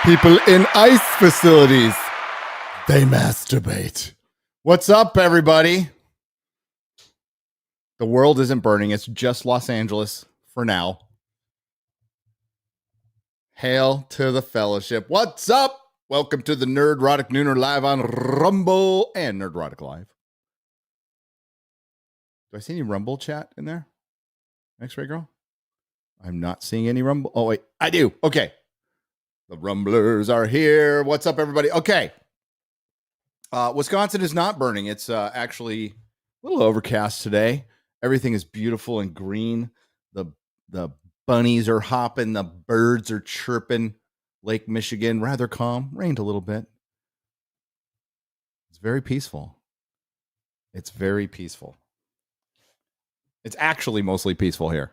People in ice facilities, they masturbate. What's up, everybody? The world isn't burning. It's just Los Angeles for now. Hail to the fellowship. What's up? Welcome to the Nerdrotic Nooner live on Rumble and Nerdrotic Live. Do I see any Rumble chat in there? X-Ray Girl? I'm not seeing any Rumble. Oh, wait. I do. Okay. The Rumblers are here. What's up, everybody? Okay. Wisconsin is not burning. It's actually a little overcast today. Everything is beautiful and green. The bunnies are hopping. The birds are chirping. Lake Michigan, rather calm. Rained a little bit. It's very peaceful. It's very peaceful. It's actually mostly peaceful here.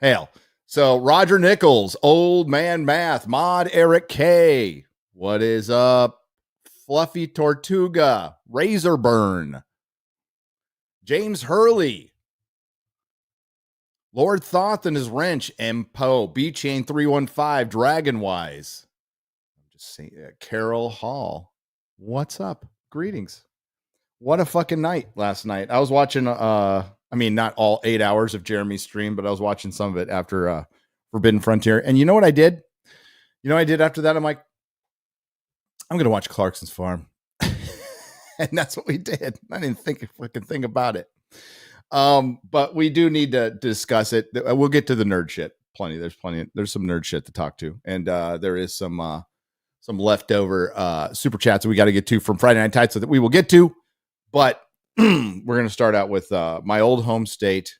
Hail. So Roger Nichols, Old Man Math, Mod Eric K. What is up? Fluffy Tortuga, Razorburn, James Hurley, Lord Thoth and his wrench, M. Poe, B-Chain 315, Dragonwise. I'm just saying, Carol Hall. What's up? Greetings. What a fucking night last night. I was watching, not all 8 hours of Jeremy's stream, but I was watching some of it after Forbidden Frontier. And you know what I did? You know what I did after that? I'm like, I'm going to watch Clarkson's Farm. And that's what we did. I didn't think a fucking thing about it. But we do need to discuss it. We'll get to the nerd shit. There's some nerd shit to talk to. And there is some leftover super chats that we got to get to from Friday Night Tights that we will get to. But we're going to start out with my old home state,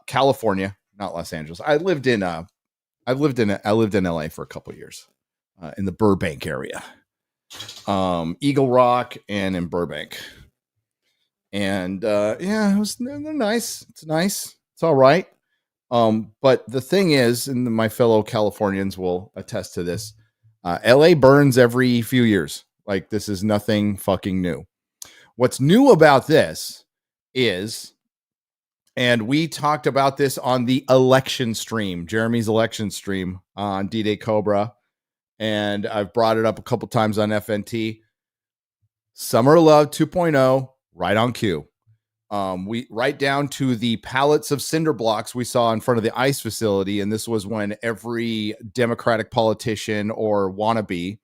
California, not Los Angeles. I lived in LA for a couple of years. In the Burbank area, Eagle Rock, and in Burbank, and it was nice. It's nice. It's all right. But the thing is, and my fellow Californians will attest to this, LA burns every few years. Like, this is nothing fucking new. What's new about this is, and we talked about this on the election stream, Jeremy's election stream on D-Day Cobra. And I've brought it up a couple times on FNT. Summer Love 2.0, right on cue. We right down to the pallets of cinder blocks we saw in front of the ICE facility. And this was when every Democratic politician or wannabe,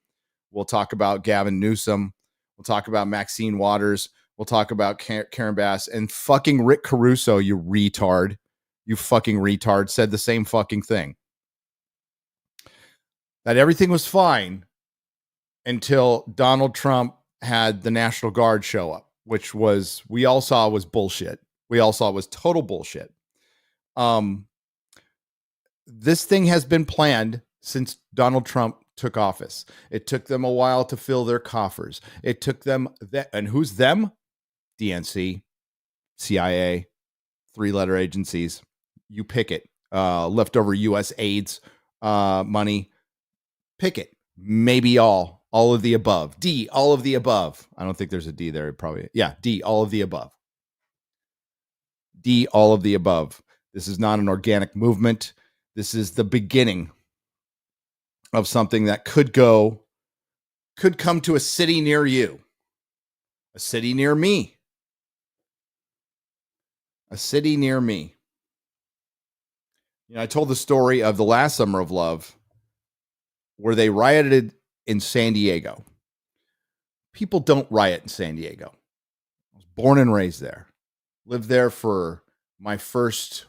we'll talk about Gavin Newsom, we'll talk about Maxine Waters, we'll talk about Karen Bass, and fucking Rick Caruso, you retard, said the same fucking thing. That everything was fine until Donald Trump had the National Guard show up, which we all saw was bullshit. We all saw was total bullshit. This thing has been planned since Donald Trump took office. It took them a while to fill their coffers. It took them, and who's them? DNC, CIA, three-letter agencies. You pick it. Leftover U.S. AIDS money. Pick it. Maybe all of the above. D, all of the above. I don't think there's a D there. Probably. Yeah. D, all of the above. D, all of the above. This is not an organic movement. This is the beginning of something that could come to a city near you, a city near me, a city near me. You know, I told the story of the last Summer of Love, where they rioted in San Diego. People don't riot in San Diego. I was born and raised there. Lived there for my first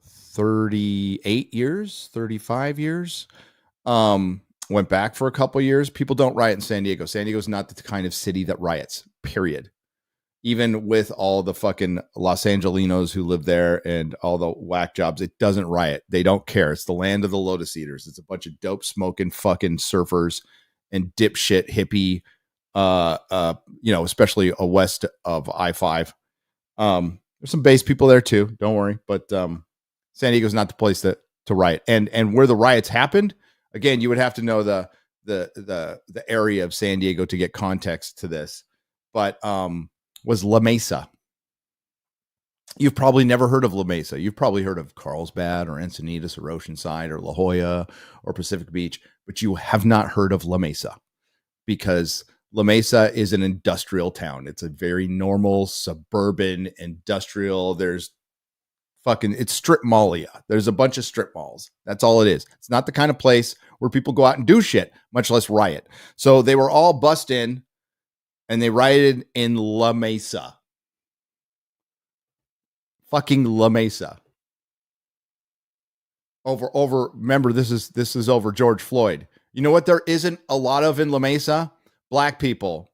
38 years, 35 years. Went back for a couple years. People don't riot in San Diego. San Diego is not the kind of city that riots, period. Even with all the fucking Los Angelinos who live there and all the whack jobs, it doesn't riot. They don't care. It's the land of the Lotus Eaters. It's a bunch of dope smoking fucking surfers and dipshit hippie, especially west of I-5. There's some base people there too. Don't worry. But San Diego's not the place to riot. And where the riots happened, again, you would have to know the area of San Diego to get context to this. But was La Mesa. You've probably never heard of La Mesa. You've probably heard of Carlsbad or Encinitas or Oceanside or La Jolla or Pacific Beach, but you have not heard of La Mesa because La Mesa is an industrial town. It's a very normal suburban industrial. There's it's strip mallia. There's a bunch of strip malls. That's all it is. It's not the kind of place where people go out and do shit, much less riot. So they were all bussed in and they rioted in La Mesa. Fucking La Mesa. Remember, this is over George Floyd. You know what there isn't a lot of in La Mesa? Black people.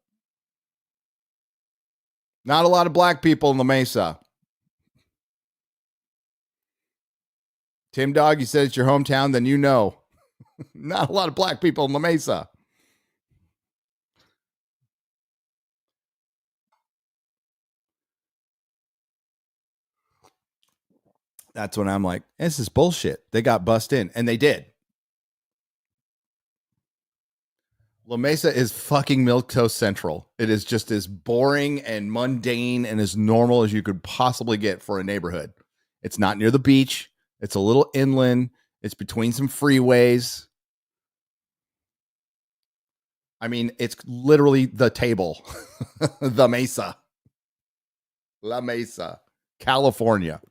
Not a lot of black people in La Mesa. Tim Dog, you said it's your hometown, then you know. Not a lot of black people in La Mesa. That's when I'm like, this is bullshit. They got bussed in, and they did. La Mesa is fucking milquetoast central. It is just as boring and mundane and as normal as you could possibly get for a neighborhood. It's not near the beach. It's a little inland. It's between some freeways. I mean, it's literally the table. The Mesa. La Mesa, California.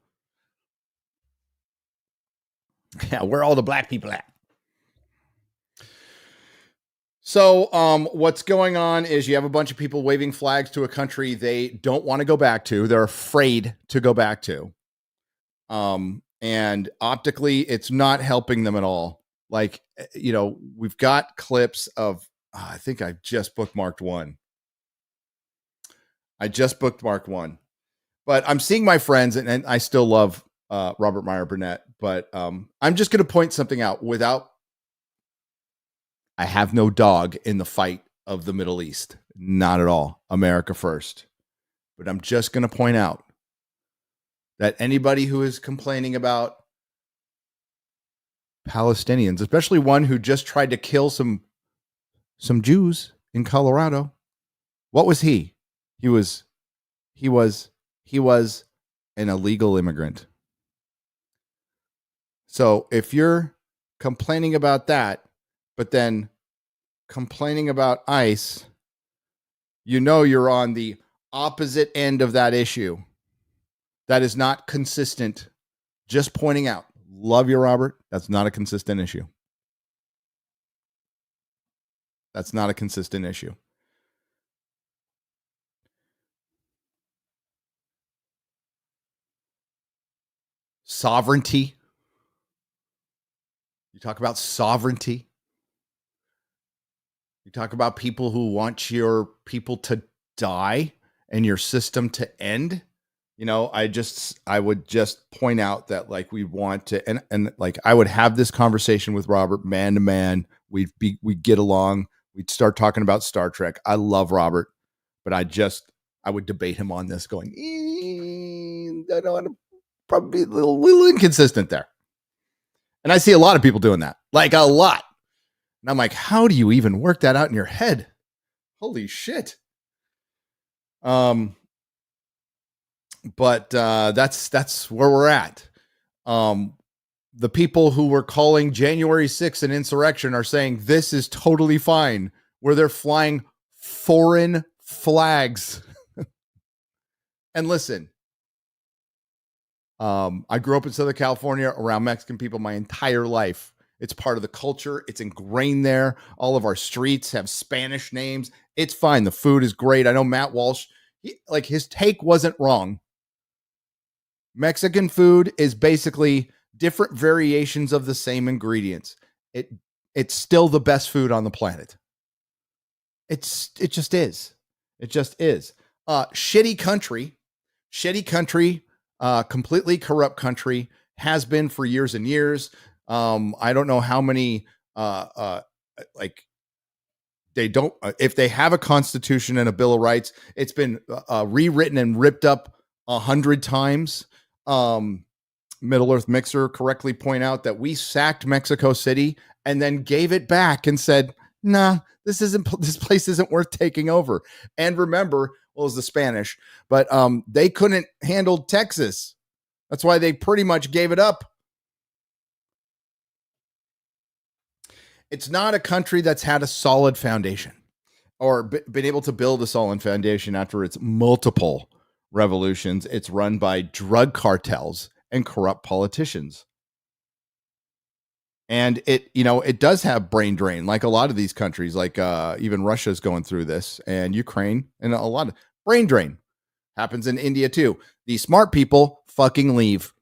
Yeah, where are all the black people at? So what's going on is you have a bunch of people waving flags to a country they don't want to go back to. They're afraid to go back to. And optically, it's not helping them at all. Like, you know, we've got clips of, I think I just bookmarked one. But I'm seeing my friends, and I still love Robert Meyer Burnett, but I'm just going to point something out I have no dog in the fight of the Middle East. Not at all. America first. But I'm just going to point out that anybody who is complaining about Palestinians, especially one who just tried to kill some Jews in Colorado, what was he? He was an illegal immigrant. So if you're complaining about that, but then complaining about ICE, you know you're on the opposite end of that issue. That is not consistent. Just pointing out. Love you, Robert. That's not a consistent issue. That's not a consistent issue. Sovereignty. You talk about sovereignty. You talk about people who want your people to die and your system to end. You know, I would just point out that like we want to, and like I would have this conversation with Robert man to man. We'd get along. We'd start talking about Star Trek. I love Robert, but I would debate him on this going, I don't want to probably be a little inconsistent there. And I see a lot of people doing that, like a lot. And I'm like, how do you even work that out in your head? Holy shit. But that's where we're at. The people who were calling January 6th an insurrection are saying this is totally fine, where they're flying foreign flags. And listen, I grew up in Southern California around Mexican people my entire life. It's part of the culture. It's ingrained there. All of our streets have Spanish names. It's fine. The food is great. I know Matt Walsh, his take wasn't wrong. Mexican food is basically different variations of the same ingredients. It's still the best food on the planet. It just is. It just is. Shitty country, completely corrupt country, has been for years and years. I don't know how many, they don't, if they have a constitution and a bill of rights, it's been rewritten and ripped up 100 times. Middle Earth Mixer correctly point out that we sacked Mexico City and then gave it back and said, nah, this place isn't worth taking over. And remember, well as the Spanish, but they couldn't handle Texas. That's why they pretty much gave it up. It's not a country that's had a solid foundation or been able to build a solid foundation after its multiple revolutions. It's run by drug cartels and corrupt politicians. And it does have brain drain, like a lot of these countries, like even Russia's going through this, and Ukraine, and a lot of brain drain happens in India too. The smart people fucking leave.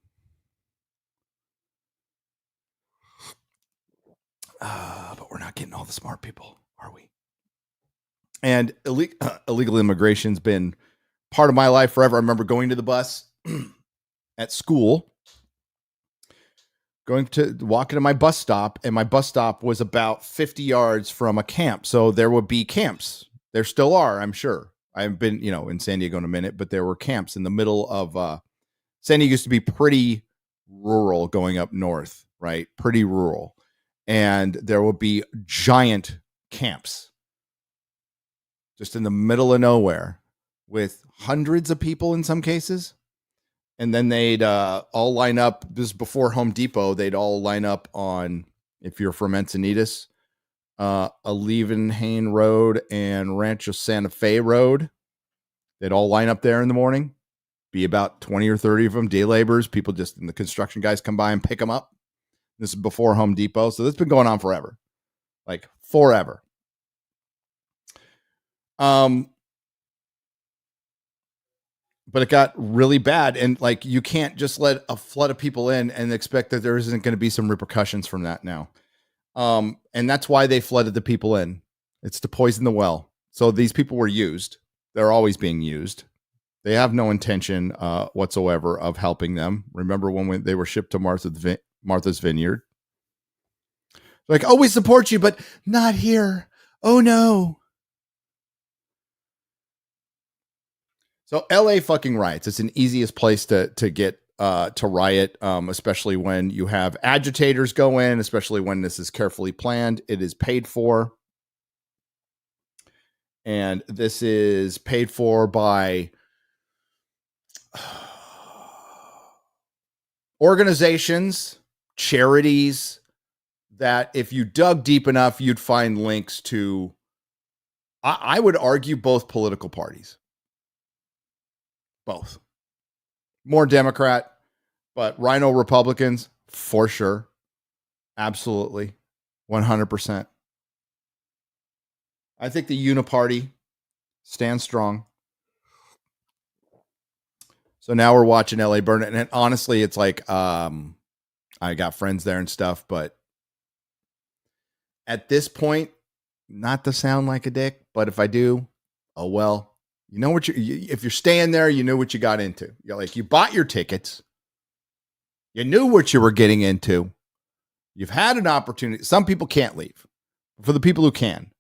But we're not getting all the smart people, are we? And illegal immigration's been part of my life forever. I remember going to the bus at school, walking to my bus stop, and my bus stop was about 50 yards from a camp. So there would be camps. There still are, I'm sure. I've been, in San Diego in a minute, but there were camps in the middle of San Diego used to be pretty rural going up north, right? Pretty rural. And there would be giant camps just in the middle of nowhere with hundreds of people in some cases. And then they'd all line up. This is before Home Depot. They'd all line up on, if you're from Encinitas, Alevinhain Road and Rancho Santa Fe Road. They'd all line up there in the morning. Be about 20 or 30 of them, day laborers. People just, and the construction guys come by and pick them up. This is before Home Depot. So this has been going on forever. Like forever. But it got really bad, and like you can't just let a flood of people in and expect that there isn't going to be some repercussions from that now. And that's why they flooded the people in. It's to poison the well. So these people were used. They're always being used. They have no intention whatsoever of helping them. Remember when they were shipped to Martha's Vineyard? Like, oh, we support you, but not here. Oh no. So LA fucking riots. It's an easiest place to get to riot, especially when you have agitators go in, especially when this is carefully planned. It is paid for. And this is paid for by organizations, charities that if you dug deep enough, you'd find links to, I would argue, both political parties. Both. More Democrat, but Rhino Republicans, for sure. Absolutely. 100%. I think the Uniparty stands strong. So now we're watching LA burn it. And honestly, it's like, I got friends there and stuff, but at this point, not to sound like a dick, but if I do, oh well. You know what if you're staying there, you know what you got into. You bought your tickets. You knew what you were getting into. You've had an opportunity. Some people can't leave. For the people who can.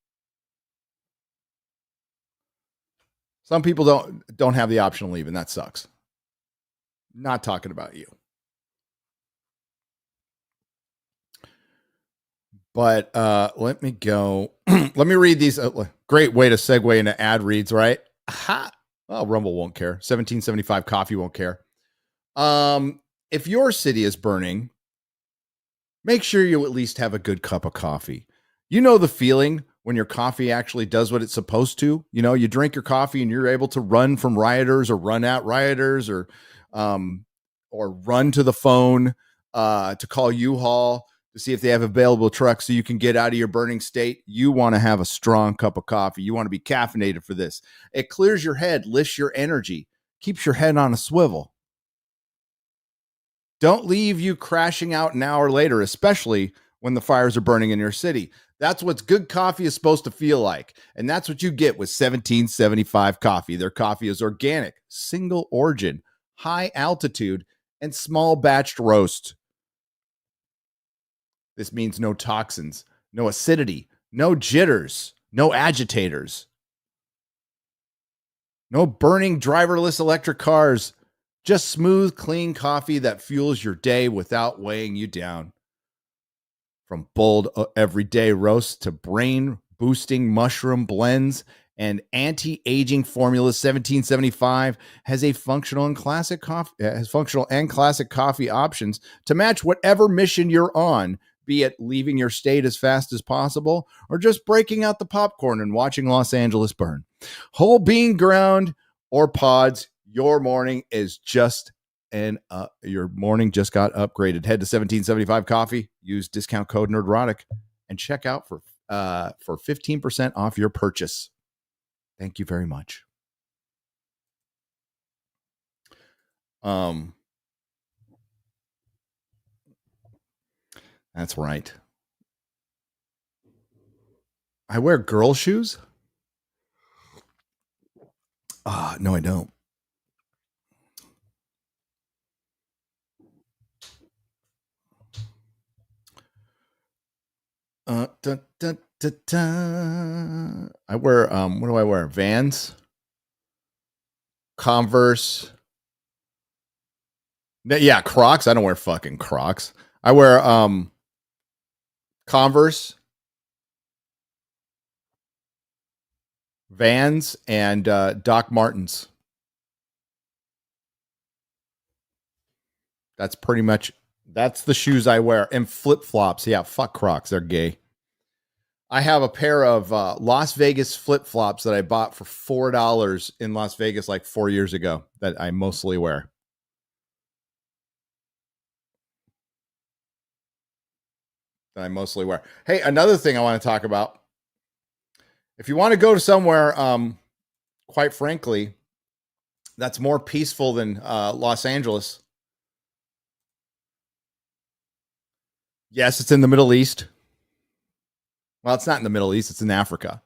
Some people don't have the option of leaving. That sucks. Not talking about you. But let me go. Let me read these. Great way to segue into ad reads, right? Aha. Well, Rumble won't care. 1775 Coffee won't care. If your city is burning, make sure you at least have a good cup of coffee. You know the feeling when your coffee actually does what it's supposed to. You drink your coffee and you're able to run from rioters or run at rioters or run to the phone to call U-Haul to see if they have available trucks so you can get out of your burning state. You want to have a strong cup of coffee. You want to be caffeinated for this. It clears your head, lifts your energy, keeps your head on a swivel. Don't leave you crashing out an hour later, especially when the fires are burning in your city. That's what good coffee is supposed to feel like. And that's what you get with 1775 Coffee. Their coffee is organic, single origin, high altitude, and small batched roast. This means no toxins, no acidity, no jitters, no agitators, no burning driverless electric cars, just smooth, clean coffee that fuels your day without weighing you down. From bold everyday roasts to brain boosting mushroom blends and anti-aging formula 1775 has a functional and classic coffee options to match whatever mission you're on, be it leaving your state as fast as possible or just breaking out the popcorn and watching Los Angeles burn. Whole bean ground or pods, your morning just got upgraded. Head to 1775 Coffee, use discount code Nerdrotic, and check out for 15% off your purchase. Thank you very much. That's right. I wear girl shoes? No, I don't. I wear, what do I wear? Vans, Converse. Yeah, Crocs. I don't wear fucking Crocs. I wear Converse, Vans, and Doc Martens. That's the shoes I wear. And flip-flops. Yeah, fuck Crocs. They're gay. I have a pair of Las Vegas flip-flops that I bought for $4 in Las Vegas like 4 years ago that I mostly wear. Hey, another thing I want to talk about. If you want to go to somewhere, quite frankly, that's more peaceful than Los Angeles. Yes, it's in the Middle East. Well, it's not in the Middle East. It's in Africa.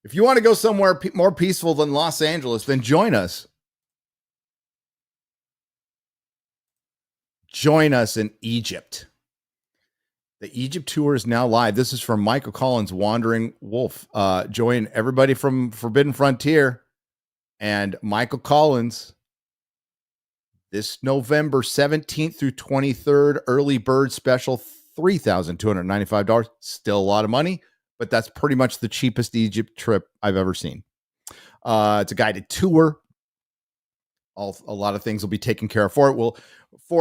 If you want to go somewhere more peaceful than Los Angeles, then join us. Join us in Egypt. The Egypt tour is now live. This is from Michael Collins' Wandering Wolf. Join everybody from Forbidden Frontier and Michael Collins this November 17th through 23rd. Early bird special, $3,295. Still a lot of money, but that's pretty much the cheapest Egypt trip I've ever seen. It's a guided tour. A lot of things will be taken care of for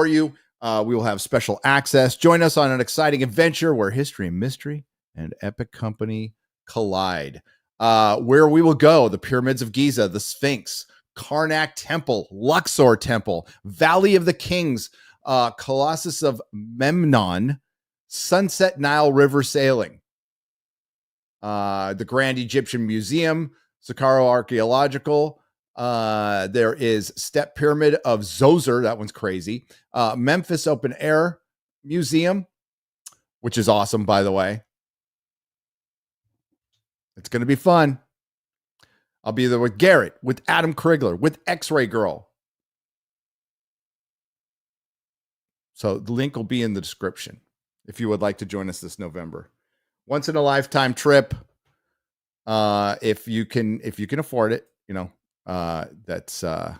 you. We will have special access. Join us on an exciting adventure where history and mystery and epic company collide. Where we will go: the Pyramids of Giza, the Sphinx, Karnak Temple, Luxor Temple, Valley of the Kings, Colossus of Memnon, Sunset Nile River Sailing, the Grand Egyptian Museum, Saqqara Archaeological. There is Step Pyramid of Zoser. That one's crazy. Memphis Open Air Museum, which is awesome, by the way. It's going to be fun. I'll be there with Garrett, with Adam Krigler, with X-Ray Girl. So the link will be in the description if you would like to join us this November. Once in a lifetime trip. If you can afford it, that's on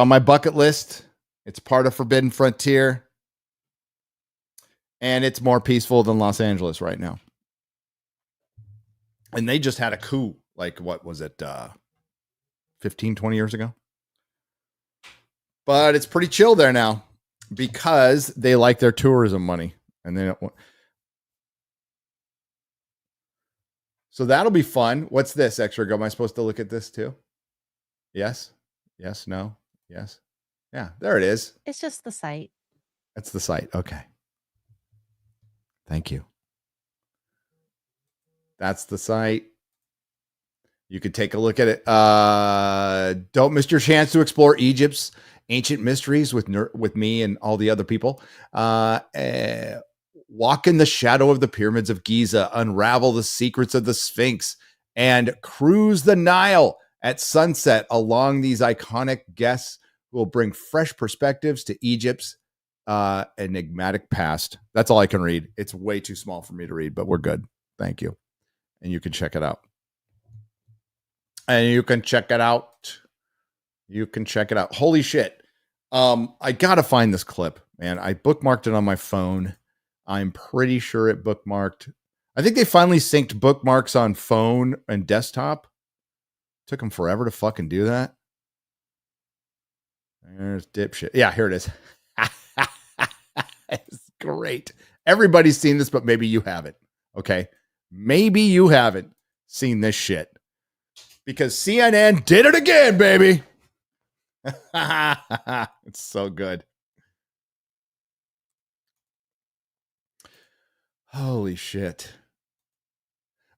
my bucket list. It's part of Forbidden Frontier, and it's more peaceful than Los Angeles right now. And they just had a coup, like, what was it, 15, 20 years ago? But it's pretty chill there now because they like their tourism money, and they don't want. So that'll be fun. What's this, Extra Go? Am I supposed to look at this too? Yes. Yes. No. Yes. Yeah. There it is. It's just the site. That's the site. Okay. Thank you. That's the site. You could take a look at it. Don't miss your chance to explore Egypt's ancient mysteries with me and all the other people. Walk in the shadow of the Pyramids of Giza, unravel the secrets of the Sphinx, and cruise the Nile at sunset along these iconic guests who will bring fresh perspectives to Egypt's enigmatic past. That's all I can read. It's way too small for me to read, but we're good. Thank you. And you can check it out. Holy shit. I got to find this clip, man. I bookmarked it on my phone. I'm pretty sure it bookmarked. I think they finally synced bookmarks on phone and desktop. Took them forever to fucking do that. There's dipshit. Yeah, here it is. It's great. Everybody's seen this, but maybe you haven't. Okay. Maybe you haven't seen this shit. Because CNN did it again, baby. It's so good. Holy shit.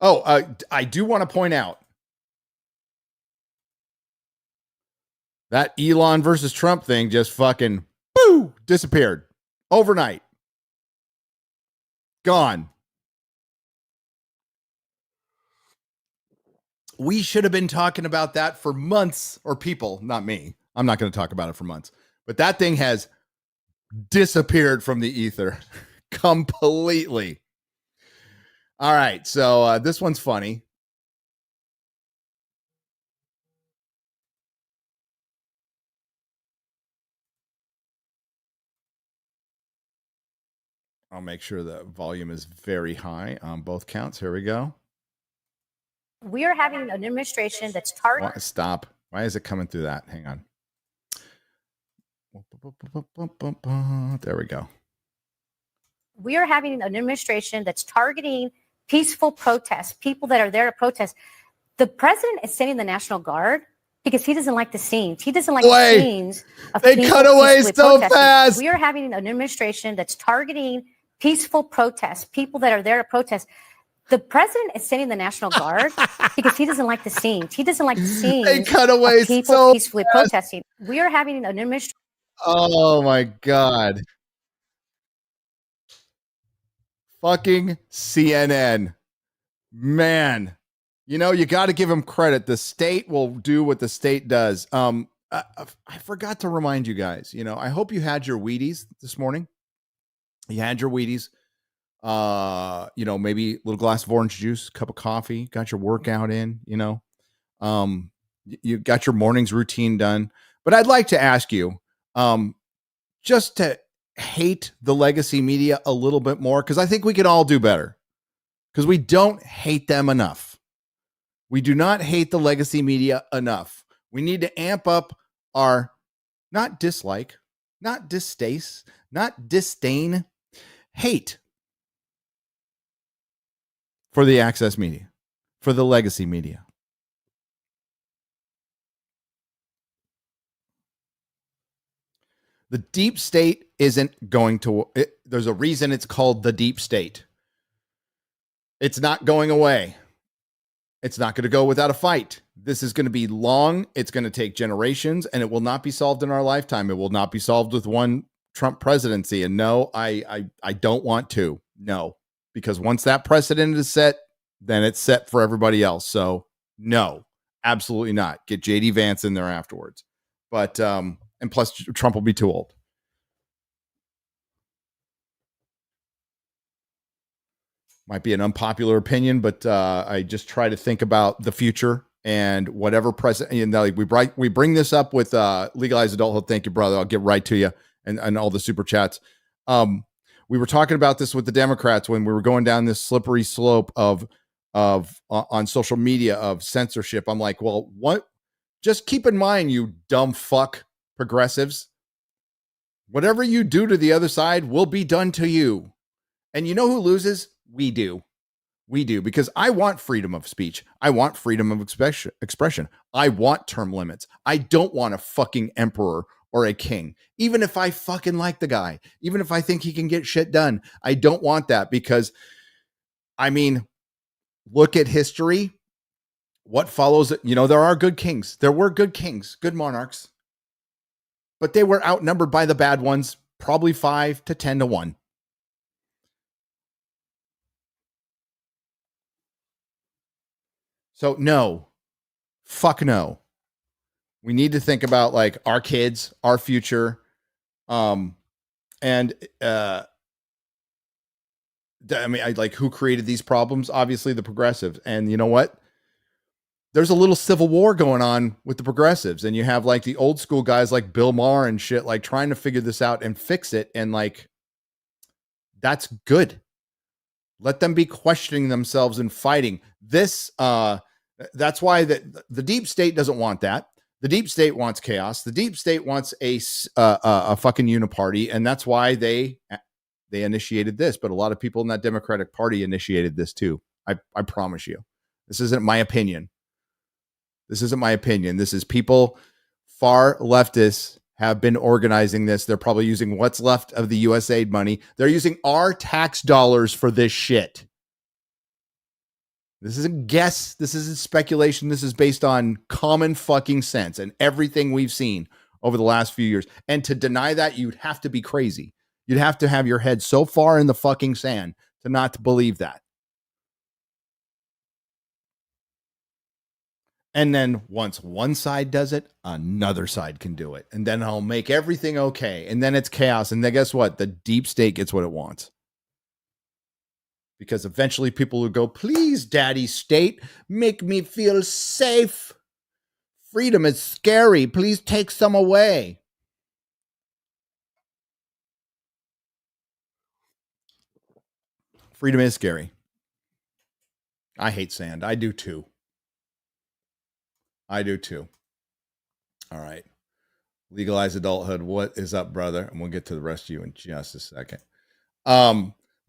Oh, I do want to point out that Elon versus Trump thing just fucking disappeared overnight. Gone. We should have been talking about that for months, or people, not me. I'm not going to talk about it for months, but that thing has disappeared from the ether completely. All right. So this one's funny. I'll make sure the volume is very high on both counts. Here we go. We are having an administration that's targeting. Stop. Why is it coming through that? Hang on. There we go. We are having an administration that's targeting peaceful protests, people that are there to protest. The president is sending the National Guard because he doesn't like the scenes. He doesn't like the scenes of they cut away so protesting. fast. We are having an administration that's targeting peaceful protests, people that are there to protest. The president is sending the National Guard because he doesn't like the scenes. He doesn't like the scenes they cut away of people so peacefully fast. protesting. We are having an administration. Oh my God. Fucking CNN. Man. You know, you got to give them credit. The state will do what the state does. I forgot to remind you guys, you know, I hope you had your Wheaties this morning. You had your Wheaties. You know, maybe a little glass of orange juice, cup of coffee, got your workout in, you know, you got your morning's routine done. But I'd like to ask you, just to hate the legacy media a little bit more, because I think we could all do better, because we don't hate them enough. We do not hate the legacy media enough. We need to amp up our not dislike, not distaste, not disdain, hate for the access media, for the legacy media. The deep state isn't going to, there's a reason it's called the deep state. It's not going away. It's not going to go without a fight. This is going to be long. It's going to take generations, and it will not be solved in our lifetime. It will not be solved with one Trump presidency. And no, I don't want to. No, because once that precedent is set, then it's set for everybody else. So no, absolutely not. Get JD Vance in there afterwards. But, and plus Trump will be too old. Might be an unpopular opinion, but I just try to think about the future and whatever president. You know, like we bring this up with legalized adulthood. Thank you, brother. I'll get right to you and all the super chats. We were talking about this with the Democrats when we were going down this slippery slope of on social media of censorship. I'm like, well, what? Just keep in mind, you dumb fuck progressives. Whatever you do to the other side will be done to you. And you know who loses? We do. We do, because I want freedom of speech. I want freedom of expression. I want term limits. I don't want a fucking emperor or a king. Even if I fucking like the guy, even if I think he can get shit done, I don't want that, because, I mean, look at history. What follows it? You know, there are good kings. There were good kings, good monarchs, but they were outnumbered by the bad ones, probably 5 to 10 to 1. So no, fuck no. We need to think about like our kids, our future. And I mean, like, who created these problems? Obviously the progressives. And you know what? There's a little civil war going on with the progressives, and you have like the old school guys like Bill Maher and shit, like trying to figure this out and fix it. And like, that's good. Let them be questioning themselves and fighting. This, that's why the deep state doesn't want that. The deep state wants chaos. The deep state wants a fucking uniparty, and that's why they initiated this. But a lot of people in that Democratic Party initiated this too. I promise you. This isn't my opinion. This isn't my opinion. This is people, far leftists have been organizing this. They're probably using what's left of the USAID money. They're using our tax dollars for this shit. This isn't guess. This isn't speculation. This is based on common fucking sense and everything we've seen over the last few years. And to deny that, you'd have to be crazy. You'd have to have your head so far in the fucking sand to not believe that. And then once one side does it, another side can do it. And then I'll make everything okay. And then it's chaos. And then guess what? The deep state gets what it wants. Because eventually people will go, please, daddy state, make me feel safe. Freedom is scary. Please take some away. Freedom is scary. I hate sand. I do too. I do too. All right. Legalize adulthood. What is up, brother? And we'll get to the rest of you in just a second.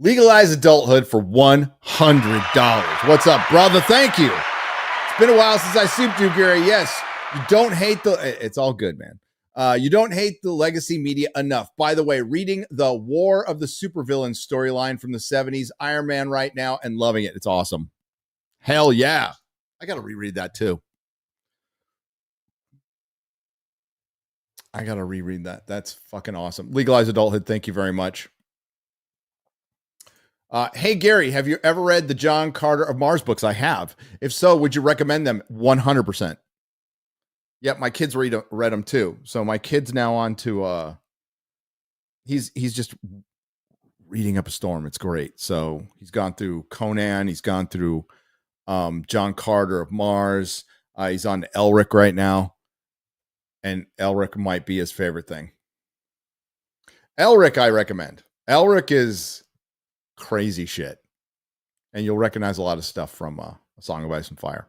Legalize adulthood for $100. What's up, brother? Thank you. It's been a while since I souped you, Gary. Yes, you don't hate it's all good, man. You don't hate the legacy media enough. By the way, reading the War of the Supervillains storyline from the 70s, Iron Man right now, and loving it. It's awesome. Hell yeah. I got to reread that too. I got to reread that. That's fucking awesome. Legalize adulthood. Thank you very much. Hey, Gary, have you ever read the John Carter of Mars books? I have. If so, would you recommend them? 100%. Yep, my kids read them too. So my kid's now on to, he's just reading up a storm. It's great. So he's gone through Conan. He's gone through John Carter of Mars. He's on Elric right now. And Elric might be his favorite thing. Elric, I recommend. Elric is crazy shit. And you'll recognize a lot of stuff from A Song of Ice and Fire.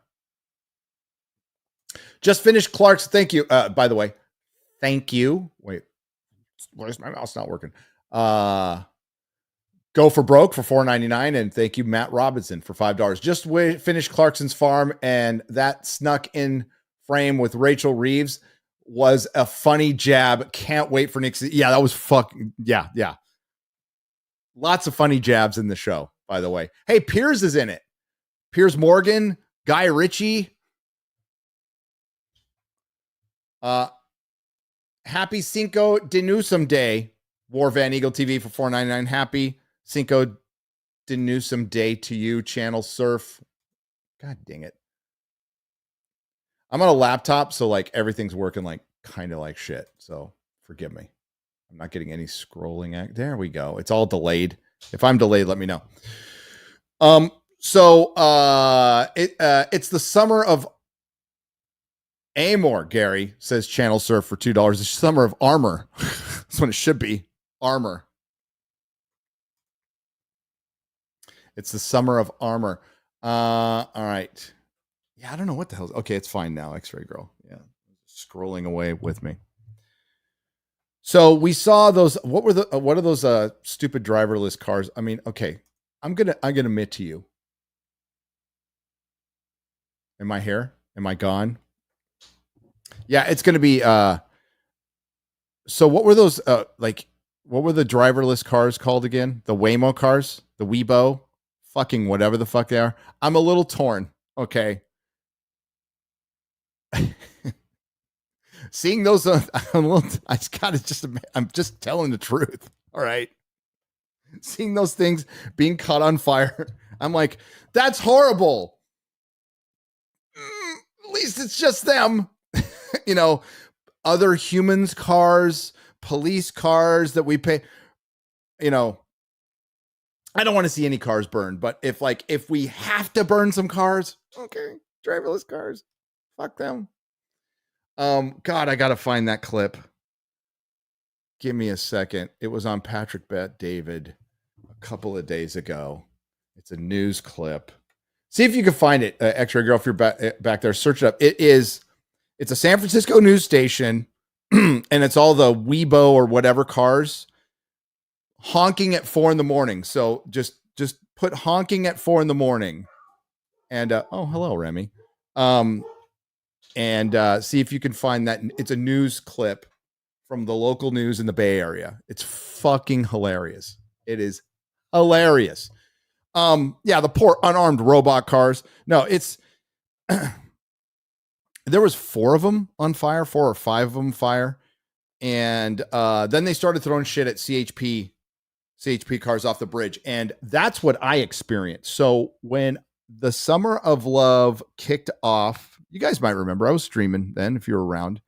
Just finished Clark's. Thank you. By the way, thank you. Wait, why is my mouse not working? Go for Broke for $4.99. And thank you, Matt Robinson, for $5. Just finished Clarkson's Farm. And that snuck in frame with Rachel Reeves was a funny jab. Can't wait for Nick. Yeah, that was fucking. Yeah. Lots of funny jabs in the show, by the way. Hey, Piers is in it. Piers Morgan, Guy Ritchie. Happy Cinco de Newsome Day, War Van Eagle TV for $4.99. Happy Cinco de Newsome Day to you, Channel Surf. God dang it. I'm on a laptop, so like everything's working like kind of like shit. So forgive me. I'm not getting any scrolling. There we go. It's all delayed. If I'm delayed, let me know. So it's the summer of Amor, Gary, says Channel Surf for $2. It's summer of armor. That's what it should be. Armor. It's the summer of armor. All right. Yeah, I don't know what the hell. Okay, it's fine now. X-Ray Girl. Yeah. Scrolling away with me. So we saw those. What are those stupid driverless cars? I mean, okay. I'm gonna admit to you. Am I here? Am I gone? Yeah, it's gonna be so what were those what were the driverless cars called again? The Waymo cars? The Weibo? Fucking whatever the fuck they are. I'm a little torn. Okay. Seeing those, I'm just telling the truth. All right. Seeing those things being caught on fire, I'm like, that's horrible. At least it's just them. Other humans' cars, police cars that we pay. I don't want to see any cars burned, but if we have to burn some cars, okay, driverless cars, fuck them. God, I gotta find that clip. Give me a second. It was on Patrick Bet David a couple of days ago. It's a news clip. See if you can find it, X-Ray Girl, if you're back there. Search it up. It's a San Francisco news station, and it's all the Weibo or whatever cars honking at 4 a.m. So just put honking at 4 a.m. And oh, hello, Remy. And see if you can find that. It's a news clip from the local news in the Bay Area. It's fucking hilarious. It is hilarious. Yeah, the poor unarmed robot cars. No, it's there was 4 of them on fire, 4 or 5 of them fire. And then they started throwing shit at CHP cars off the bridge. And that's what I experienced. So when the Summer of Love kicked off, you guys might remember, I was streaming then if you were around.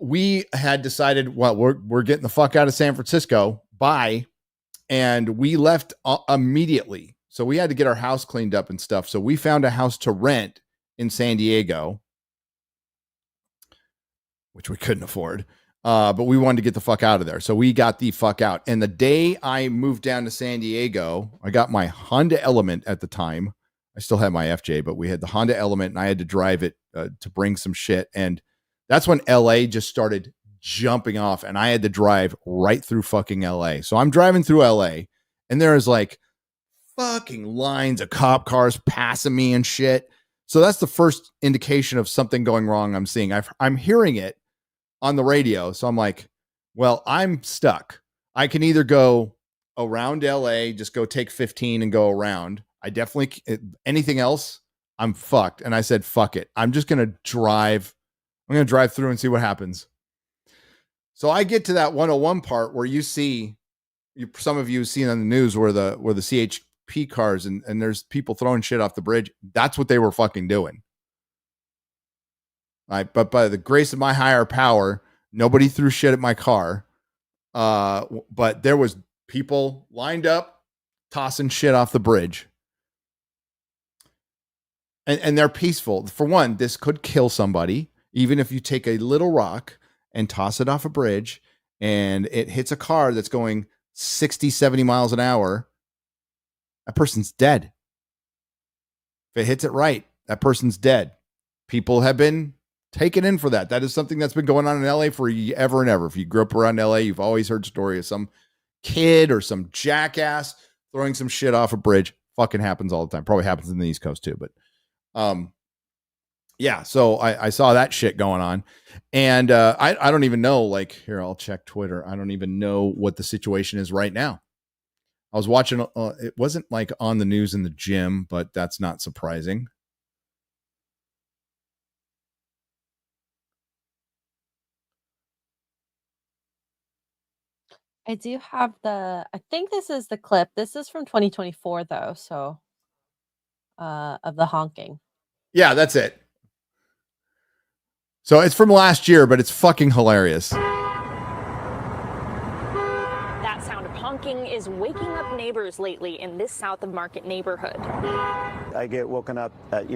We had decided, well, we're getting the fuck out of San Francisco. Bye. And we left immediately. So we had to get our house cleaned up and stuff. So we found a house to rent in San Diego, which we couldn't afford. But we wanted to get the fuck out of there. So we got the fuck out. And the day I moved down to San Diego, I got my Honda Element at the time. I still had my FJ, but we had the Honda Element and I had to drive it to bring some shit. And that's when LA just started jumping off and I had to drive right through fucking LA. So I'm driving through LA and there is like fucking lines of cop cars passing me and shit. So that's the first indication of something going wrong I'm seeing. I'm hearing it on the radio. So I'm like, well, I'm stuck. I can either go around LA, just go take 15 and go around. I definitely, anything else, I'm fucked. And I said, fuck it. I'm just going to drive. I'm going to drive through and see what happens. So I get to that 101 part where you see, some of you have seen on the news where the CHP cars and there's people throwing shit off the bridge. That's what they were fucking doing. Right. But by the grace of my higher power, nobody threw shit at my car. But there was people lined up tossing shit off the bridge. And they're peaceful. For one, this could kill somebody, even if you take a little rock and toss it off a bridge and it hits a car that's going 60, 70 miles an hour. That person's dead. If it hits it right, that person's dead. People have been taken in for that. That is something that's been going on in LA for ever and ever. If you grew up around LA, you've always heard story of some kid or some jackass throwing some shit off a bridge. Fucking happens all the time. Probably happens in the East Coast too, but yeah, so I saw that shit going on. And I don't even know, like, here, I'll check Twitter. I don't even know what the situation is right now. I was watching, it wasn't like on the news in the gym, but that's not surprising. I do have I think this is the clip. This is from 2024 though, so of the honking. Yeah, that's it. So it's from last year, but it's fucking hilarious. That sound of honking is waking up neighbors lately in this South of Market neighborhood. I get woken up at,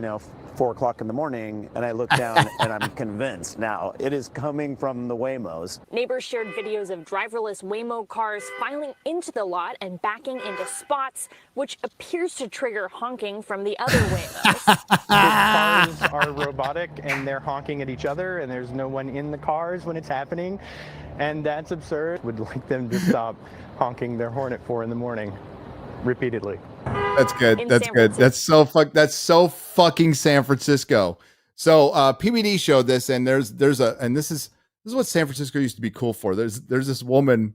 4 o'clock in the morning and I look down and I'm convinced now it is coming from the Waymos. Neighbors shared videos of driverless Waymo cars filing into the lot and backing into spots, which appears to trigger honking from the other Waymos. The cars are robotic and they're honking at each other and there's no one in the cars when it's happening. And that's absurd. Would like them to stop honking their horn at 4 in the morning repeatedly. That's good. That's good. That's so fucking San Francisco. So PBD showed this, and this is what San Francisco used to be cool for. There's this woman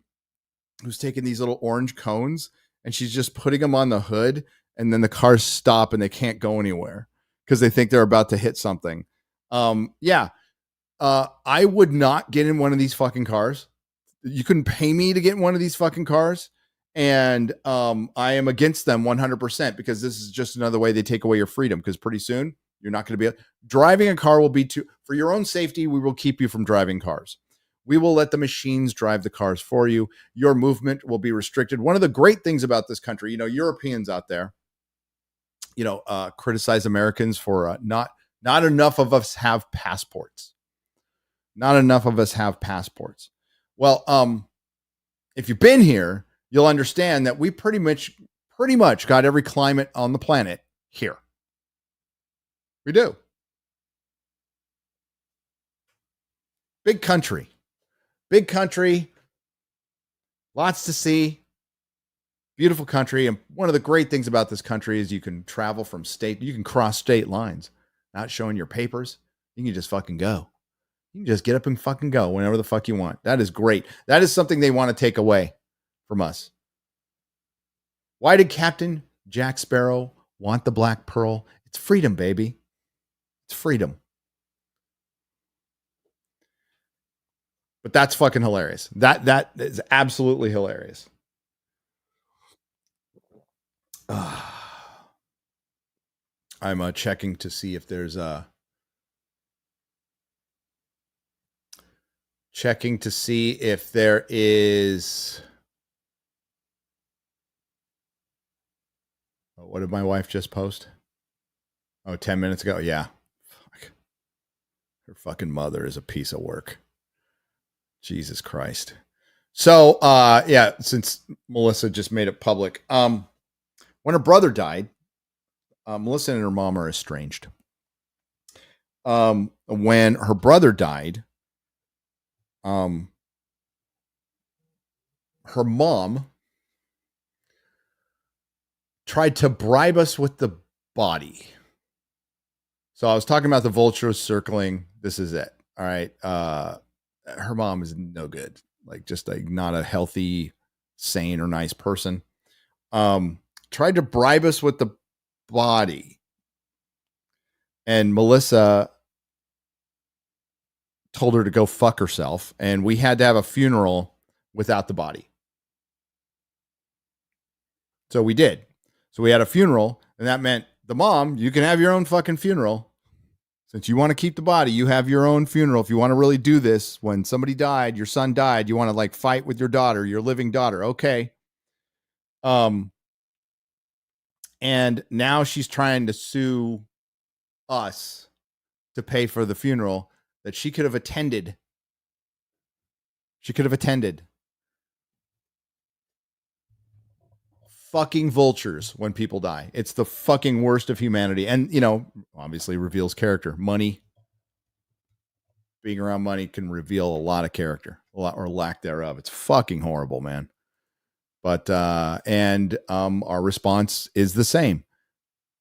who's taking these little orange cones and she's just putting them on the hood, and then the cars stop and they can't go anywhere because they think they're about to hit something. I would not get in one of these fucking cars. You couldn't pay me to get in one of these fucking cars. And I am against them 100% because this is just another way they take away your freedom, because pretty soon you're not going to be driving a car will be for your own safety. We will keep you from driving cars. We will let the machines drive the cars for you. Your movement will be restricted. One of the great things about this country, Europeans out there, criticize Americans for not enough of us have passports. Not enough of us have passports. Well, if you've been here, you'll understand that we pretty much pretty much got every climate on the planet here. We do. Big country. Big country. Lots to see. Beautiful country. And one of the great things about this country is you can travel from state. You can cross state lines. Not showing your papers. You can just fucking go. You can just get up and fucking go whenever the fuck you want. That is great. That is something they want to take away from us. Why did Captain Jack Sparrow want the Black Pearl? It's freedom, baby. It's freedom. But that's fucking hilarious. That is absolutely hilarious. I'm checking to see if there's a checking to see if there is. What did my wife just post? Oh, 10 minutes ago. Yeah. Fuck. Her fucking mother is a piece of work. Jesus Christ. So, yeah, since Melissa just made it public, when her brother died, Melissa and her mom are estranged. When her brother died, her mom tried to bribe us with the body. So I was talking about the vultures circling. This is it. All right. Her mom is no good. Like, just like not a healthy, sane, or nice person. Tried to bribe us with the body. And Melissa told her to go fuck herself. And we had to have a funeral without the body. So we did. So we had a funeral, and that meant the mom, you can have your own fucking funeral. Since you want to keep the body, you have your own funeral. If you want to really do this, when somebody died, your son died, you want to like fight with your daughter, your living daughter. Okay. And now she's trying to sue us to pay for the funeral that she could have attended. She could have attended. Fucking vultures when people die. It's the fucking worst of humanity. And, you know, obviously reveals character. Money. Being around money can reveal a lot of character, a lot or lack thereof. It's fucking horrible, man. But, our response is the same.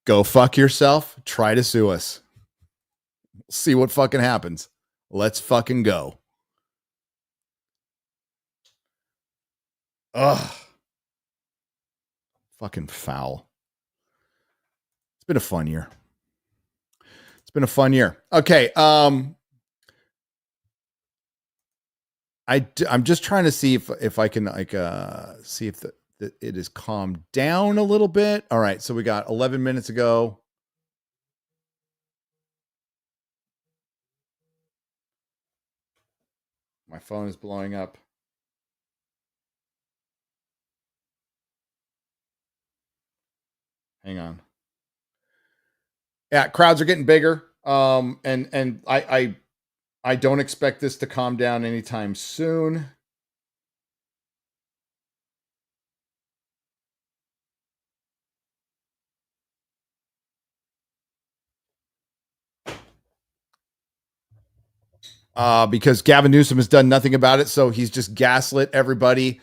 Go fuck yourself. Try to sue us. See what fucking happens. Let's fucking go. Ugh. Fucking foul. It's been a fun year. Okay. I'm just trying to see if I can like see if it is calmed down a little bit. All right, so we got 11 minutes ago. My phone is blowing up. Hang on. Yeah, crowds are getting bigger. And I don't expect this to calm down anytime soon. Because Gavin Newsom has done nothing about it, so he's just gaslit everybody.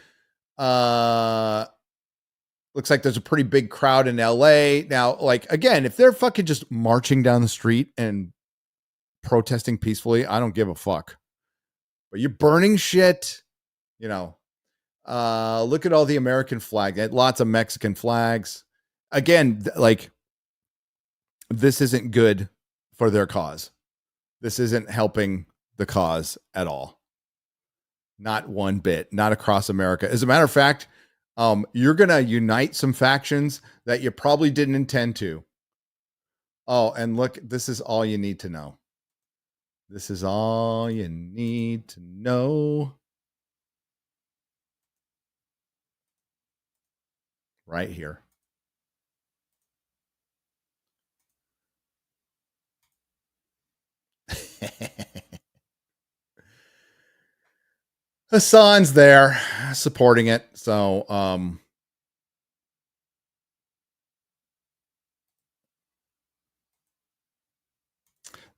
Looks like there's a pretty big crowd in LA. Now, like, again, if they're fucking just marching down the street and protesting peacefully, I don't give a fuck. But you're burning shit, you know. Look at all the American flag. Lots of Mexican flags. Again, like, this isn't good for their cause. This isn't helping the cause at all. Not one bit. Not across America. As a matter of fact, you're going to unite some factions that you probably didn't intend to. Oh, and look, this is all you need to know. This is all you need to know. Right here. Hassan's there supporting it. So,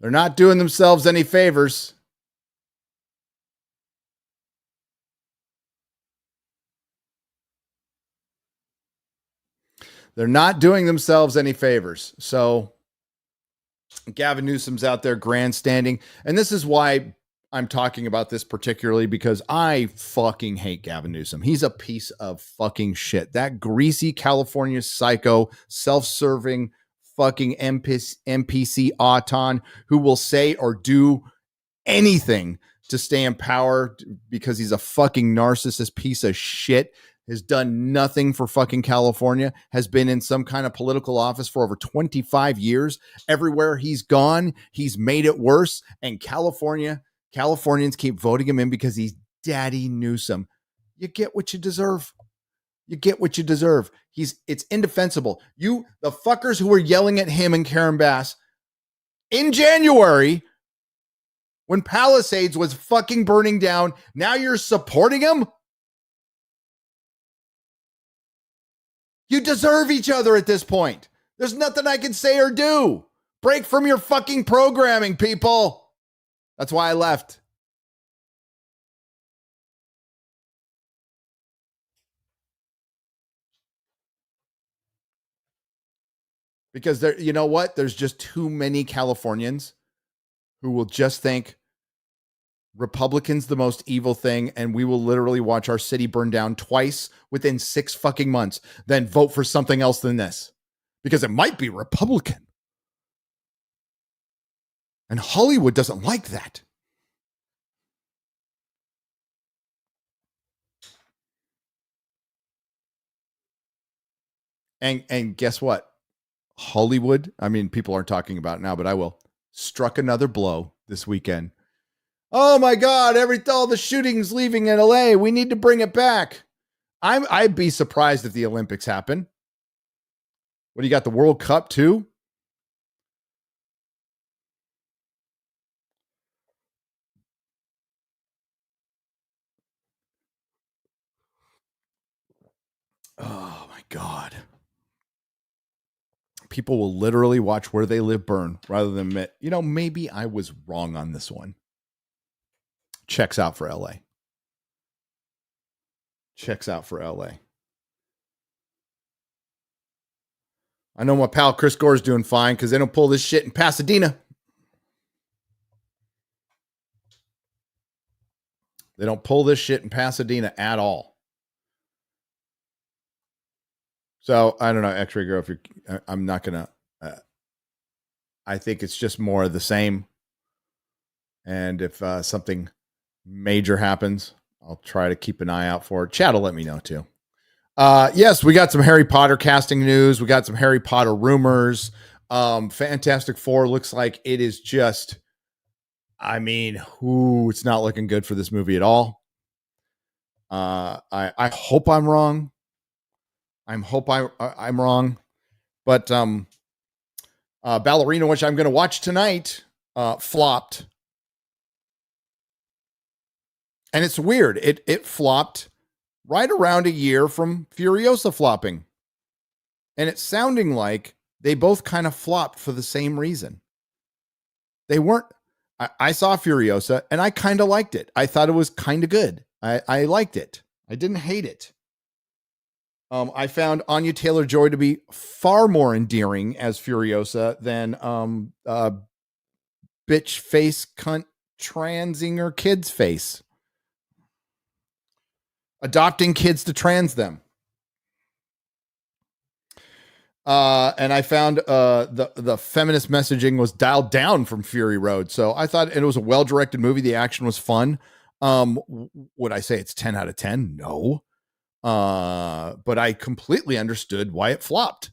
They're not doing themselves any favors. They're not doing themselves any favors. So Gavin Newsom's out there grandstanding. And this is why I'm talking about this particularly, because I fucking hate Gavin Newsom. He's a piece of fucking shit. That greasy California psycho, self-serving fucking NPC auton who will say or do anything to stay in power because he's a fucking narcissist piece of shit, has done nothing for fucking California, has been in some kind of political office for over 25 years. Everywhere he's gone, he's made it worse. And Californians keep voting him in because he's Daddy Newsom. You get what you deserve. You get what you deserve. It's indefensible. The fuckers who were yelling at him and Karen Bass in January when Palisades was fucking burning down, now you're supporting him? You deserve each other at this point. There's nothing I can say or do. Break from your fucking programming, people. That's why I left. Because you know what? There's just too many Californians who will just think Republicans the most evil thing, and we will literally watch our city burn down twice within 6 fucking months, then vote for something else than this. Because it might be Republican. And Hollywood doesn't like that. And guess what? Hollywood, I mean, people aren't talking about it now, but I will, struck another blow this weekend. Oh my God, all the shootings leaving in LA. We need to bring it back. I'd be surprised if the Olympics happen. What do you got, the World Cup too? Oh my God. People will literally watch where they live burn rather than admit, maybe I was wrong on this one. Checks out for LA. Checks out for LA. I know my pal Chris Gore's doing fine because they don't pull this shit in Pasadena. They don't pull this shit in Pasadena at all. So I don't know, X-Ray Girl, I'm not going to, I think it's just more of the same. And if something major happens, I'll try to keep an eye out for it. Chat will let me know too. Yes, we got some Harry Potter casting news. We got some Harry Potter rumors. Fantastic Four looks like it is just, it's not looking good for this movie at all. I hope I'm wrong. I'm wrong. But Ballerina, which I'm going to watch tonight, flopped. And it's weird. It flopped right around a year from Furiosa flopping. And it's sounding like they both kind of flopped for the same reason. They weren't. I saw Furiosa and I kind of liked it. I thought it was kind of good. I liked it. I didn't hate it. I found Anya Taylor-Joy to be far more endearing as Furiosa than bitch face cunt transing her kid's face. Adopting kids to trans them. And I found the feminist messaging was dialed down from Fury Road. So I thought it was a well-directed movie. The action was fun. Would I say it's 10 out of 10? No. But I completely understood why it flopped.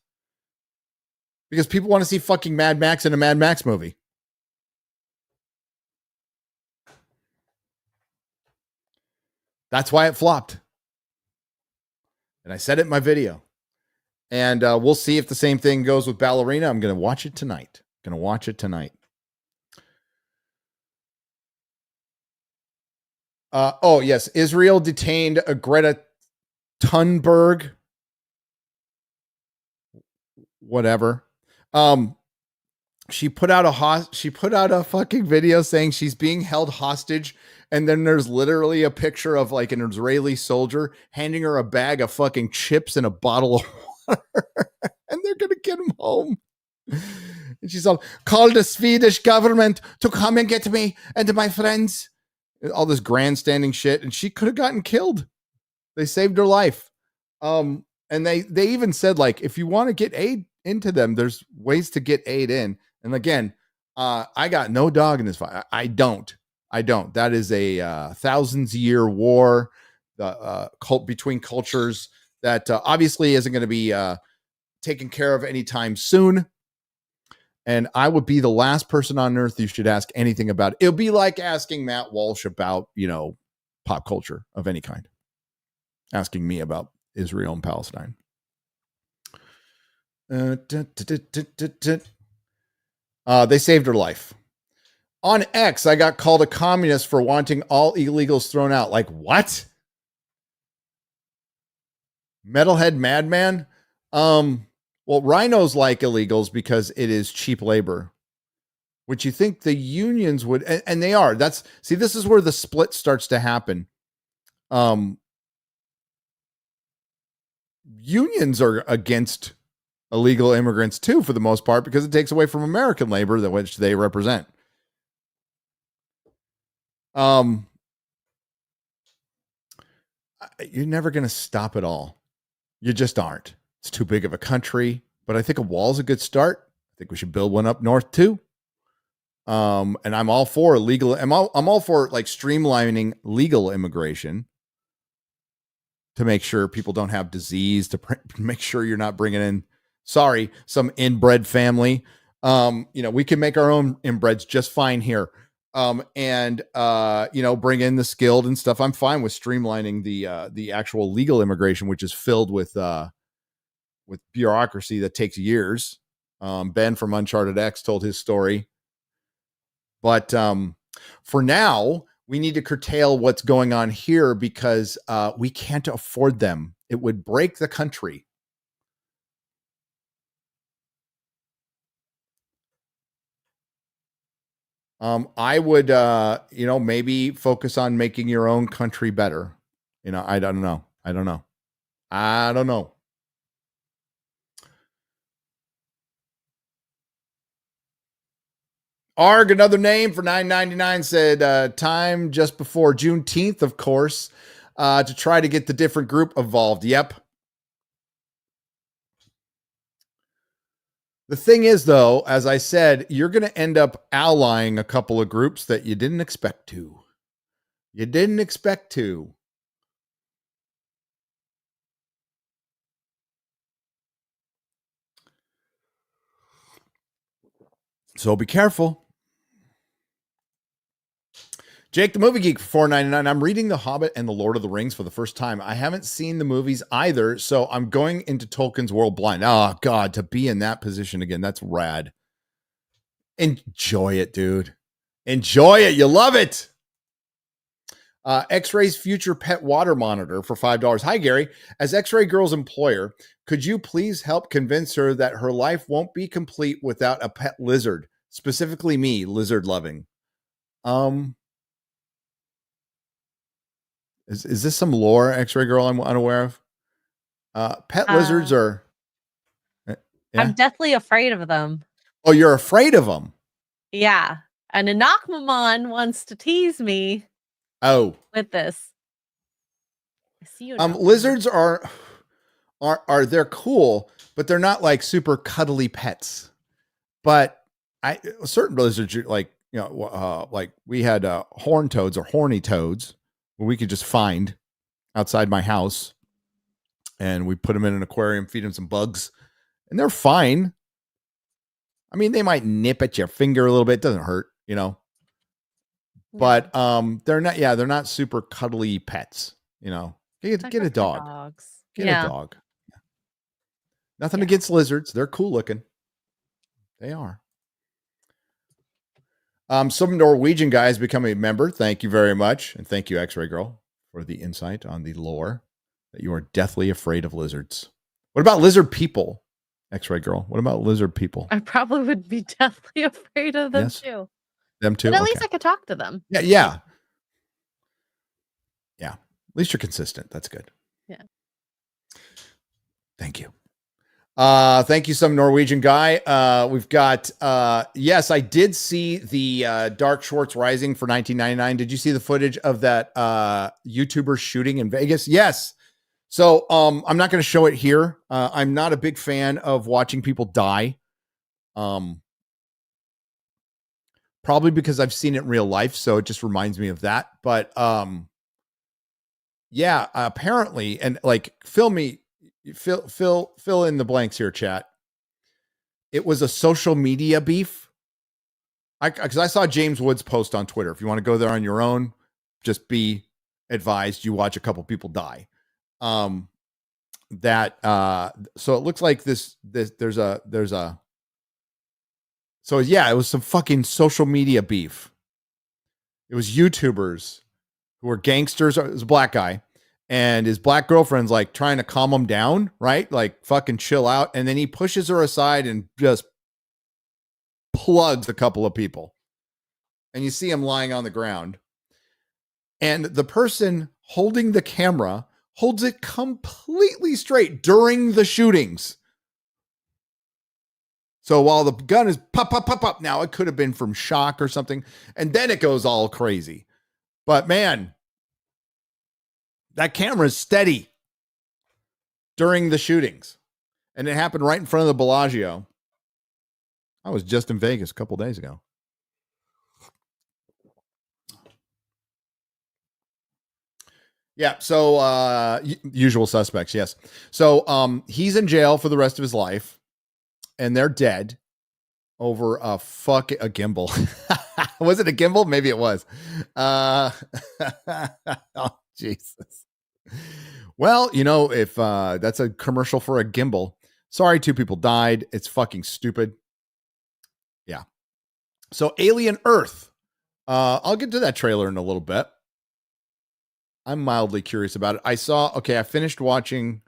Because people want to see fucking Mad Max in a Mad Max movie. That's why it flopped. And I said it in my video. And we'll see if the same thing goes with Ballerina. I'm going to watch it tonight. Oh, yes. Israel detained a Greta Thunberg. Whatever. she put out a fucking video saying she's being held hostage, and then there's literally a picture of like an Israeli soldier handing her a bag of fucking chips and a bottle of water, and they're gonna get him home. And she's all, call the Swedish government to come and get me and my friends. All this grandstanding shit, and she could have gotten killed. They saved her life. And they even said, like, if you want to get aid into them, there's ways to get aid in. And again, I got no dog in this fight. I don't. That is a thousands-year war, the between cultures that obviously isn't going to be taken care of anytime soon. And I would be the last person on earth you should ask anything about. It'll be like asking Matt Walsh about, pop culture of any kind. Asking me about Israel and Palestine. They saved her life. On X, I got called a communist for wanting all illegals thrown out. Like, what? Metalhead madman? Well, rhinos like illegals because it is cheap labor, which you think the unions would, and they are. This is where the split starts to happen. Unions are against illegal immigrants too, for the most part, because it takes away from American labor, that which they represent. You're never going to stop it all. You just aren't. It's too big of a country, but I think a wall's a good start. I think we should build one up north too. And I'm all for illegal. I'm all for like streamlining legal immigration to make sure people don't have disease, to make sure you're not bringing in, some inbred family. We can make our own inbreds just fine here. Bring in the skilled and stuff. I'm fine with streamlining the actual legal immigration, which is filled with bureaucracy that takes years. Ben from Uncharted X told his story. But for now, we need to curtail what's going on here because we can't afford them. It would break the country. I would, maybe focus on making your own country better. I don't know. ARG, another name for $9.99, said time just before Juneteenth, of course, to try to get the different group involved. Yep. The thing is, though, as I said, you're going to end up allying a couple of groups that you didn't expect to. So be careful. Jake the Movie Geek for $4.99. I'm reading The Hobbit and The Lord of the Rings for the first time. I haven't seen the movies either, so I'm going into Tolkien's world blind. Oh, God, to be in that position again, that's rad. Enjoy it, dude. Enjoy it. You love it. X-Ray's Future Pet Water Monitor for $5. Hi, Gary. As X-Ray Girl's employer, could you please help convince her that her life won't be complete without a pet lizard? Specifically me, lizard loving. Is this some lore, X-Ray Girl, I'm unaware of? Pet lizards are... Yeah? I'm deathly afraid of them. Oh, you're afraid of them? Yeah. And Anakmamon wants to tease me. Oh. With this. I see you. Lizards are they're cool, but they're not like super cuddly pets. But certain lizards, like we had horned toads or horny toads, where we could just find outside my house, and we put them in an aquarium, feed them some bugs, and they're fine. I mean, they might nip at your finger a little bit. It doesn't hurt, but they're not super cuddly pets. Get a dog. Dogs. Get a dog. Nothing against lizards. They're cool looking. They are. Some Norwegian guys become a member. Thank you very much. And thank you, X-Ray Girl, for the insight on the lore that you are deathly afraid of lizards. What about lizard people? X-ray girl. What about lizard people? I probably would be deathly afraid of them Yes. too. Them too. But at Okay. least I could talk to them. Yeah. At least you're consistent. That's good. Yeah. Thank you. Thank you, some Norwegian guy. We've got yes, I did see the Dark Schwartz Rising for $19.99. Did you see the footage of that YouTuber shooting in Vegas? Yes. So I'm not going to show it here. I'm not a big fan of watching people die. Probably because I've seen it in real life, so it just reminds me of that. But yeah, apparently, and like fill in the blanks here, chat. It was a social media beef. Because I saw James Woods post on Twitter. If you want to go there on your own, just be advised you watch a couple people die. So it looks like there's a so yeah, it was some fucking social media beef. It was YouTubers who were gangsters. It was a black guy, and his black girlfriend's like trying to calm him down, right? Like fucking chill out. And then he pushes her aside and just plugs a couple of people. And you see him lying on the ground. And the person holding the camera holds it completely straight during the shootings. So while the gun is pop, pop, pop, pop, now it could have been from shock or something. And then it goes all crazy. But man, that camera is steady during the shootings. And it happened right in front of the Bellagio. I was just in Vegas a couple days ago. Yeah, so usual suspects, yes. So he's in jail for the rest of his life, and they're dead over a gimbal. Was it a gimbal? Maybe it was. Oh, Jesus. Well, if that's a commercial for a gimbal, sorry, 2 people died. It's fucking stupid. Yeah. So Alien Earth. I'll get to that trailer in a little bit. I'm mildly curious about it. I finished watching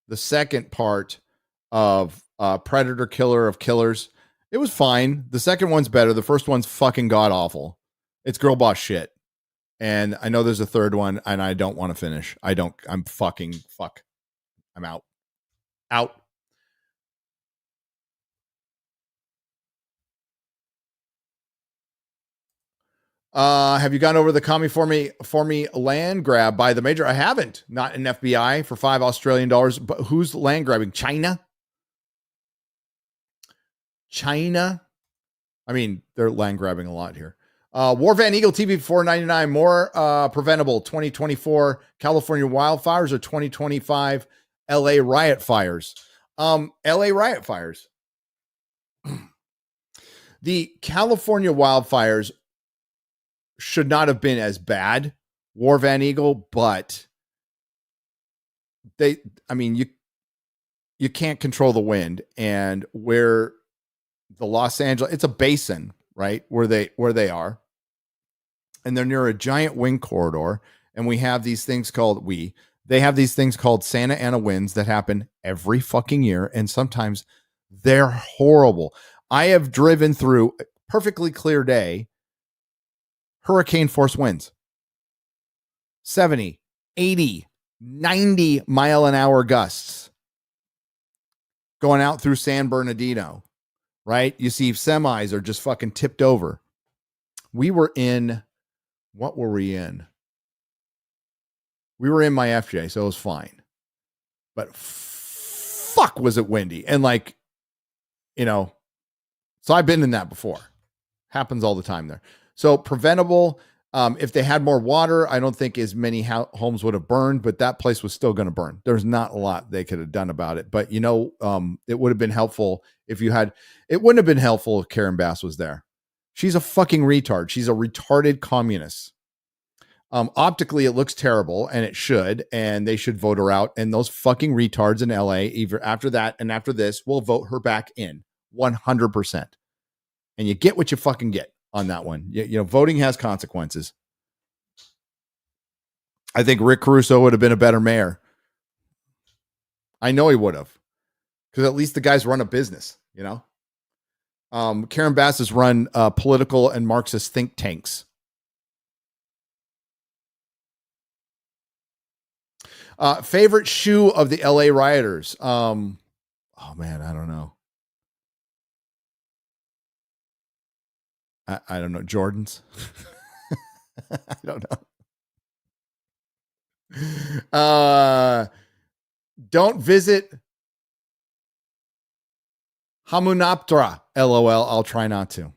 the second part of Predator Killer of Killers. It was fine. The second one's better. The first one's fucking god awful. It's girl boss shit. And I know there's a third one, and I don't want to finish. I'm fucking fuck. I'm out. Out. Have you gone over the Commie for me land grab by the major? I haven't. Not an FBI for $5 Australian. But who's land grabbing? China? I mean, they're land grabbing a lot here. War Van Eagle TV for $4.99. More preventable 2024 California wildfires or 2025 LA riot fires? LA riot fires. The California wildfires should not have been as bad, War Van Eagle, but you can't control the wind, and where the Los Angeles, it's a basin, right? Where they are. And they're near a giant wind corridor. And they have these things called Santa Ana winds that happen every fucking year. And sometimes they're horrible. I have driven through a perfectly clear day, hurricane force winds, 70, 80, 90 mile an hour gusts going out through San Bernardino, right? You see semis are just fucking tipped over. We were in my FJ, so it was fine. But fuck, was it windy. And so I've been in that before. Happens all the time there. So preventable. If they had more water, I don't think as many homes would have burned, but that place was still going to burn. There's not a lot they could have done about it. But, it would have been helpful it wouldn't have been helpful if Karen Bass was there. She's a fucking retard. She's a retarded communist. Optically, it looks terrible, and it should, and they should vote her out. And those fucking retards in LA, either after that and after this, will vote her back in 100%. And you get what you fucking get on that one. Voting has consequences. I think Rick Caruso would have been a better mayor. I know he would have. because at least the guys run a business, you know. Karen Bass has run political and Marxist think tanks. Favorite shoe of the LA rioters? Oh man, I don't know. I don't know. Jordans. I don't know. Don't visit Hamunaptra. LOL. I'll try not to.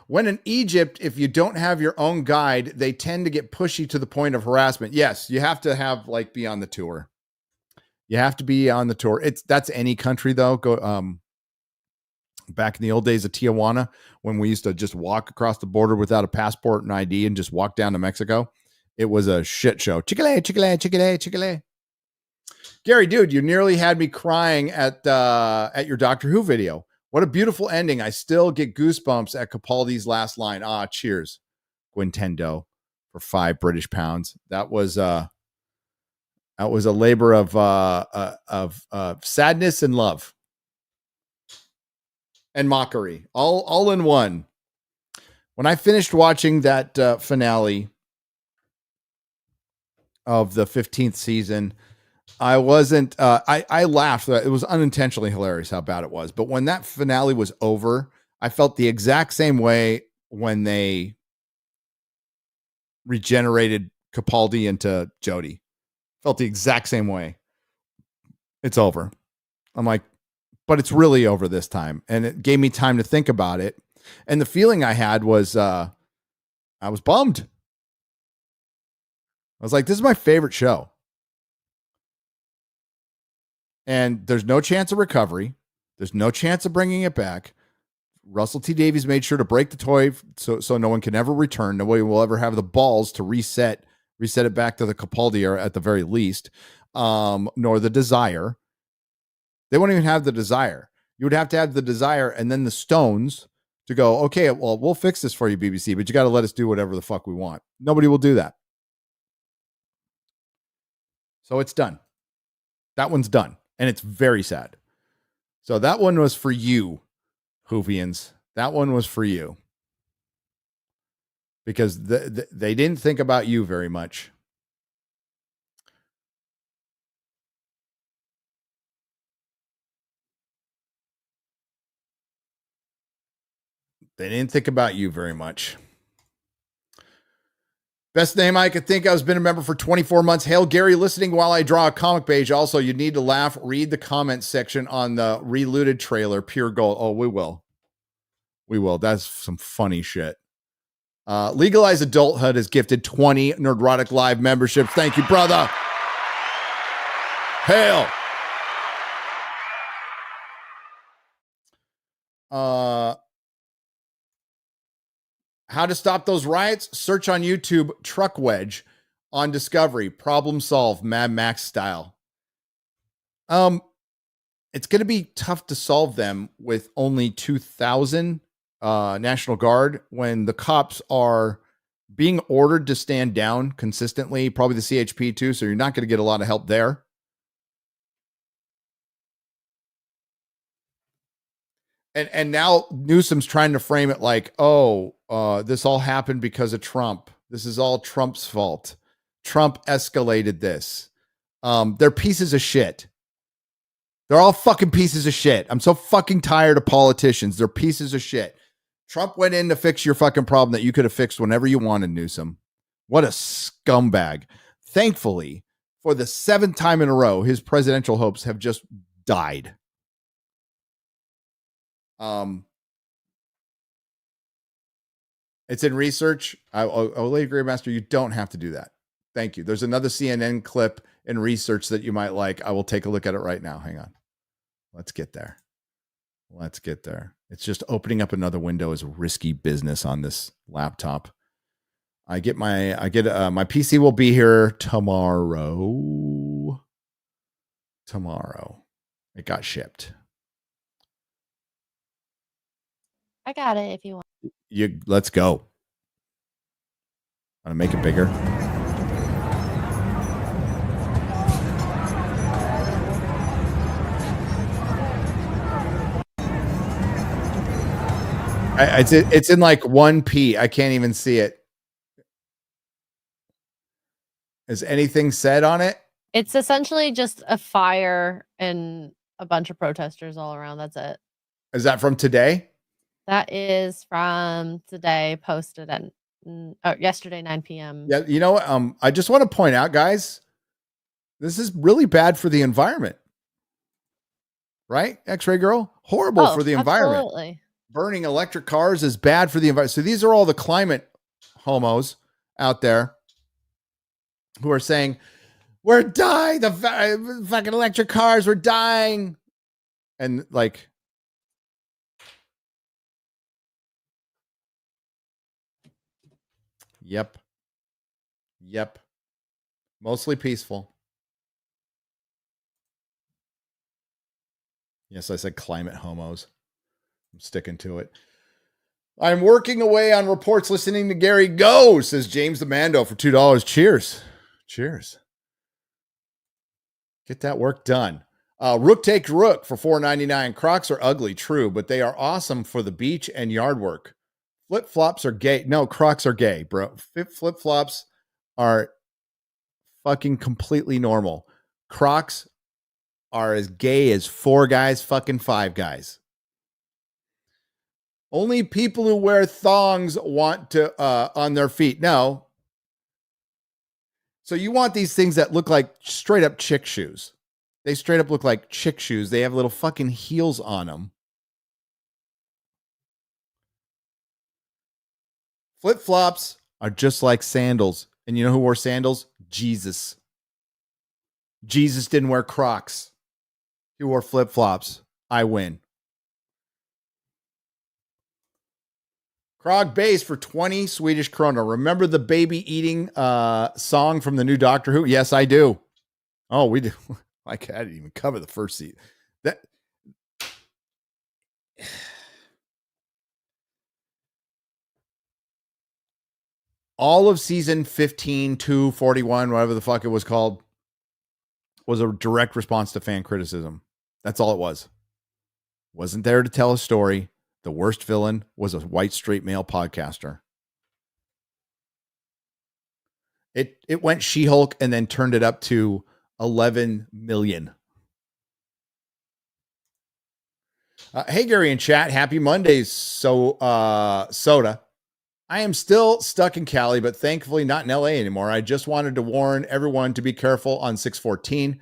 When in Egypt, if you don't have your own guide, they tend to get pushy to the point of harassment. Yes, you have to have be on the tour. You have to be on the tour. That's any country though. Go back in the old days of Tijuana, when we used to just walk across the border without a passport and ID and just walk down to Mexico. It was a shit show. Chick-fil-A. Gary, dude, you nearly had me crying at your Doctor Who video. What a beautiful ending. I still get goosebumps at Capaldi's last line. Cheers, Gwentendo, for £5 That was a labor of sadness and love and mockery, all in one. When I finished watching that finale of the 15th season, I wasn't, I laughed. It was unintentionally hilarious how bad it was. But when that finale was over, I felt the exact same way when they regenerated Capaldi into Jodie. Felt the exact same way. It's over. I'm like, but it's really over this time. And it gave me time to think about it. And the feeling I had was, I was bummed. I was like, this is my favorite show. And there's no chance of recovery. There's no chance of bringing it back. Russell T. Davies made sure to break the toy so no one can ever return. Nobody will ever have the balls to reset it back to the Capaldi era at the very least, nor the desire. They won't even have the desire. You would have to have the desire and then the stones to go, okay, well, we'll fix this for you, BBC, but you got to let us do whatever the fuck we want. Nobody will do that. So it's done. That one's done. And it's very sad. So that one was for you, Whovians. That one was for you. Because they didn't think about you very much. They didn't think about you very much. Best name I could think of has been a member for 24 months. Hail Gary, listening while I draw a comic page. Also, you need to laugh. Read the comment section on the Relooted trailer. Pure gold. Oh, we will. We will. That's some funny shit. Legalize Adulthood has gifted 20 Nerdrotic Live memberships. Thank you, brother. Hail. How to stop those riots? Search on YouTube Truck Wedge on Discovery. Problem solved, Mad Max style. It's going to be tough to solve them with only 2,000 National Guard when the cops are being ordered to stand down consistently, probably the CHP too, so you're not going to get a lot of help there. And now Newsom's trying to frame it like, this all happened because of Trump. This is all Trump's fault. Trump escalated this. They're pieces of shit. They're all fucking pieces of shit. I'm so fucking tired of politicians. They're pieces of shit. Trump went in to fix your fucking problem that you could have fixed whenever you wanted, Newsom. What a scumbag. Thankfully, for the 7th time in a row, his presidential hopes have just died. It's in research. Lady Greymaster, you don't have to do that. Thank you. There's another CNN clip in research that you might like. I will take a look at it right now. Hang on. Let's get there. It's just opening up another window is risky business on this laptop. My PC will be here tomorrow. It got shipped. I got it if you want. Let's go. Want to make it bigger? It's in like 1P. I can't even see it. Is anything said on it? It's essentially just a fire and a bunch of protesters all around. That's it. Is that from today? That is from today, posted at yesterday 9 p.m. Yeah, you know what? I just want to point out, guys, this is really bad for the environment. Right? X-Ray Girl? Horrible for the environment. Absolutely. Burning electric cars is bad for the environment. So these are all the climate homos out there who are saying, we're dying. The fucking electric cars, we're dying. And like, yep. Mostly peaceful. Yes, I said climate homos. I'm sticking to it. I'm working away on reports listening to Gary Go, says James the Mando for $2. Cheers. Get that work done. Rook takes Rook for $4.99. Crocs are ugly, true, but they are awesome for the beach and yard work. Flip-flops are gay. No, Crocs are gay, bro. Flip-flops are fucking completely normal. Crocs are as gay as 4 guys, fucking 5 guys. Only people who wear thongs want to on their feet. No. So you want these things that look like straight up chick shoes. They straight up look like chick shoes. They have little fucking heels on them. Flip-flops are just like sandals. And you know who wore sandals? Jesus. Jesus didn't wear Crocs. He wore flip-flops. I win. Krog bass for 20 Swedish krona. Remember the baby eating song from the new Doctor Who? Yes, I do. Oh, we do. I didn't even cover the first seat. That all of season 15, 241, whatever the fuck it was called, was a direct response to fan criticism. That's all it was. Wasn't there to tell a story. The worst villain was a white straight male podcaster. It went She-Hulk and then turned it up to 11 million. Hey, Gary in chat. Happy Mondays. So, Soda. I am still stuck in Cali, but thankfully not in LA anymore. I just wanted to warn everyone to be careful on 614.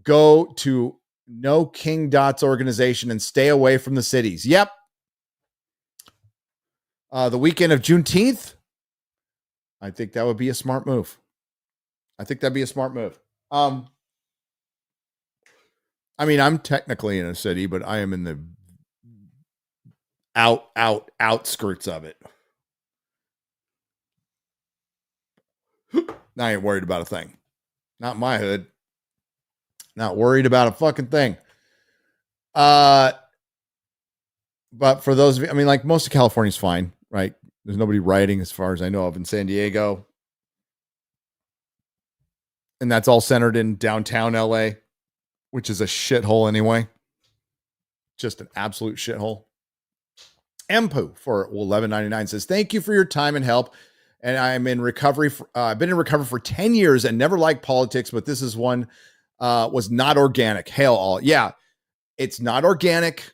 Go to No King Dots organization and stay away from the cities. Yep. The weekend of Juneteenth. I think that would be a smart move. I mean, I'm technically in a city, but I am in the outskirts of it. I ain't worried about a thing. Not my hood. Not worried about a fucking thing. But for those of you, I mean, like most of California's fine, right? There's nobody rioting as far as I know of in San Diego. And that's all centered in downtown LA, which is a shithole anyway. Just an absolute shithole. Empu for $11.99 says, thank you for your time and help. And I'm in recovery. I've been in recovery for 10 years and never liked politics, but this is one was not organic. Hail all. Yeah, it's not organic.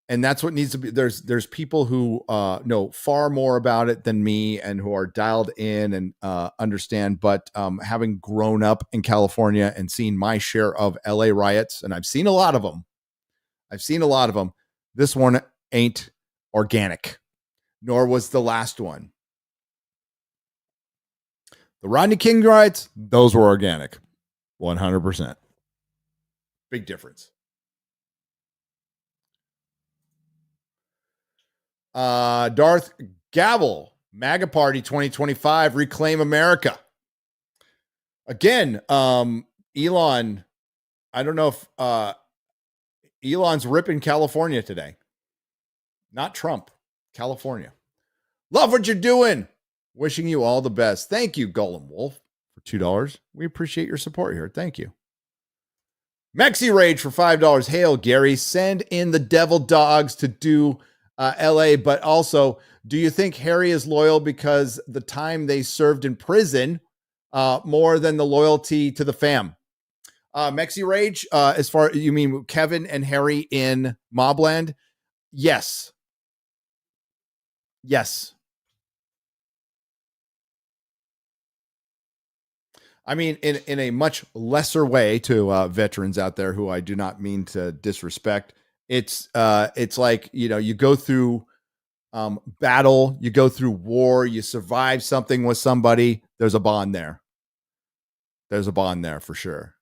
And that's what needs to be. There's people who know far more about it than me and who are dialed in and understand. But having grown up in California and seen my share of LA riots, and I've seen a lot of them. This one ain't organic, nor was the last one. The Rodney King riots, those were organic. 100%. Big difference. Darth Gavel, MAGA Party 2025, Reclaim America. Again, Elon, I don't know if Elon's ripping California today. Not Trump, California. Love what you're doing. Wishing you all the best. Thank you, Golem Wolf, for $2. We appreciate your support here. Thank you. Mexi Rage for $5. Hail, Gary. Send in the devil dogs to do LA, but also, do you think Harry is loyal because the time they served in prison more than the loyalty to the fam? Mexi Rage, as far you mean Kevin and Harry in Mobland? Yes. Yes. I mean, in a much lesser way to veterans out there who I do not mean to disrespect. It's like, you go through battle, you go through war, you survive something with somebody. There's a bond there. There's a bond there for sure.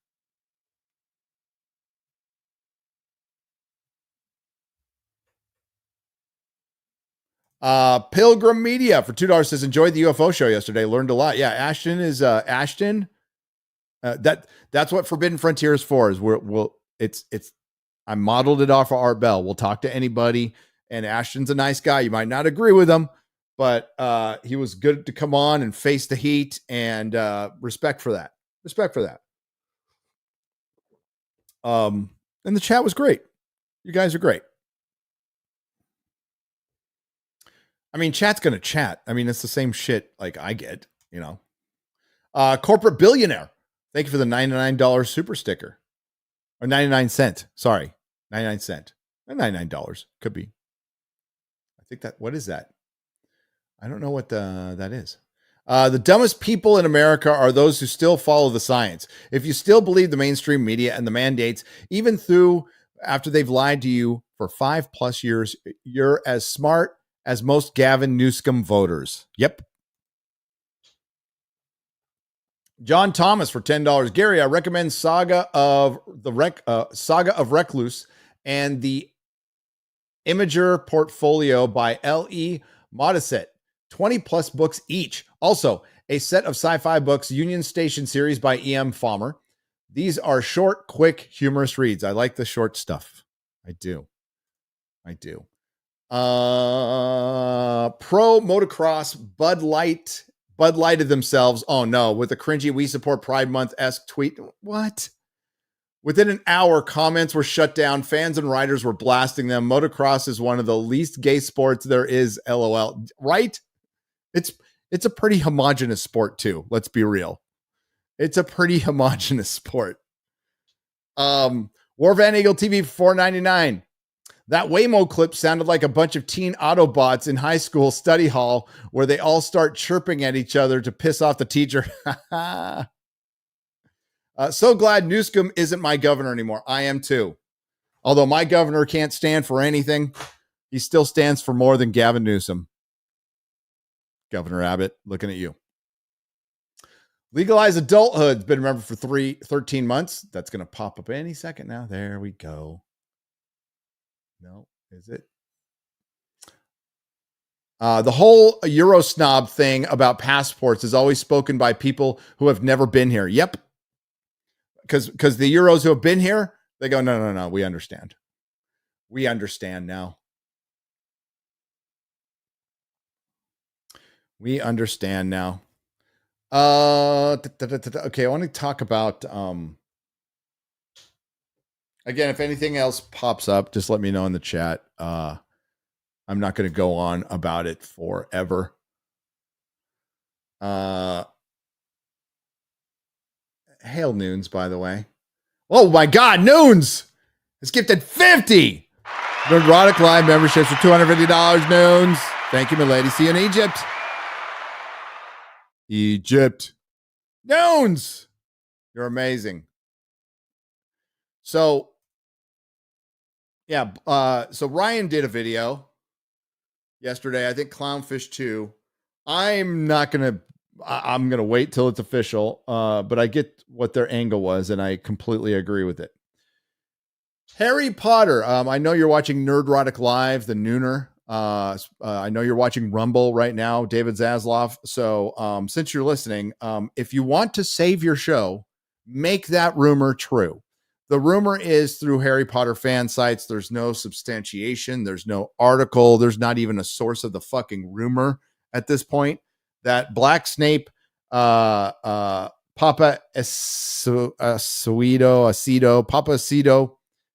Pilgrim Media for $2 says, enjoyed the UFO show yesterday. Learned a lot. Yeah, Ashton is Ashton. That's what Forbidden Frontier is for. Is I modeled it off of Art Bell. We'll talk to anybody, and Ashton's a nice guy. You might not agree with him, but he was good to come on and face the heat, and respect for that. Respect for that. And the chat was great. You guys are great. I mean, chat's gonna chat. I mean, it's the same shit like I get, Corporate Billionaire. Thank you for the $99 super sticker. Or 99 cent. Sorry. 99 cent. $99. Could be. I think what is that? I don't know what that is. The dumbest people in America are those who still follow the science. If you still believe the mainstream media and the mandates, even after they've lied to you for 5+ years, you're as smart as most Gavin Newsom voters. Yep. John Thomas for $10. Gary, I recommend Saga of Recluse and the Imager Portfolio by L.E. Modisette. 20+ books each. Also, a set of sci-fi books, Union Station series by E.M. Farmer. These are short, quick, humorous reads. I like the short stuff. I do. Pro Motocross Bud Lighted themselves. Oh no, with a cringy "We Support Pride Month"-esque tweet. What? Within an hour, comments were shut down. Fans and riders were blasting them. Motocross is one of the least gay sports there is. LOL. Right? It's a pretty homogenous sport too. Let's be real. It's a pretty homogenous sport. War Van Eagle TV for $4.99. That Waymo clip sounded like a bunch of teen Autobots in high school study hall where they all start chirping at each other to piss off the teacher. So glad Newsom isn't my governor anymore. I am too. Although my governor can't stand for anything, he still stands for more than Gavin Newsom. Governor Abbott, looking at you. Legalize adulthood. Been remembered for 13 months. That's going to pop up any second now. There we go. No, is it? The whole Euro snob thing about passports is always spoken by people who have never been here. Yep. Because the Euros who have been here, they go, no, we understand. We understand now. We understand now. Okay, I want to talk about again, if anything else pops up, just let me know in the chat. I'm not going to go on about it forever. Hail Noons, by the way. Oh my God, Noons has gifted 50 Nerdrotic Live memberships for $250. Noons, thank you, my lady. See you in Egypt. Egypt. Noons, you're amazing. So, yeah, so Ryan did a video yesterday. I think Clownfish 2. I'm going to wait till it's official, but I get what their angle was, and I completely agree with it. Harry Potter. I know you're watching Nerdrotic Live, the Nooner. I know you're watching Rumble right now, David Zaslav. So since you're listening, if you want to save your show, make that rumor true. The rumor is through Harry Potter fan sites. There's no substantiation. There's no article. There's not even a source of the fucking rumor at this point that Black Snape Papa Acedo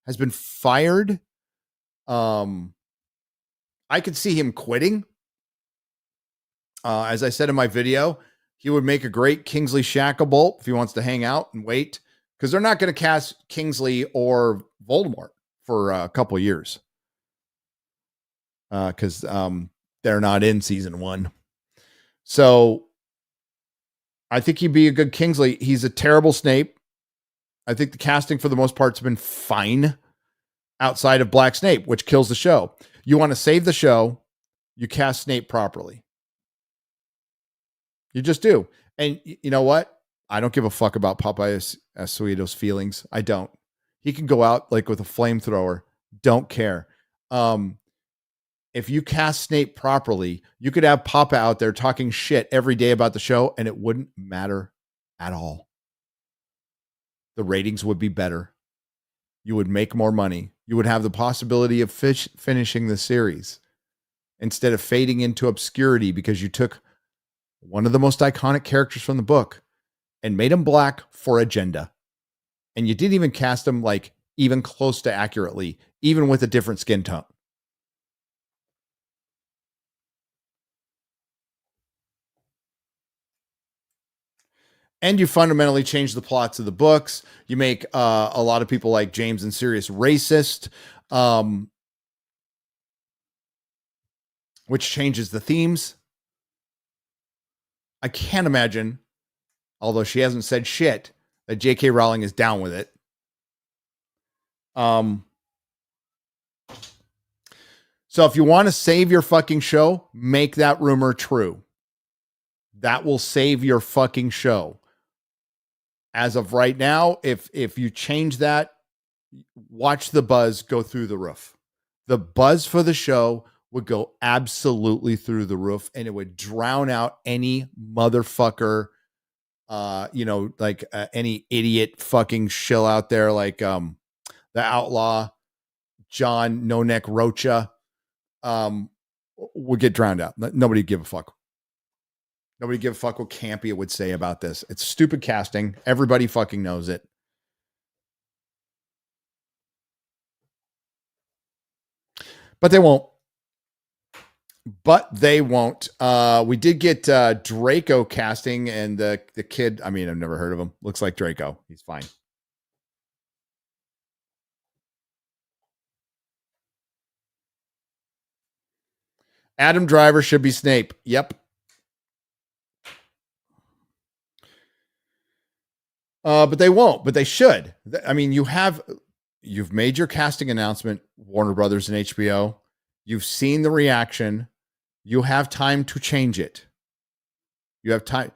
has been fired. I could see him quitting. As I said in my video, he would make a great Kingsley Shacklebolt if he wants to hang out and wait, because they're not going to cast Kingsley or Voldemort for a couple of years. Because they're not in season 1. So I think he'd be a good Kingsley. He's a terrible Snape. I think the casting for the most part has been fine outside of Black Snape, which kills the show. You want to save the show, you cast Snape properly. You just do. And you know what? I don't give a fuck about Papa Acedo's feelings. I don't. He can go out like with a flamethrower. Don't care. If you cast Snape properly, you could have Papa out there talking shit every day about the show, and it wouldn't matter at all. The ratings would be better. You would make more money. You would have the possibility of finishing the series instead of fading into obscurity because you took one of the most iconic characters from the book and made him black for agenda. And you didn't even cast him like even close to accurately, even with a different skin tone. And you fundamentally change the plots of the books. You make a lot of people like James and Sirius racist, which changes the themes. I can't imagine, although she hasn't said shit, that J.K. Rowling is down with it. So if you want to save your fucking show, make that rumor true. That will save your fucking show. As of right now, if you change that, watch the buzz go through the roof. The buzz for the show would go absolutely through the roof, and it would drown out any motherfucker, any idiot fucking shill out there, like the outlaw John No Neck Rocha, would get drowned out. Nobody give a fuck. Nobody give a fuck what Campia would say about this. It's stupid casting. Everybody fucking knows it. But they won't. We did get Draco casting, and the kid, I mean, I've never heard of him. Looks like Draco. He's fine. Adam Driver should be Snape. Yep. But they won't, but they should. I mean, you've made your casting announcement, Warner Brothers and HBO. You've seen the reaction. You have time to change it. You have time.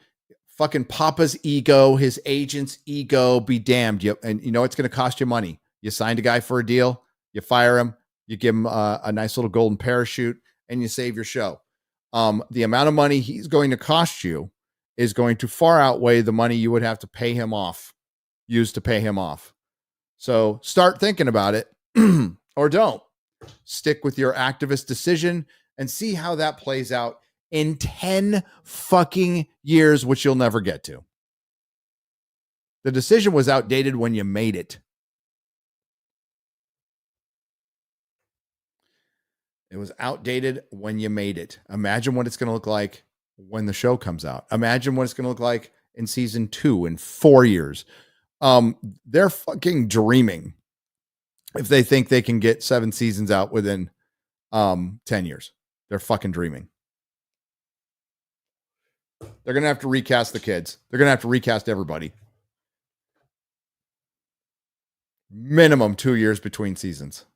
Fucking Papa's ego, his agent's ego, be damned. And you know it's going to cost you money. You signed a guy for a deal. You fire him. You give him a nice little golden parachute, and you save your show. The amount of money he's going to cost you is going to far outweigh the money you would have to pay him off, use to pay him off. So start thinking about it or don't. Stick with your activist decision and see how that plays out in 10 fucking years, which you'll never get to. The decision was outdated when you made it. It was outdated when you made it. Imagine what it's going to look like when the show comes out. Imagine what it's going to look like in season 2 in 4 years. They're fucking dreaming if they think they can get 7 seasons out within 10 years. They're fucking dreaming. They're going to have to recast the kids. They're going to have to recast everybody. Minimum 2 years between seasons.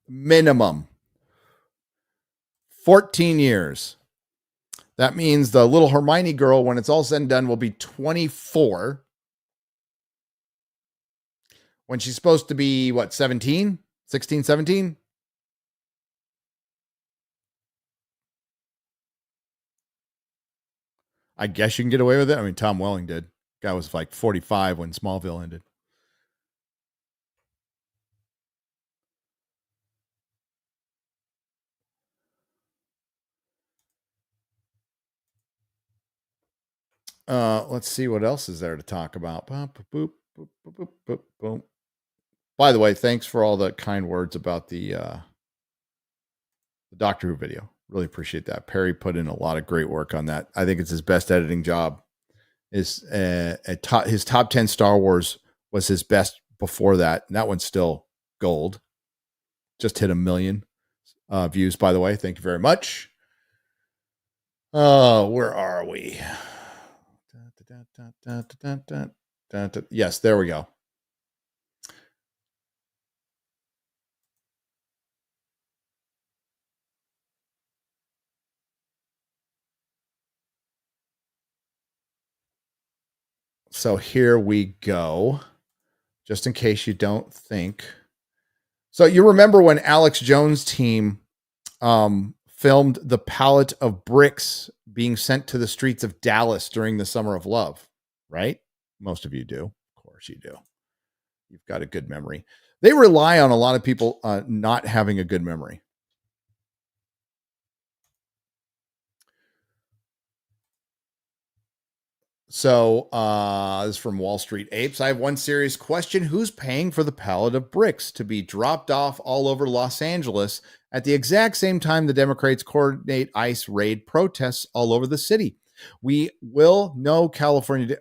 Minimum 14 years. That means the little Hermione girl, when it's all said and done, will be 24. When she's supposed to be, 17? 16, 17? I guess you can get away with it. I mean, Tom Welling did. Guy was like 45 when Smallville ended. Let's see what else is there to talk about. Boop, boop, boop, boop, boop, boop, boop. By the way, thanks for all the kind words about the Doctor Who video. Really appreciate that. Perry put in a lot of great work on that. I think it's his best editing job. His top 10 Star Wars was his best before that. And that one's still gold. Just hit 1 million views, by the way. Thank you very much. Where are we? Yes, there we go. So here we go. Just in case you don't think. So you remember when Alex Jones' team filmed the pallet of bricks being sent to the streets of Dallas during the Summer of Love, right? Most of you do. Of course you do. You've got a good memory. They rely on a lot of people not having a good memory. So this is from Wall Street Apes. I have one serious question. Who's paying for the pallet of bricks to be dropped off all over Los Angeles at the exact same time the Democrats coordinate ICE raid protests all over the city? We all know California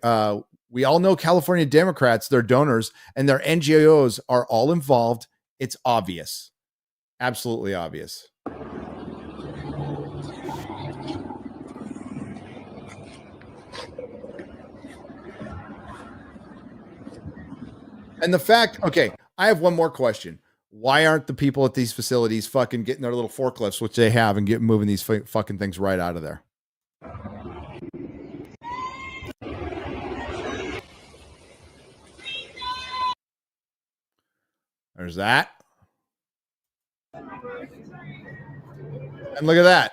Democrats, their donors, and their NGOs are all involved. It's obvious. Absolutely obvious. And the fact, okay, I have one more question. Why aren't the people at these facilities fucking getting their little forklifts, which they have, and moving these fucking things right out of there? There's that. And look at that.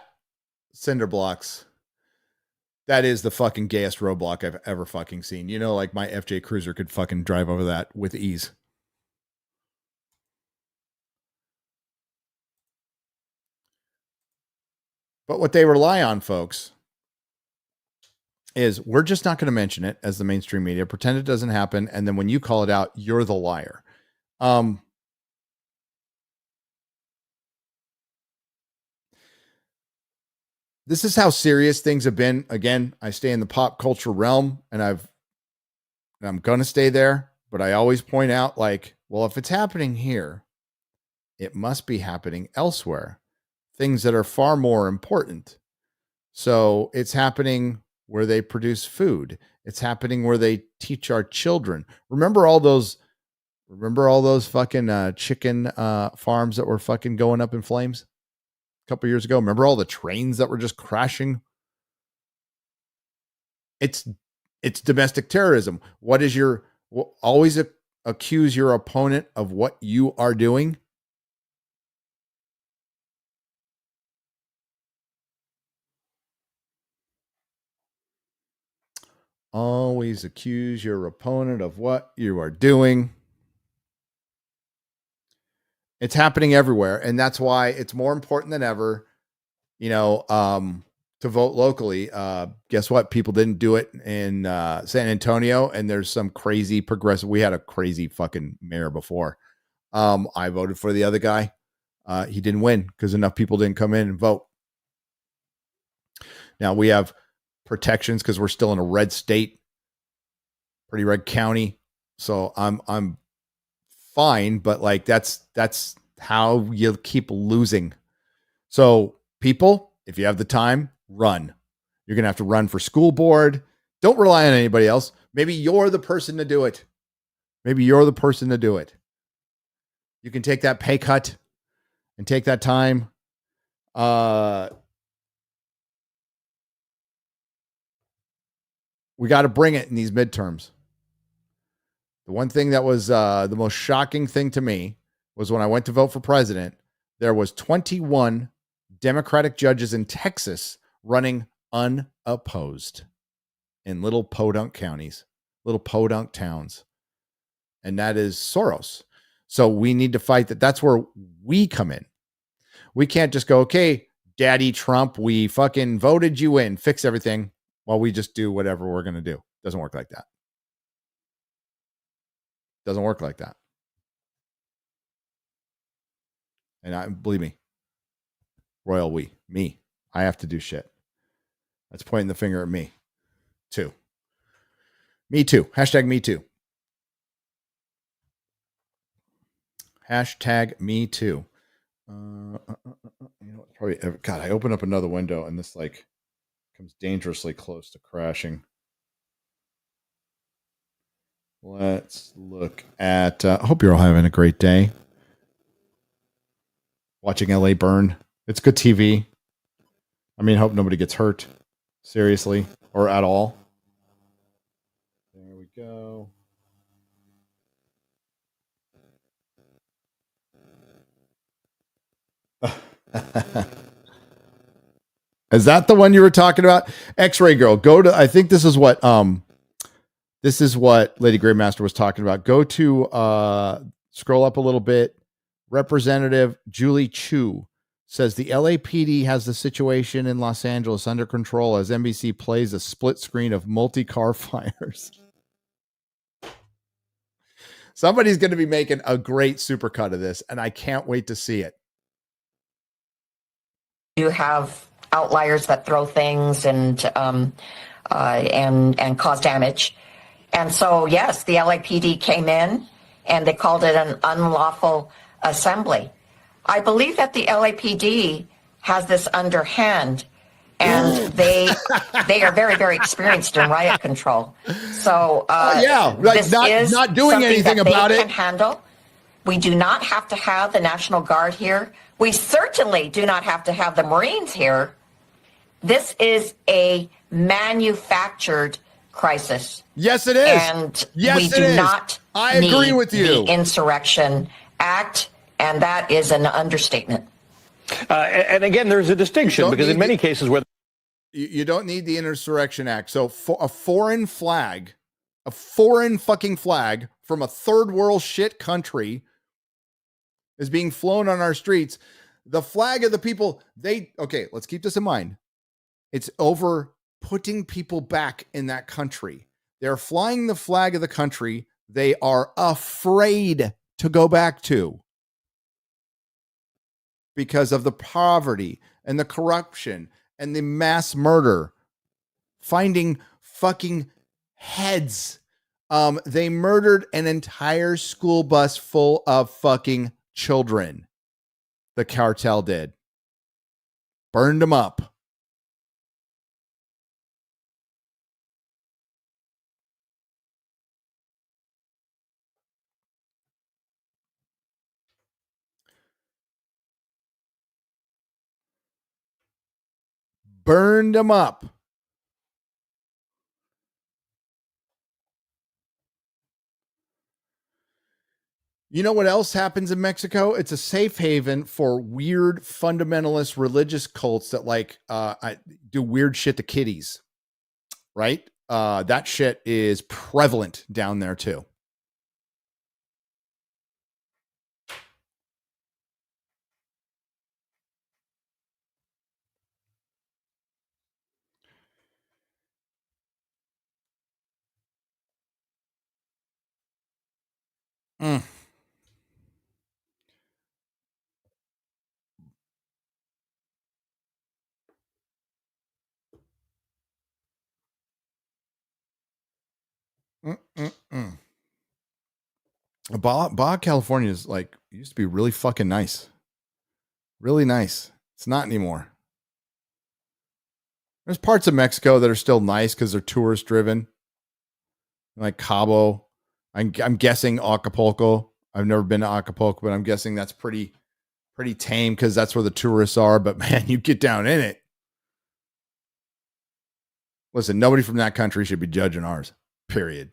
Cinder blocks. That is the fucking gayest roadblock I've ever fucking seen. You know, like my FJ Cruiser could fucking drive over that with ease. But what they rely on, folks, is we're just not going to mention it as the mainstream media, pretend it doesn't happen, and then when you call it out, you're the liar. This is how serious things have been. Again, I stay in the pop culture realm, and I'm going to stay there, but I always point out, like, well, if it's happening here, it must be happening elsewhere. Things that are far more important. So it's happening where they produce food. It's happening where they teach our children. Remember all those fucking chicken farms that were fucking going up in flames a couple years ago? Remember all the trains that were just crashing? It's domestic terrorism. Always accuse your opponent of what you are doing? Always accuse your opponent of what you are doing. It's happening everywhere. And that's why it's more important than ever, to vote locally. Guess what? People didn't do it in San Antonio. And there's some crazy progressive. We had a crazy fucking mayor before. I voted for the other guy. He didn't win because enough people didn't come in and vote. Now we have protections because we're still in a red state, pretty red county. So I'm fine, but like that's how you keep losing. So people, if you have the time, run. You're going to have to run for school board. Don't rely on anybody else. Maybe you're the person to do it. You can take that pay cut and take that time. We got to bring it in these midterms. The one thing that was the most shocking thing to me was when I went to vote for president, there was 21 Democratic judges in Texas running unopposed in little podunk counties, little podunk towns. And that is Soros. So we need to fight that. That's where we come in. We can't just go, okay, Daddy Trump, we fucking voted you in, fix everything. while we just do whatever we're going to do. Doesn't work like that. Doesn't work like that. And believe me, royal me. I have to do shit. That's pointing the finger at me too. Me too. Hashtag me too. Hashtag me too. You know, probably. God, I open up another window and this like comes dangerously close to crashing. Let's look at. I hope you're all having a great day. Watching LA burn. It's good TV. I mean, hope nobody gets hurt. Seriously. Or at all. There we go. Is that the one you were talking about? X-Ray Girl. Go to, I think this is what Lady Greymaster was talking about. Go to scroll up a little bit. Representative Julie Chu says the LAPD has the situation in Los Angeles under control as NBC plays a split screen of multi-car fires. Somebody's going to be making a great supercut of this, and I can't wait to see it. You have outliers that throw things and cause damage. And so, yes, the LAPD came in and they called it an unlawful assembly. I believe that the LAPD has this underhand, and they are very, very experienced in riot control. So like this is not doing anything that about they it. can handle. We do not have to have the National Guard here. We certainly do not have to have the Marines here. This is a manufactured crisis. Yes, it is. And we do not I agree need with you. The Insurrection Act, and that is an understatement. And again, there's a distinction because in many cases where you don't need the Insurrection Act. So for a foreign fucking flag from a third world shit country is being flown on our streets. The flag of the people, let's keep this in mind. It's over putting people back in that country. They're flying the flag of the country they are afraid to go back to because of the poverty and the corruption and the mass murder. Finding fucking heads. They murdered an entire school bus full of fucking children. The cartel did. Burned them up. Burned them up. You know what else happens in Mexico? It's a safe haven for weird fundamentalist religious cults that do weird shit to kiddies, right? That shit is prevalent down there too. Baja California is used to be really fucking nice. Really nice. It's not anymore. There's parts of Mexico that are still nice because they're tourist driven. Like Cabo. I'm guessing Acapulco. I've never been to Acapulco, but I'm guessing that's pretty tame because that's where the tourists are. But man, you get down in it. Listen, nobody from that country should be judging ours. Period.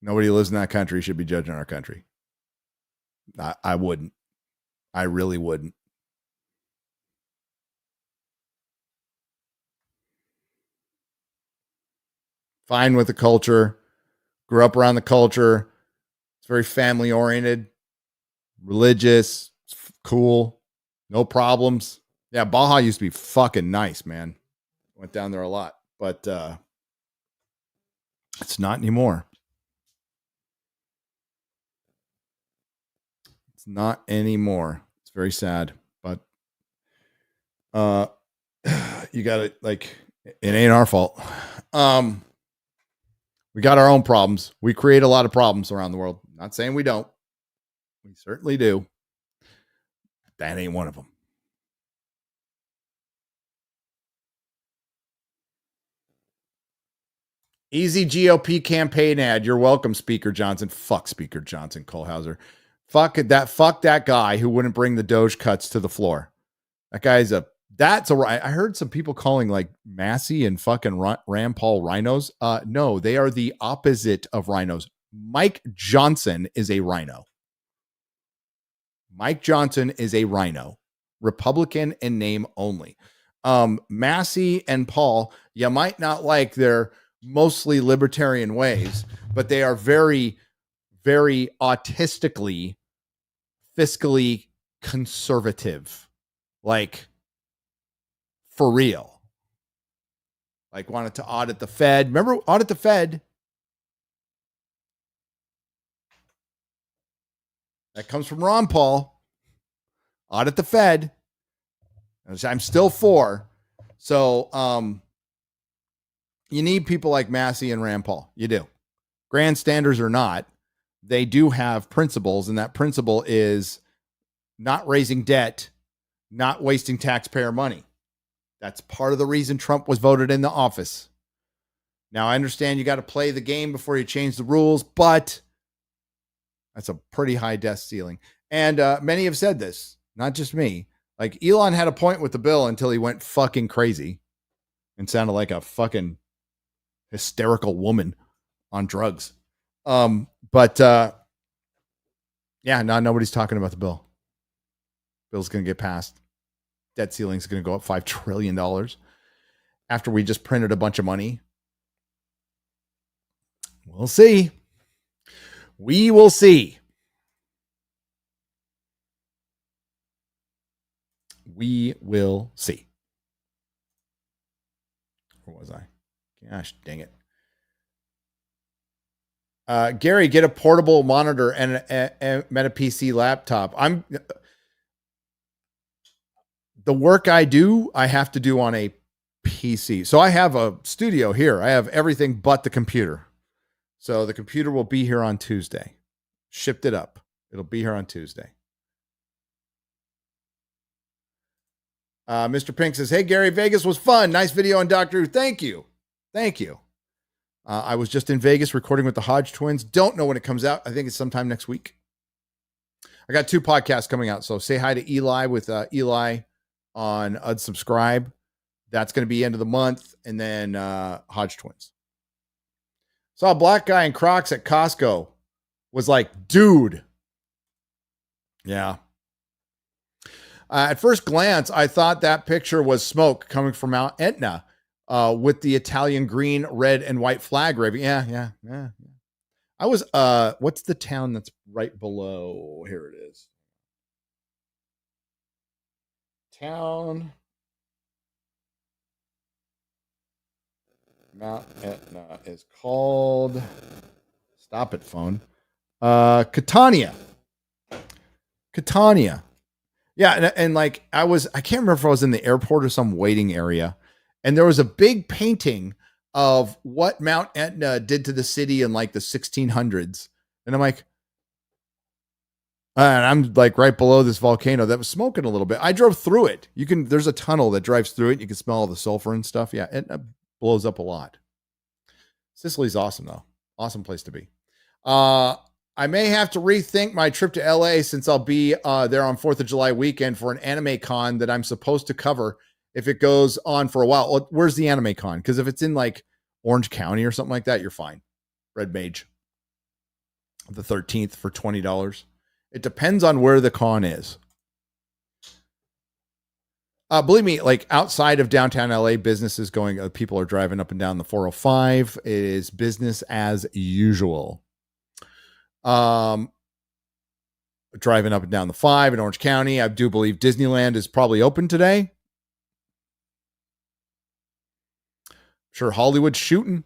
Nobody who lives in that country should be judging our country. I wouldn't. I really wouldn't. Fine with the culture. Grew up around the culture. It's very family oriented, religious, cool, no problems. Yeah, Baja used to be fucking nice, man. Went down there a lot. but it's not anymore. It's not anymore. It's very sad, but you got to, like, it ain't our fault. We got our own problems. We create a lot of problems around the world. Not saying we don't. We certainly do. That ain't one of them. Easy GOP campaign ad. You're welcome, Speaker Johnson. Fuck Speaker Johnson, Kohlhauser. Fuck that guy who wouldn't bring the Doge cuts to the floor. That guy's that's a right. I heard some people calling like Massey and fucking Rand Paul rhinos. No, they are the opposite of rhinos. Mike Johnson is a rhino. Mike Johnson is a rhino. Republican in name only. Massey and Paul, you might not like their mostly libertarian ways, but they are very, very autistically, fiscally conservative. Like, for real. Like, wanted to audit the Fed. Remember, audit the Fed? That comes from Ron Paul. Audit the Fed. I'm still for. So, you need people like Massey and Rand Paul. You do. Grandstanders or not, they do have principles, and that principle is not raising debt, not wasting taxpayer money. That's part of the reason Trump was voted into office. Now, I understand you got to play the game before you change the rules, but that's a pretty high debt ceiling. And many have said this, not just me. Like, Elon had a point with the bill until he went fucking crazy and sounded like a fucking hysterical woman on drugs. But now nobody's talking about the bill. Bill's going to get passed. Debt ceiling is going to go up $5 trillion after we just printed a bunch of money. We'll see. We will see. We will see. Where was I? Gosh, dang it. Gary, get a portable monitor and a Meta PC laptop. The work I do, I have to do on a PC. So I have a studio here. I have everything but the computer. So the computer will be here on Tuesday. Shipped it up. It'll be here on Tuesday. Mr. Pink says, hey, Gary, Vegas was fun. Nice video on Doctor Who. Thank you. Thank you. I was just in Vegas recording with the Hodge twins. Don't know when it comes out. I think it's sometime next week. I got 2 podcasts coming out. So say hi to Eli with Eli on Unsubscribe. That's going to be end of the month. And then Hodge twins. Saw a black guy in Crocs at Costco. Was like, dude. Yeah. At first glance, I thought that picture was smoke coming from Mount Etna with the Italian green, red, and white flag waving. Yeah. I was, what's the town that's right below? Here it is. Town. Mount Etna is called, stop it, phone. Catania. Yeah, and like I can't remember if I was in the airport or some waiting area, and there was a big painting of what Mount Etna did to the city in like the 1600s. And I'm like, and I'm like right below this volcano that was smoking a little bit. I drove through it. There's a tunnel that drives through it. You can smell all the sulfur and stuff. Yeah, it blows up a lot. Sicily's awesome though. Awesome place to be. I may have to rethink my trip to LA since I'll be there on 4th of July weekend for an anime con that I'm supposed to cover if it goes on for a while. Well, where's the anime con? Because if it's in like Orange County or something like that, you're fine. Red Mage. The 13th for $20. It depends on where the con is. Believe me, like outside of downtown LA, business is going, people are driving up and down the 405. It is business as usual. Driving up and down the 5 in Orange County. I do believe Disneyland is probably open today. Sure, Hollywood's shooting.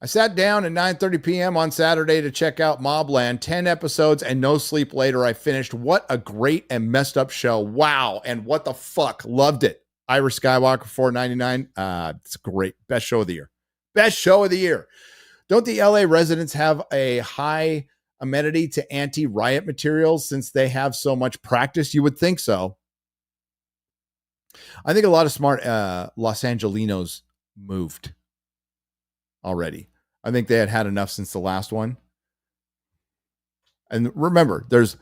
I sat down at 9:30 p.m. on Saturday to check out Mobland. 10 episodes and no sleep later. I finished. What a great and messed up show. Wow. And what the fuck? Loved it. Irish Skywalker, $4.99. It's great. Best show of the year. Best show of the year. Don't the LA residents have a high amenity to anti-riot materials since they have so much practice? You would think so. I think a lot of smart Los Angelinos moved already. I think they had enough since the last one. And remember, there's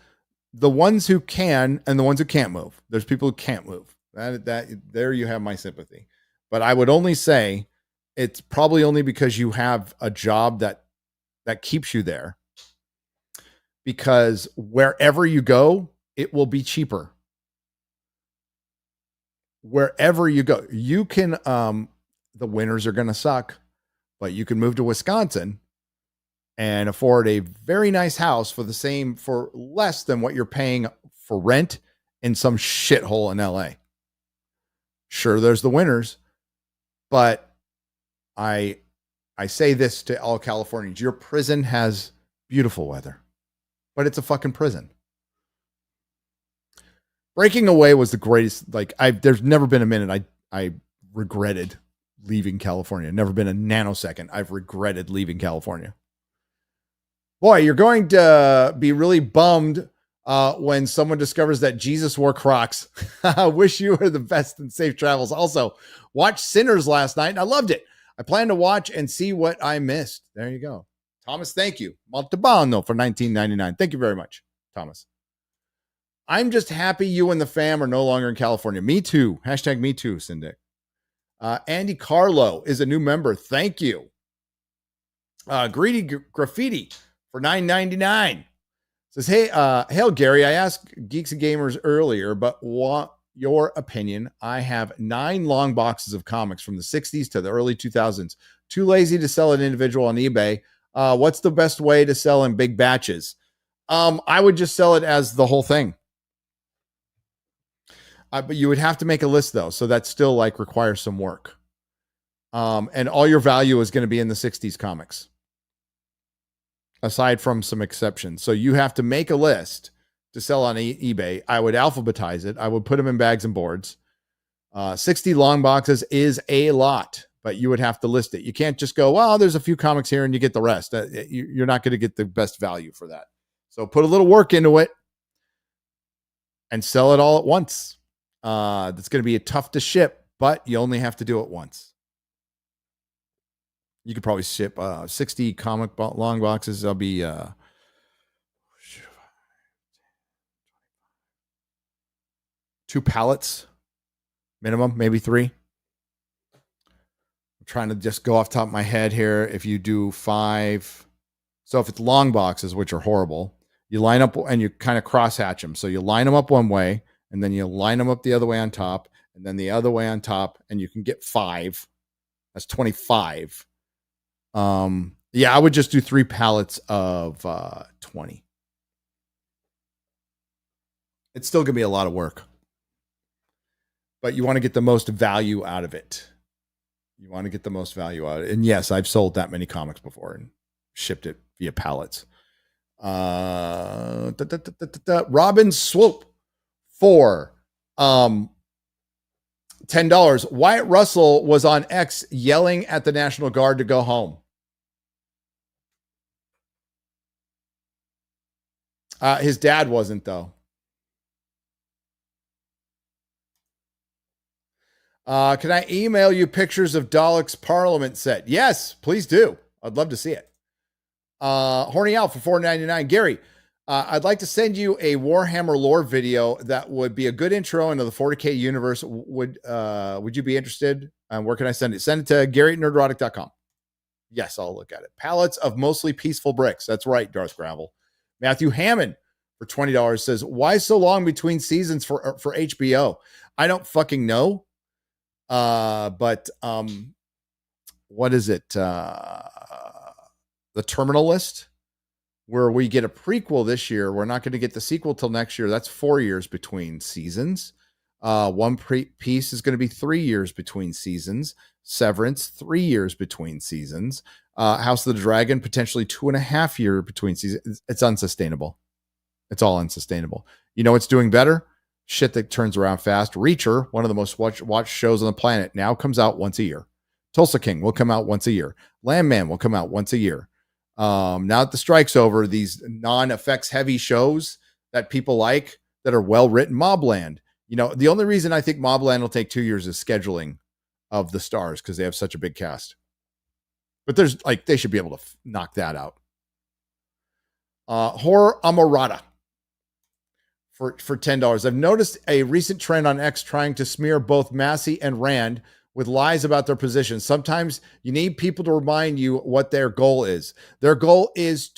the ones who can and the ones who can't move. There's people who can't move. That there you have my sympathy. But I would only say it's probably only because you have a job that keeps you there. Because wherever you go, it will be cheaper. Wherever you go, you can the winters are going to suck. But you can move to Wisconsin and afford a very nice house for less than what you're paying for rent in some shithole in LA. Sure, there's the winters, but I say this to all Californians. Your prison has beautiful weather, but it's a fucking prison. Breaking Away was the greatest. There's never been a minute I regretted leaving California. Never been a nanosecond I've regretted leaving California. Boy, you're going to be really bummed when someone discovers that Jesus wore Crocs. I wish you were the best and safe travels. Also, watched Sinners last night and I loved it. I plan to watch and see what I missed. There you go. Thomas, thank you. Montalbano for $19.99. Thank you very much, Thomas. I'm just happy you and the fam are no longer in California. Me too. Hashtag me too, Syndic. Andy Carlo is a new member. Thank you. Greedy Graffiti for $9.99 says, hey, hail Gary. I asked Geeks and Gamers earlier, but want your opinion. I have 9 long boxes of comics from the 60s to the early 2000s. Too lazy to sell an individual on eBay. What's the best way to sell in big batches? I would just sell it as the whole thing. But you would have to make a list though. So that still requires some work. And all your value is going to be in the 60s comics. Aside from some exceptions. So you have to make a list to sell on eBay. I would alphabetize it. I would put them in bags and boards. 60 long boxes is a lot, but you would have to list it. You can't just go, well, there's a few comics here and you get the rest. You're not going to get the best value for that. So put a little work into it and sell it all at once. That's going to be tough to ship, but you only have to do it once. You could probably ship 60 comic long boxes. That'll be 2 pallets minimum, maybe 3. I'm trying to just go off the top of my head here. If you do 5, so if it's long boxes, which are horrible, you line up and you kind of cross hatch them. So you line them up one way, and then you line them up the other way on top, and then the other way on top, and you can get 5. That's 25. Yeah, I would just do 3 pallets of 20. It's still gonna be a lot of work, but you want to get the most value out of it. And yes, I've sold that many comics before and shipped it via pallets. Robin Swoop for $10. Wyatt Russell was on X yelling at the National Guard to go home. His dad wasn't, though. Can I email you pictures of Dalek's Parliament set? Yes, please do. I'd love to see it. Horny Al for $4.99. Gary, I'd like to send you a Warhammer lore video that would be a good intro into the 40K universe. Would you be interested? Where can I send it? Send it to Gary@nerdrotic.com. Yes, I'll look at it. Pallets of mostly peaceful bricks. That's right, Darth Gravel. Matthew Hammond for $20 says, why so long between seasons for HBO? I don't fucking know. But what is it? The Terminal List, where we get a prequel this year. We're not going to get the sequel till next year. That's 4 years between seasons. Piece is going to be 3 years between seasons. Severance, 3 years between seasons. House of the Dragon, potentially 2.5 years between seasons. It's unsustainable. It's all unsustainable. You know what's doing better? Shit that turns around fast. Reacher, one of the most watched shows on the planet, now comes out once a year. Tulsa King will come out once a year. Landman will come out once a year. Now that the strike's over, these non-effects heavy shows that people like that are well written, Mobland. You know, the only reason I think Mobland will take 2 years is scheduling of the stars because they have such a big cast. But there's like they should be able to knock that out. Horror Amorata for $10. I've noticed a recent trend on X trying to smear both Massey and Rand with lies about their positions. Sometimes you need people to remind you what their goal is. Their goal is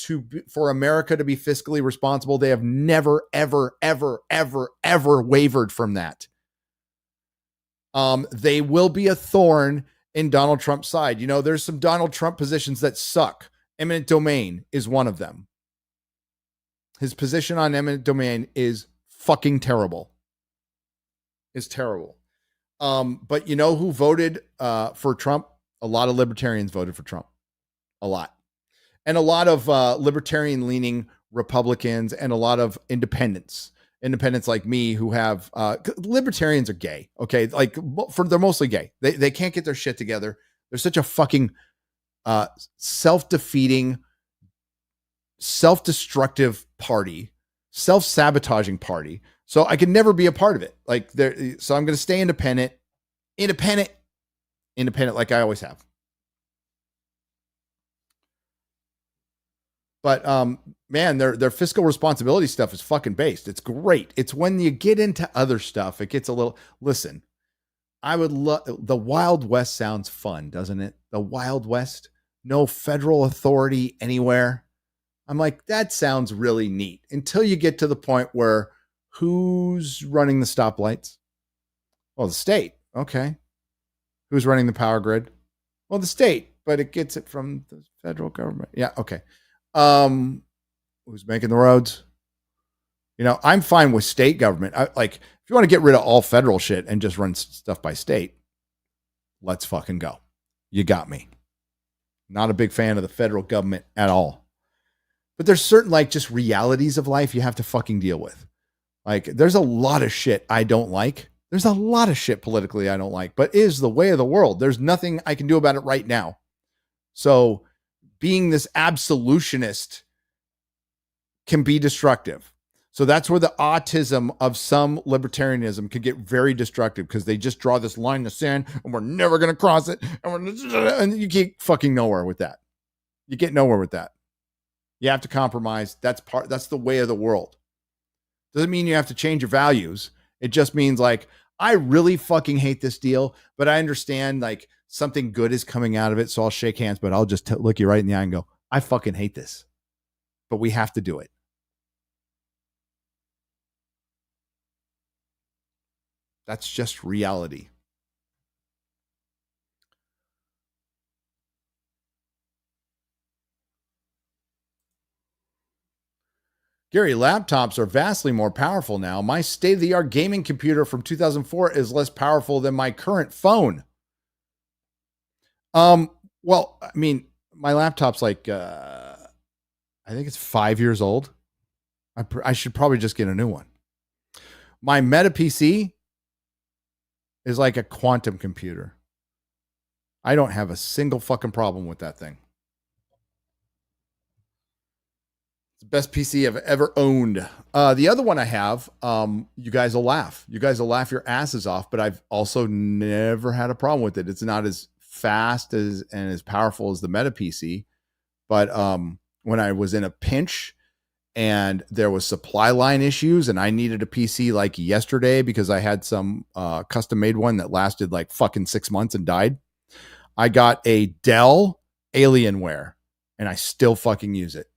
for America to be fiscally responsible. They have never, ever, ever, ever, ever wavered from that. They will be a thorn in Donald Trump's side. You know, there's some Donald Trump positions that suck. Eminent domain is one of them. His position on eminent domain is fucking terrible. It's terrible. But you know who voted for Trump? A lot of libertarians voted for Trump. A lot. And a lot of libertarian-leaning Republicans and a lot of independents like me who have libertarians are gay. Okay, like they're mostly gay. They can't get their shit together. They're such a fucking self-defeating, self-destructive party, self-sabotaging party. So I can never be a part of it. So I'm going to stay independent, like I always have. But man, their fiscal responsibility stuff is fucking based. It's great. It's when you get into other stuff, it gets a little. Listen, I would love the Wild West. Sounds fun, doesn't it? The Wild West, no federal authority anywhere. I'm like, that sounds really neat until you get to the point where who's running the stoplights? Well, the state. Okay. Who's running the power grid? Well, the state, but it gets it from the federal government. Yeah. Okay. Who's making the roads? You know, I'm fine with state government. If you want to get rid of all federal shit and just run stuff by state, let's fucking go. You got me. Not a big fan of the federal government at all. But there's certain just realities of life you have to fucking deal with. Like there's a lot of shit I don't like. There's a lot of shit politically I don't like, but it is the way of the world. There's nothing I can do about it right now. So being this absolutionist can be destructive. So that's where the autism of some libertarianism can get very destructive because they just draw this line in the sand and we're never going to cross it. And you get fucking nowhere with that. You get nowhere with that. You have to compromise. That's the way of the world. Doesn't mean you have to change your values. It just means I really fucking hate this deal, but I understand something good is coming out of it. So I'll shake hands, but I'll just look you right in the eye and go, I fucking hate this, but we have to do it. That's just reality. Gary, laptops are vastly more powerful now. My state-of-the-art gaming computer from 2004 is less powerful than my current phone. Well, I mean, my laptop's I think it's 5 years old. I should probably just get a new one. My Meta PC is like a quantum computer. I don't have a single fucking problem with that thing. It's the best PC I've ever owned. The other one I have, you guys will laugh. You guys will laugh your asses off, but I've also never had a problem with it. It's not as fast and as powerful as the Meta PC. But when I was in a pinch and there was supply line issues and I needed a PC yesterday because I had some custom made one that lasted fucking 6 months and died, I got a Dell Alienware and I still fucking use it.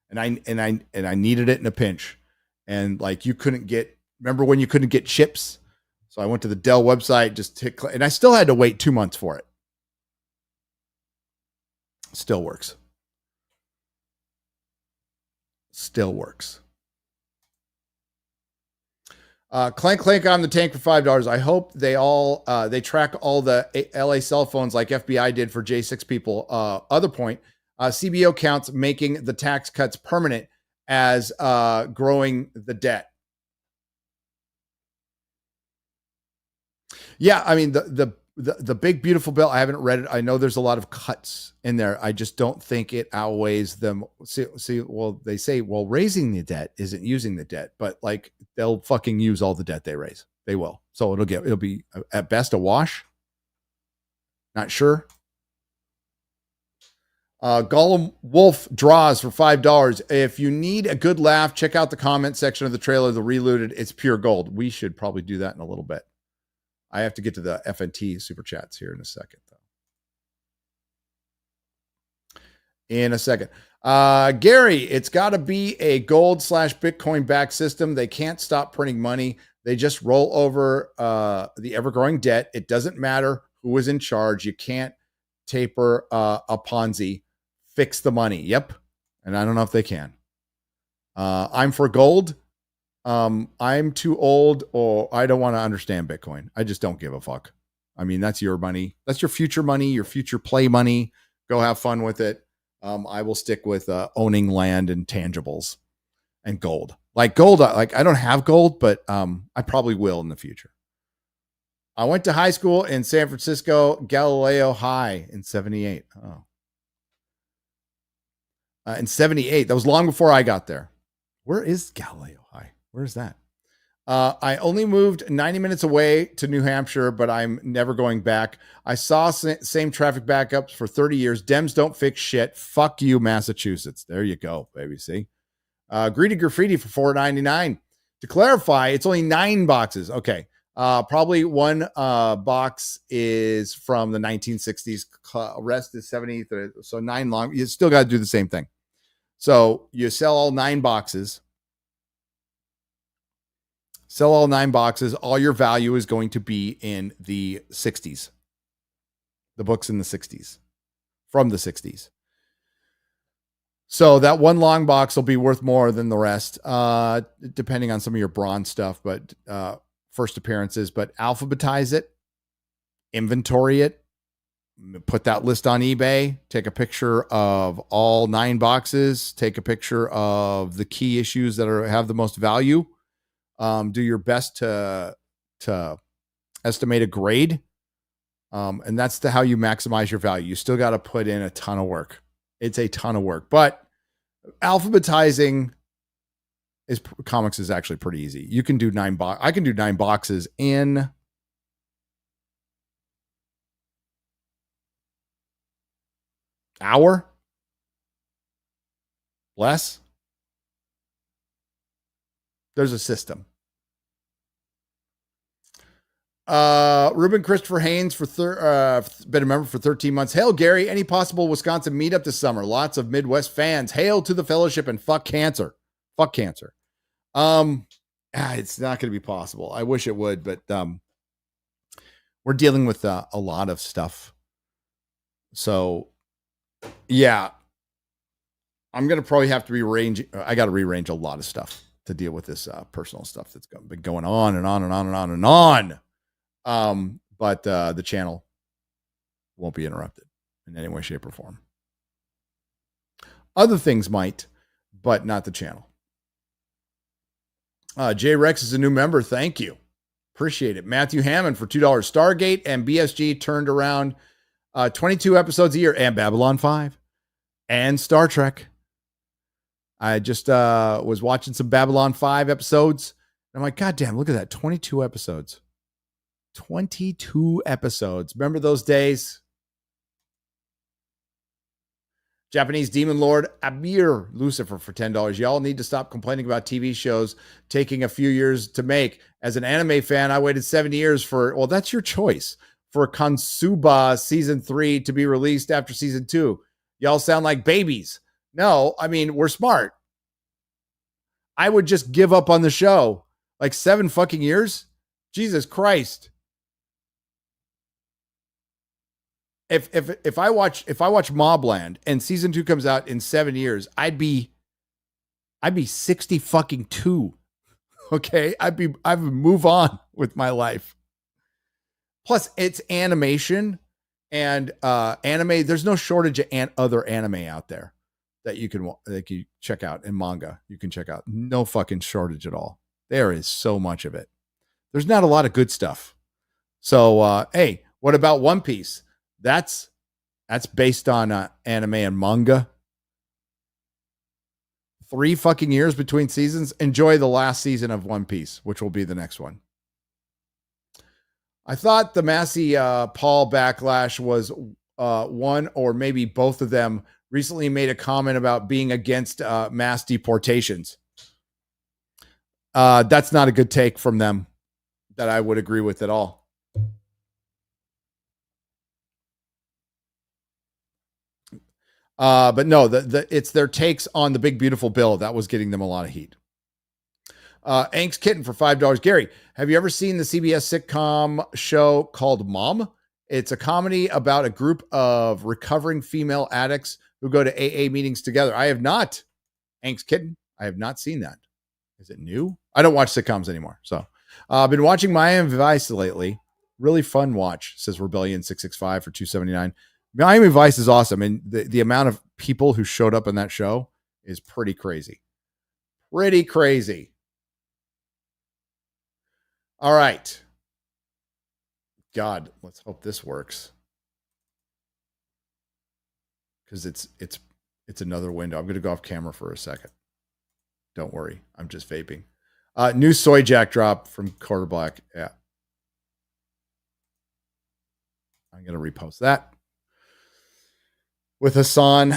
And I needed it in a pinch. And you couldn't get, remember when you couldn't get chips? So I went to the Dell website, and I still had to wait 2 months for it. Still works. Clank Clank on the tank for $5. I hope they track all the LA cell phones like FBI did for J6 people. Other point, CBO counts making the tax cuts permanent as growing the debt. Yeah, I mean the big beautiful bill. I haven't read it. I know there's a lot of cuts in there. I just don't think it outweighs them. See, well, they say, well, raising the debt isn't using the debt, but like they'll fucking use all the debt they raise. They will. So it'll be at best a wash. Not sure. Gollum Wolf draws for $5. If you need a good laugh, check out the comment section of the trailer, The Relooted. It's pure gold. We should probably do that in a little bit. I have to get to the FNT super chats here in a second, though. Gary, it's got to be a gold/Bitcoin backed system. They can't stop printing money. They just roll over the ever-growing debt. It doesn't matter who is in charge. You can't taper a Ponzi. Fix the money. Yep. And I don't know if they can. I'm for gold. I'm too old, or I don't want to understand Bitcoin. I just don't give a fuck. I mean, that's your money. That's your future money, your future play money. Go have fun with it. I will stick with owning land and tangibles and gold. Like gold, I don't have gold, but I probably will in the future. I went to high school in San Francisco, Galileo High in 78. Oh. In 78. That was long before I got there. Where is Galileo High? Where's that? I only moved 90 minutes away to New Hampshire, but I'm never going back. I saw same traffic backups for 30 years. Dems don't fix shit. Fuck you, Massachusetts. There you go, baby. See? Greedy Graffiti for $4.99. To clarify, it's only 9 boxes. Okay. Probably one box is from the 1960s. Rest is 70. So 9 long. You still got to do the same thing. So you sell all 9 boxes. Sell all 9 boxes. All your value is going to be in the 60s. The books in the 60s. From the 60s. So that one long box will be worth more than the rest, depending on some of your bronze stuff, but first appearances. But alphabetize it. Inventory it. Put that list on eBay. Take a picture of all 9 boxes. Take a picture of the key issues that have the most value. Do your best to estimate a grade. And that's how you maximize your value. You still got to put in a ton of work. It's a ton of work, but alphabetizing comics is actually pretty easy. You can do 9 I can do 9 boxes in hour. Less. There's a system. Ruben Christopher Haynes for been a member for 13 months. Hail, Gary. Any possible Wisconsin meetup this summer? Lots of Midwest fans. Hail to the fellowship and fuck cancer. Fuck cancer. It's not going to be possible. I wish it would, but we're dealing with a lot of stuff. So, yeah, I'm going to probably have to rearrange. I got to rearrange a lot of stuff to deal with this personal stuff that's been going on and on and on and on and on. But the channel won't be interrupted in any way, shape, or form. Other things might, but not the channel. J Rex is a new member. Thank you. Appreciate it. Matthew Hammond for $2. Stargate and BSG turned around 22 episodes a year, and Babylon 5 and Star Trek. I just was watching some Babylon 5 episodes. And I'm like, God damn, look at that. 22 episodes. 22 episodes. Remember those days? Japanese Demon Lord Abir Lucifer for $10. Y'all need to stop complaining about TV shows taking a few years to make. As an anime fan, I waited 7 years for, well, that's your choice, for Konosuba season 3 to be released after season 2. Y'all sound like babies. No, I mean, we're smart. I would just give up on the show. Like 7 fucking years? Jesus Christ. If I watch Mobland and season 2 comes out in 7 years, I'd be 60 fucking 2. Okay, I would move on with my life. Plus, it's animation and anime. There's no shortage of other anime out there that you can check out, and manga you can check out. No fucking shortage at all. There is so much of it. There's not a lot of good stuff. So, hey, what about One Piece? That's based on anime and manga. 3 fucking years between seasons. Enjoy the last season of One Piece, which will be the next one. I thought the Massey Paul backlash was one or maybe both of them recently made a comment about being against mass deportations. That's not a good take from them that I would agree with at all. But no, it's their takes on the big, beautiful bill that was getting them a lot of heat. Angst Kitten for $5. Gary, have you ever seen the CBS sitcom show called Mom? It's a comedy about a group of recovering female addicts who go to AA meetings together. I have not. Angst Kitten, I have not seen that. Is it new? I don't watch sitcoms anymore. So I've been watching Miami Vice lately. Really fun watch, says Rebellion665 for $2.79. Miami Vice is awesome. And the amount of people who showed up in that show is pretty crazy. Pretty crazy. All right. God, let's hope this works. Because it's another window. I'm going to go off camera for a second. Don't worry. I'm just vaping. New soy jack drop from Quarter Black. Yeah. I'm going to repost that. With Hassan.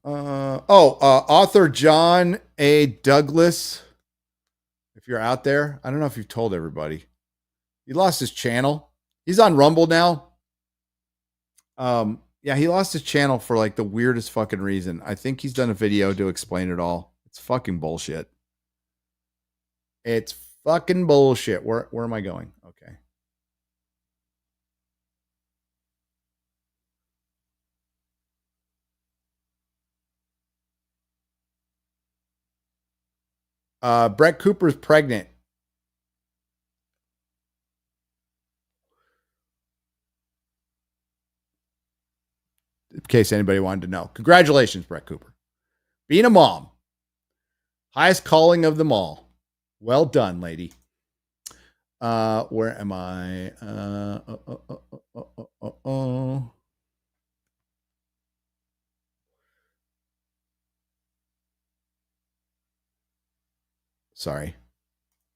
Author John A. Douglas. If you're out there, I don't know if you've told everybody. He lost his channel. He's on Rumble now. Yeah, he lost his channel for like the weirdest fucking reason. I think he's done a video to explain it all. It's fucking bullshit. It's fucking bullshit. Where am I going? Okay. Brett Cooper's pregnant. In case anybody wanted to know. Congratulations, Brett Cooper. Being a mom. Highest calling of them all. Well done, lady. Where am I? Sorry.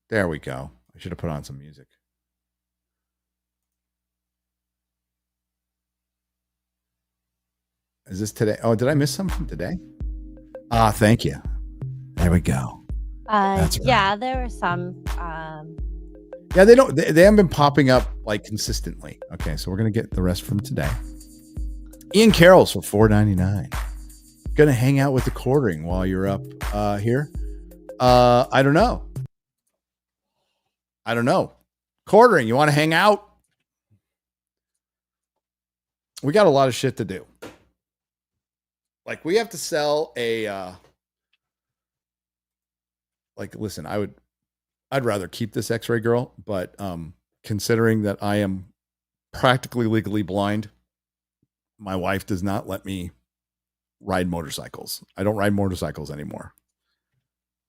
There we go. I should have put on some music. Is this today? Oh, did I miss something today? Thank you. There we go. Right. Yeah, there were some. Yeah, they haven't been popping up like consistently. Okay, so we're gonna get the rest from today. Ian Carroll's for $4.99. Gonna hang out with the quartering while you're up here. I don't know. Quartering, you want to hang out? We got a lot of shit to do. Like we have to sell a listen, I'd rather keep this X-ray girl, but considering that I am practically legally blind, my wife does not let me ride motorcycles. I don't ride motorcycles anymore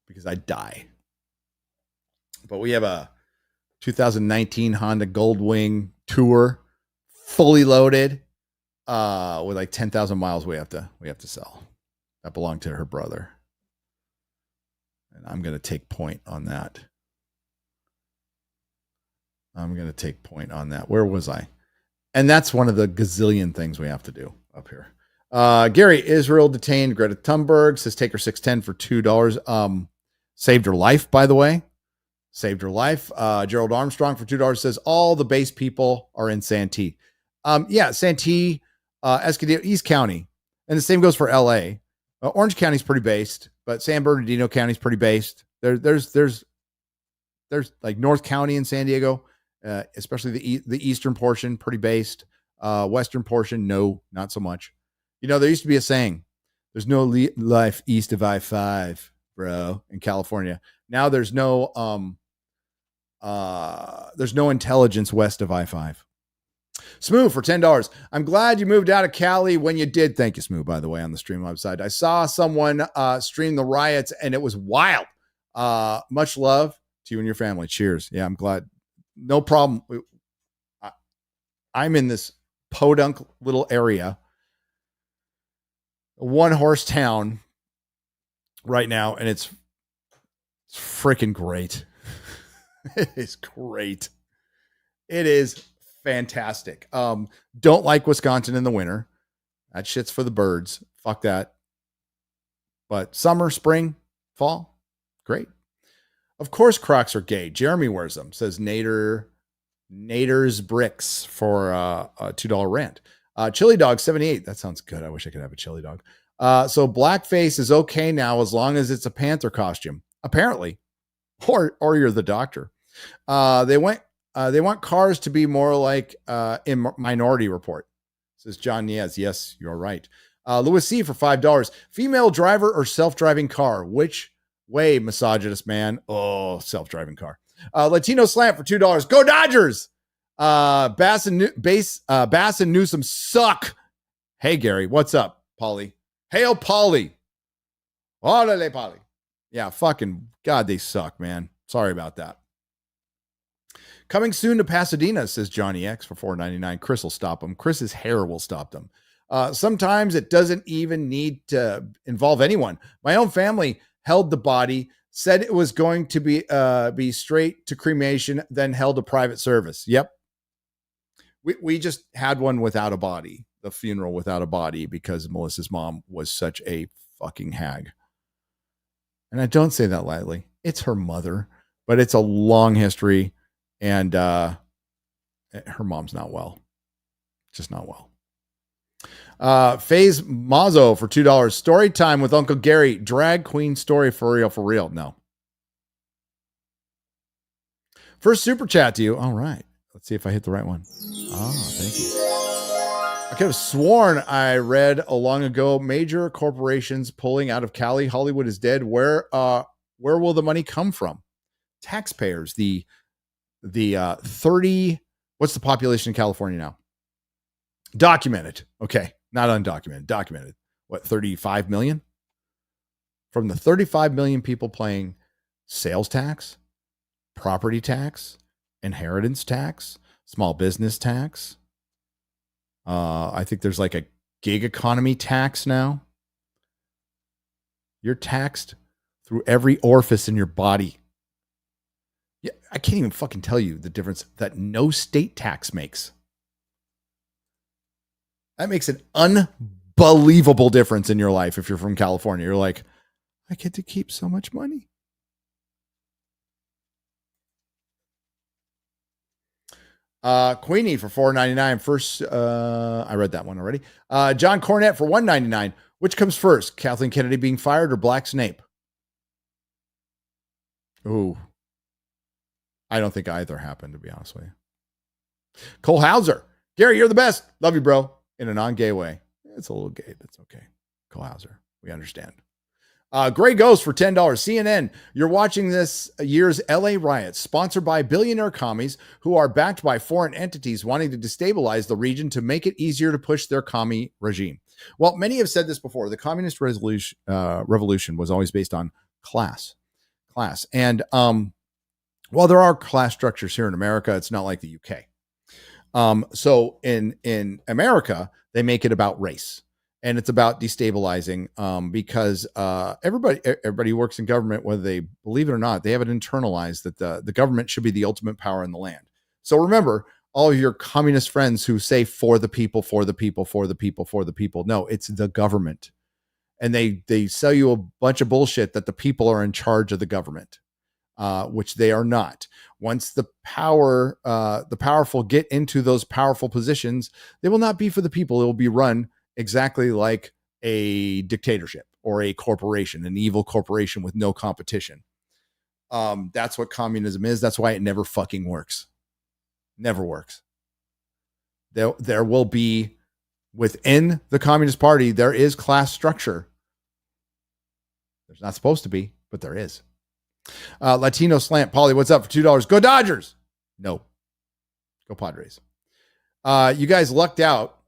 because I die. But we have a 2019 Honda Goldwing Tour, fully loaded, with like 10,000 miles we have to sell. That belonged to her brother. And I'm going to take point on that. Where was I? And that's one of the gazillion things we have to do up here. Gary, Israel detained Greta Thunberg, says take her 610 for $2. Saved her life, by the way. Saved her life. Gerald Armstrong for $2 says all the base people are in Santee. Yeah, Santee, Escondido, East County. And the same goes for LA. Orange County's pretty based, but San Bernardino County's pretty based. There's like North County in San Diego especially the eastern portion, pretty based. Western portion, no, not so much. You know, there used to be a saying, there's no life east of I-5, bro, in California. Now there's no intelligence west of I-5. Smooth for $10. I'm glad you moved out of Cali when you did. Thank you, Smooth, by the way, on the stream website. I saw someone stream the riots and it was wild. Much love to you and your family. Cheers. Yeah, I'm glad. No problem. I'm in this podunk little area, a one-horse town right now, and it's freaking great. It is great. It is fantastic. Don't like Wisconsin in the winter. That shit's for the birds. Fuck that. But summer, spring, fall, great. Of course, Crocs are gay. Jeremy wears them, says Nader's Bricks for a $2 rant. Chili Dog 78. That sounds good. I wish I could have a chili dog. So blackface is okay now as long as it's a Panther costume, apparently, or you're the doctor. They want cars to be more like in Minority Report, says John Niaz. Yes, you're right. Louis C for $5. Female driver or self-driving car? Which way, misogynist man? Oh, self-driving car. Latino Slant for $2. Go Dodgers! Bass and Newsom suck. Hey, Gary, what's up, Polly? Hail, Polly. Olele, Polly. Yeah, fucking God, they suck, man. Sorry about that. Coming soon to Pasadena, says Johnny X for $4.99. Chris will stop them. Chris's hair will stop them. Sometimes it doesn't even need to involve anyone. My own family held the body, said it was going to be straight to cremation, then held a private service. Yep. We just had one without a body, the funeral without a body, because Melissa's mom was such a fucking hag. And I don't say that lightly. It's her mother, but it's a long history. And her mom's not well. Just not well. Faze Mazzo for $2. Story time with Uncle Gary. Drag queen story for real, for real. No. First super chat to you. All right. Let's see if I hit the right one. Oh, thank you. I could have sworn I read long ago, major corporations pulling out of Cali. Hollywood is dead. Where will the money come from? Taxpayers. The 30, what's the population in California now? Documented. Okay. Not undocumented, documented. What, 35 million? From the 35 million people paying sales tax, property tax, inheritance tax, small business tax. I think there's like a gig economy tax now. You're taxed through every orifice in your body. Yeah, I can't even fucking tell you the difference that no state tax makes. That makes an unbelievable difference in your life if you're from California. You're like, I get to keep so much money. Queenie for $4.99. First, I read that one already. John Cornett for $1.99. Which comes first, Kathleen Kennedy being fired or Black Snape? Ooh. I don't think either happened, to be honest with you. Cole Hauser. Gary, you're the best. Love you, bro. In a non-gay way. It's a little gay, but it's okay. Cole Hauser. We understand. Gray Ghost for $10. CNN, you're watching this year's LA riots, sponsored by billionaire commies who are backed by foreign entities wanting to destabilize the region to make it easier to push their commie regime. Well, many have said this before. The communist revolution was always based on class. And while there are class structures here in America, it's not like the UK. So in America, they make it about race. And it's about destabilizing because everybody who works in government, whether they believe it or not, they have it internalized that the government should be the ultimate power in the land. So remember, all of your communist friends who say for the people, for the people, for the people, for the people. No, it's the government. And they sell you a bunch of bullshit that the people are in charge of the government, which they are not. Once the powerful get into those powerful positions, they will not be for the people. It will be run exactly like a dictatorship or a corporation, an evil corporation with no competition. That's what communism is. That's why it never fucking works. Never works. There will be, within the Communist Party, there is class structure. There's not supposed to be, but there is. Latino Slant. Paulie, what's up for $2? Go Dodgers. No. Go Padres. You guys lucked out.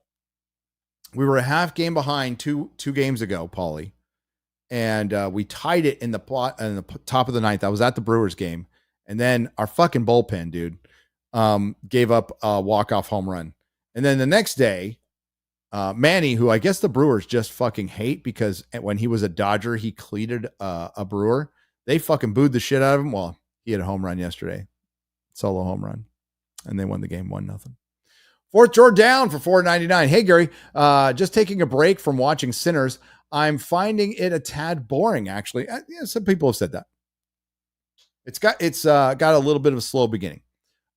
We were a half game behind two games ago, Paulie. And we tied it in the top of the ninth. I was at the Brewers game. And then our fucking bullpen, dude, gave up a walk-off home run. And then the next day, Manny, who I guess the Brewers just fucking hate because when he was a Dodger, he cleated a Brewer. They fucking booed the shit out of him. Well, he had a home run yesterday. Solo home run. And they won the game 1-0. Fourth Jordan for $4.99. Hey, Gary, just taking a break from watching Sinners. I'm finding it a tad boring, actually. Some people have said that. It's got a little bit of a slow beginning.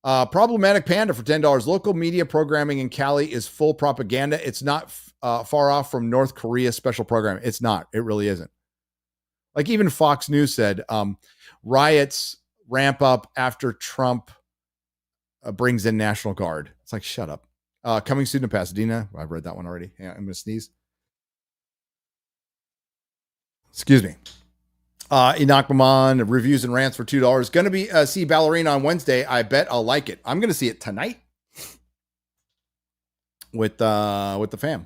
Problematic Panda for $10. Local media programming in Cali is full propaganda. It's not far off from North Korea special programming. It's not. It really isn't. Like even Fox News said, riots ramp up after Trump brings in National Guard. It's like, shut up. Coming soon to Pasadena. I've read that one already. Yeah, I'm going to sneeze. Excuse me. Enoch Maman, reviews and rants for $2. Going to be see Ballerina on Wednesday. I bet I'll like it. I'm going to see it tonight with the fam.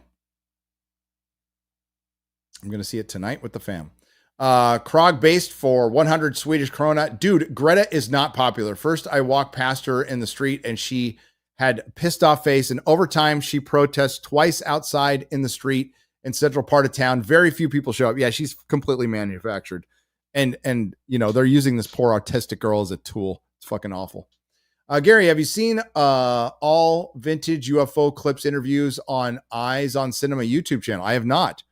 I'm going to see it tonight with the fam. Krog based for 100 Swedish krona. Dude, Greta is not popular. First, I walked past her in the street and she had pissed off face. And over time, she protests twice outside in the street in central part of town. Very few people show up. Yeah, she's completely manufactured. And you know, they're using this poor autistic girl as a tool. It's fucking awful. Gary, have you seen all vintage UFO clips interviews on Eyes on Cinema YouTube channel? I have not.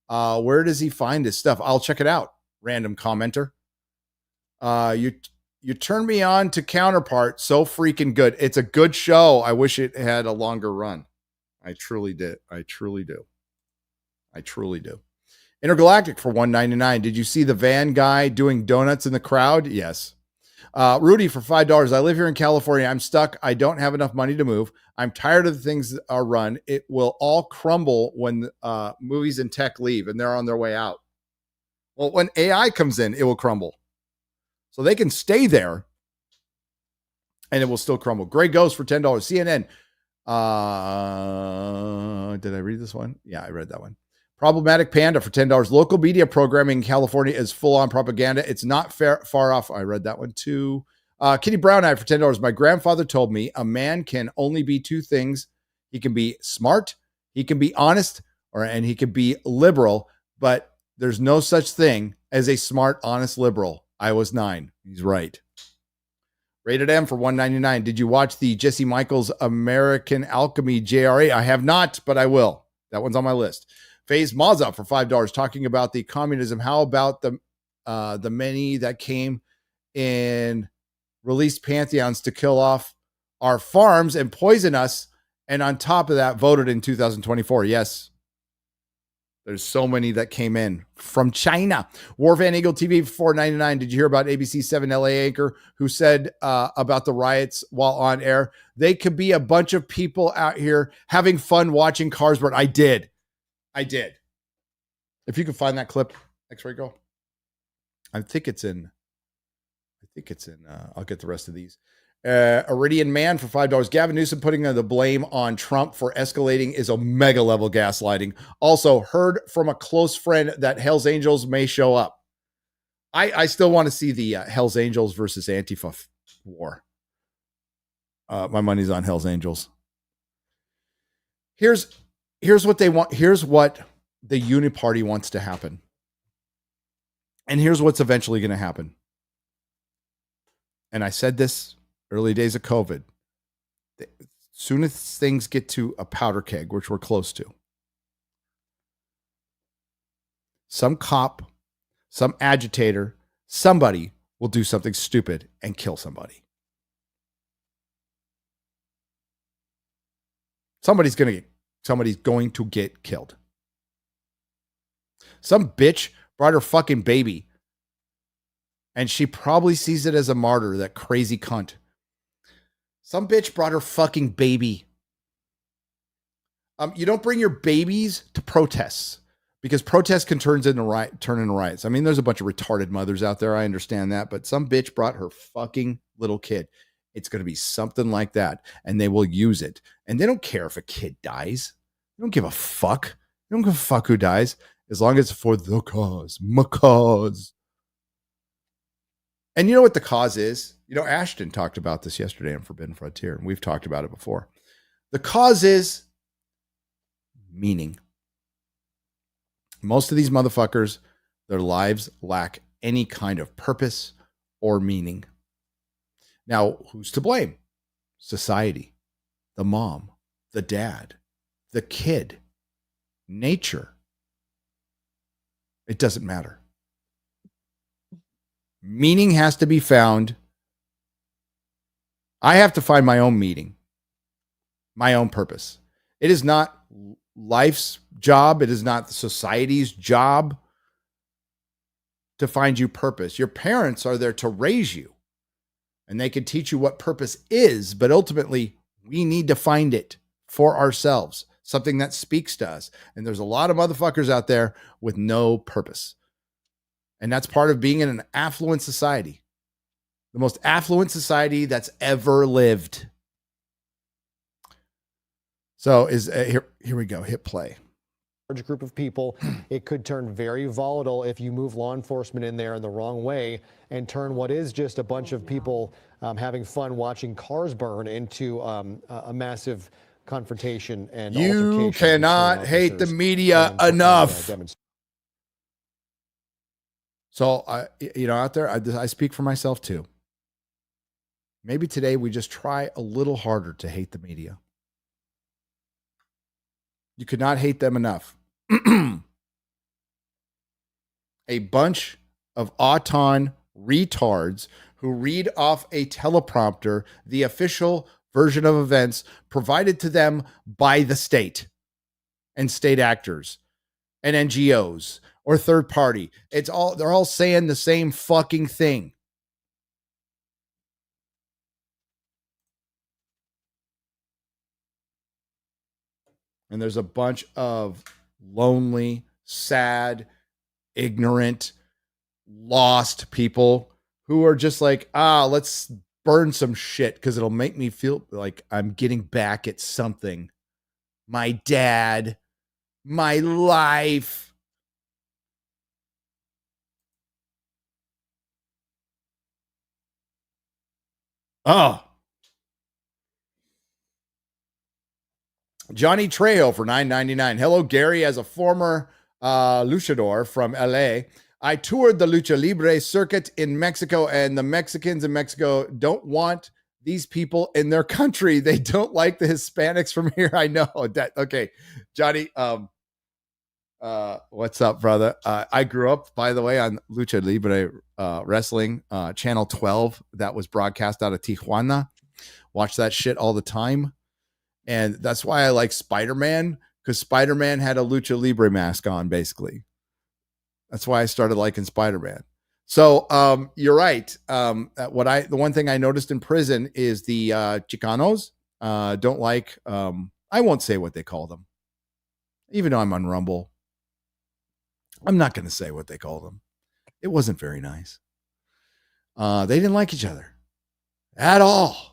Where does he find his stuff? I'll check it out. Random commenter. You turned me on to Counterpart. So freaking good. It's a good show. I wish it had a longer run. I truly did. I truly do. Intergalactic for $1.99. Did you see the van guy doing donuts in the crowd? Yes. Rudy for $5. I live here in California. I'm stuck. I don't have enough money to move. I'm tired of the things that are run. It will all crumble when movies and tech leave and they're on their way out. Well, when AI comes in, it will crumble. So they can stay there and it will still crumble. Grey Ghost for $10. CNN. Did I read this one? Yeah, I read that one. Problematic Panda for $10. Local media programming in California is full-on propaganda. It's not far off. I read that one too. Kitty Brown Eye for $10. My grandfather told me a man can only be two things. He can be smart, he can be honest, and he can be liberal, but there's no such thing as a smart, honest liberal. I was 9. He's right. Rated M for $1.99. Did you watch the Jesse Michaels American Alchemy JRA? I have not, but I will. That one's on my list. FaZe Mazza for $5, talking about the communism. How about the many that came in released pantheons to kill off our farms and poison us, and on top of that, voted in 2024? Yes. There's so many that came in from China. War Van Eagle TV for $4.99. Did you hear about ABC 7 LA anchor who said about the riots while on air? They could be a bunch of people out here having fun watching cars burn. I did. If you can find that clip, X-Ray Girl. I think it's in, I'll get the rest of these. Iridian Man for $5. Gavin Newsom putting the blame on Trump for escalating is a mega level gaslighting. Also heard from a close friend that Hell's Angels may show up. I still want to see the Hell's Angels versus Antifa war. My money's on Hell's Angels. Here's what they want. Here's what the Uniparty wants to happen. And here's what's eventually going to happen. And I said this early days of COVID. As soon as things get to a powder keg, which we're close to, some cop, some agitator, somebody will do something stupid and kill somebody. Somebody's going to get killed. Some bitch brought her fucking baby, and she probably sees it as a martyr, that crazy cunt. Some bitch brought her fucking baby. You don't bring your babies to protests because protests can turn into riots. I mean, there's a bunch of retarded mothers out there. I understand that, but some bitch brought her fucking little kid. It's going to be something like that, and they will use it. And they don't care if a kid dies. They don't give a fuck. They don't give a fuck who dies as long as it's for the cause, my cause. And you know what the cause is? You know, Ashton talked about this yesterday on Forbidden Frontier, and we've talked about it before. The cause is meaning. Most of these motherfuckers, their lives lack any kind of purpose or meaning. Now, who's to blame? Society, the mom, the dad, the kid, nature. It doesn't matter. Meaning has to be found. I have to find my own meaning, my own purpose. It is not life's job. It is not society's job to find you purpose. Your parents are there to raise you, and they can teach you what purpose is, but ultimately we need to find it for ourselves, something that speaks to us. And there's a lot of motherfuckers out there with no purpose. And that's part of being in an affluent society, the most affluent society that's ever lived. So here we go. Hit play. Large group of people, it could turn very volatile if you move law enforcement in there in the wrong way and turn what is just a bunch of people having fun watching cars burn into a massive confrontation and you cannot hate the media enough. So out there, I speak for myself too. Maybe today we just try a little harder to hate the media. You could not hate them enough. A bunch of auton retards who read off a teleprompter the official version of events provided to them by the state and state actors and NGOs or third party. They're all saying the same fucking thing. And there's a bunch of lonely, sad, ignorant, lost people who are just like, let's burn some shit because it'll make me feel like I'm getting back at something. My dad, my life. Oh. Johnny Trejo for $9.99. Hello, Gary. As a former luchador from LA, I toured the Lucha Libre circuit in Mexico, and the Mexicans in Mexico don't want these people in their country. They don't like the Hispanics from here. I know that. Okay, Johnny. What's up, brother? I grew up, by the way, on Lucha Libre wrestling, channel 12 that was broadcast out of Tijuana. Watch that shit all the time. And that's why I like Spider-Man, because Spider-Man had a Lucha Libre mask on, basically. That's why I started liking Spider-Man. So you're right. The one thing I noticed in prison is the Chicanos don't like, I won't say what they call them. Even though I'm on Rumble, I'm not going to say what they call them. It wasn't very nice. They didn't like each other at all.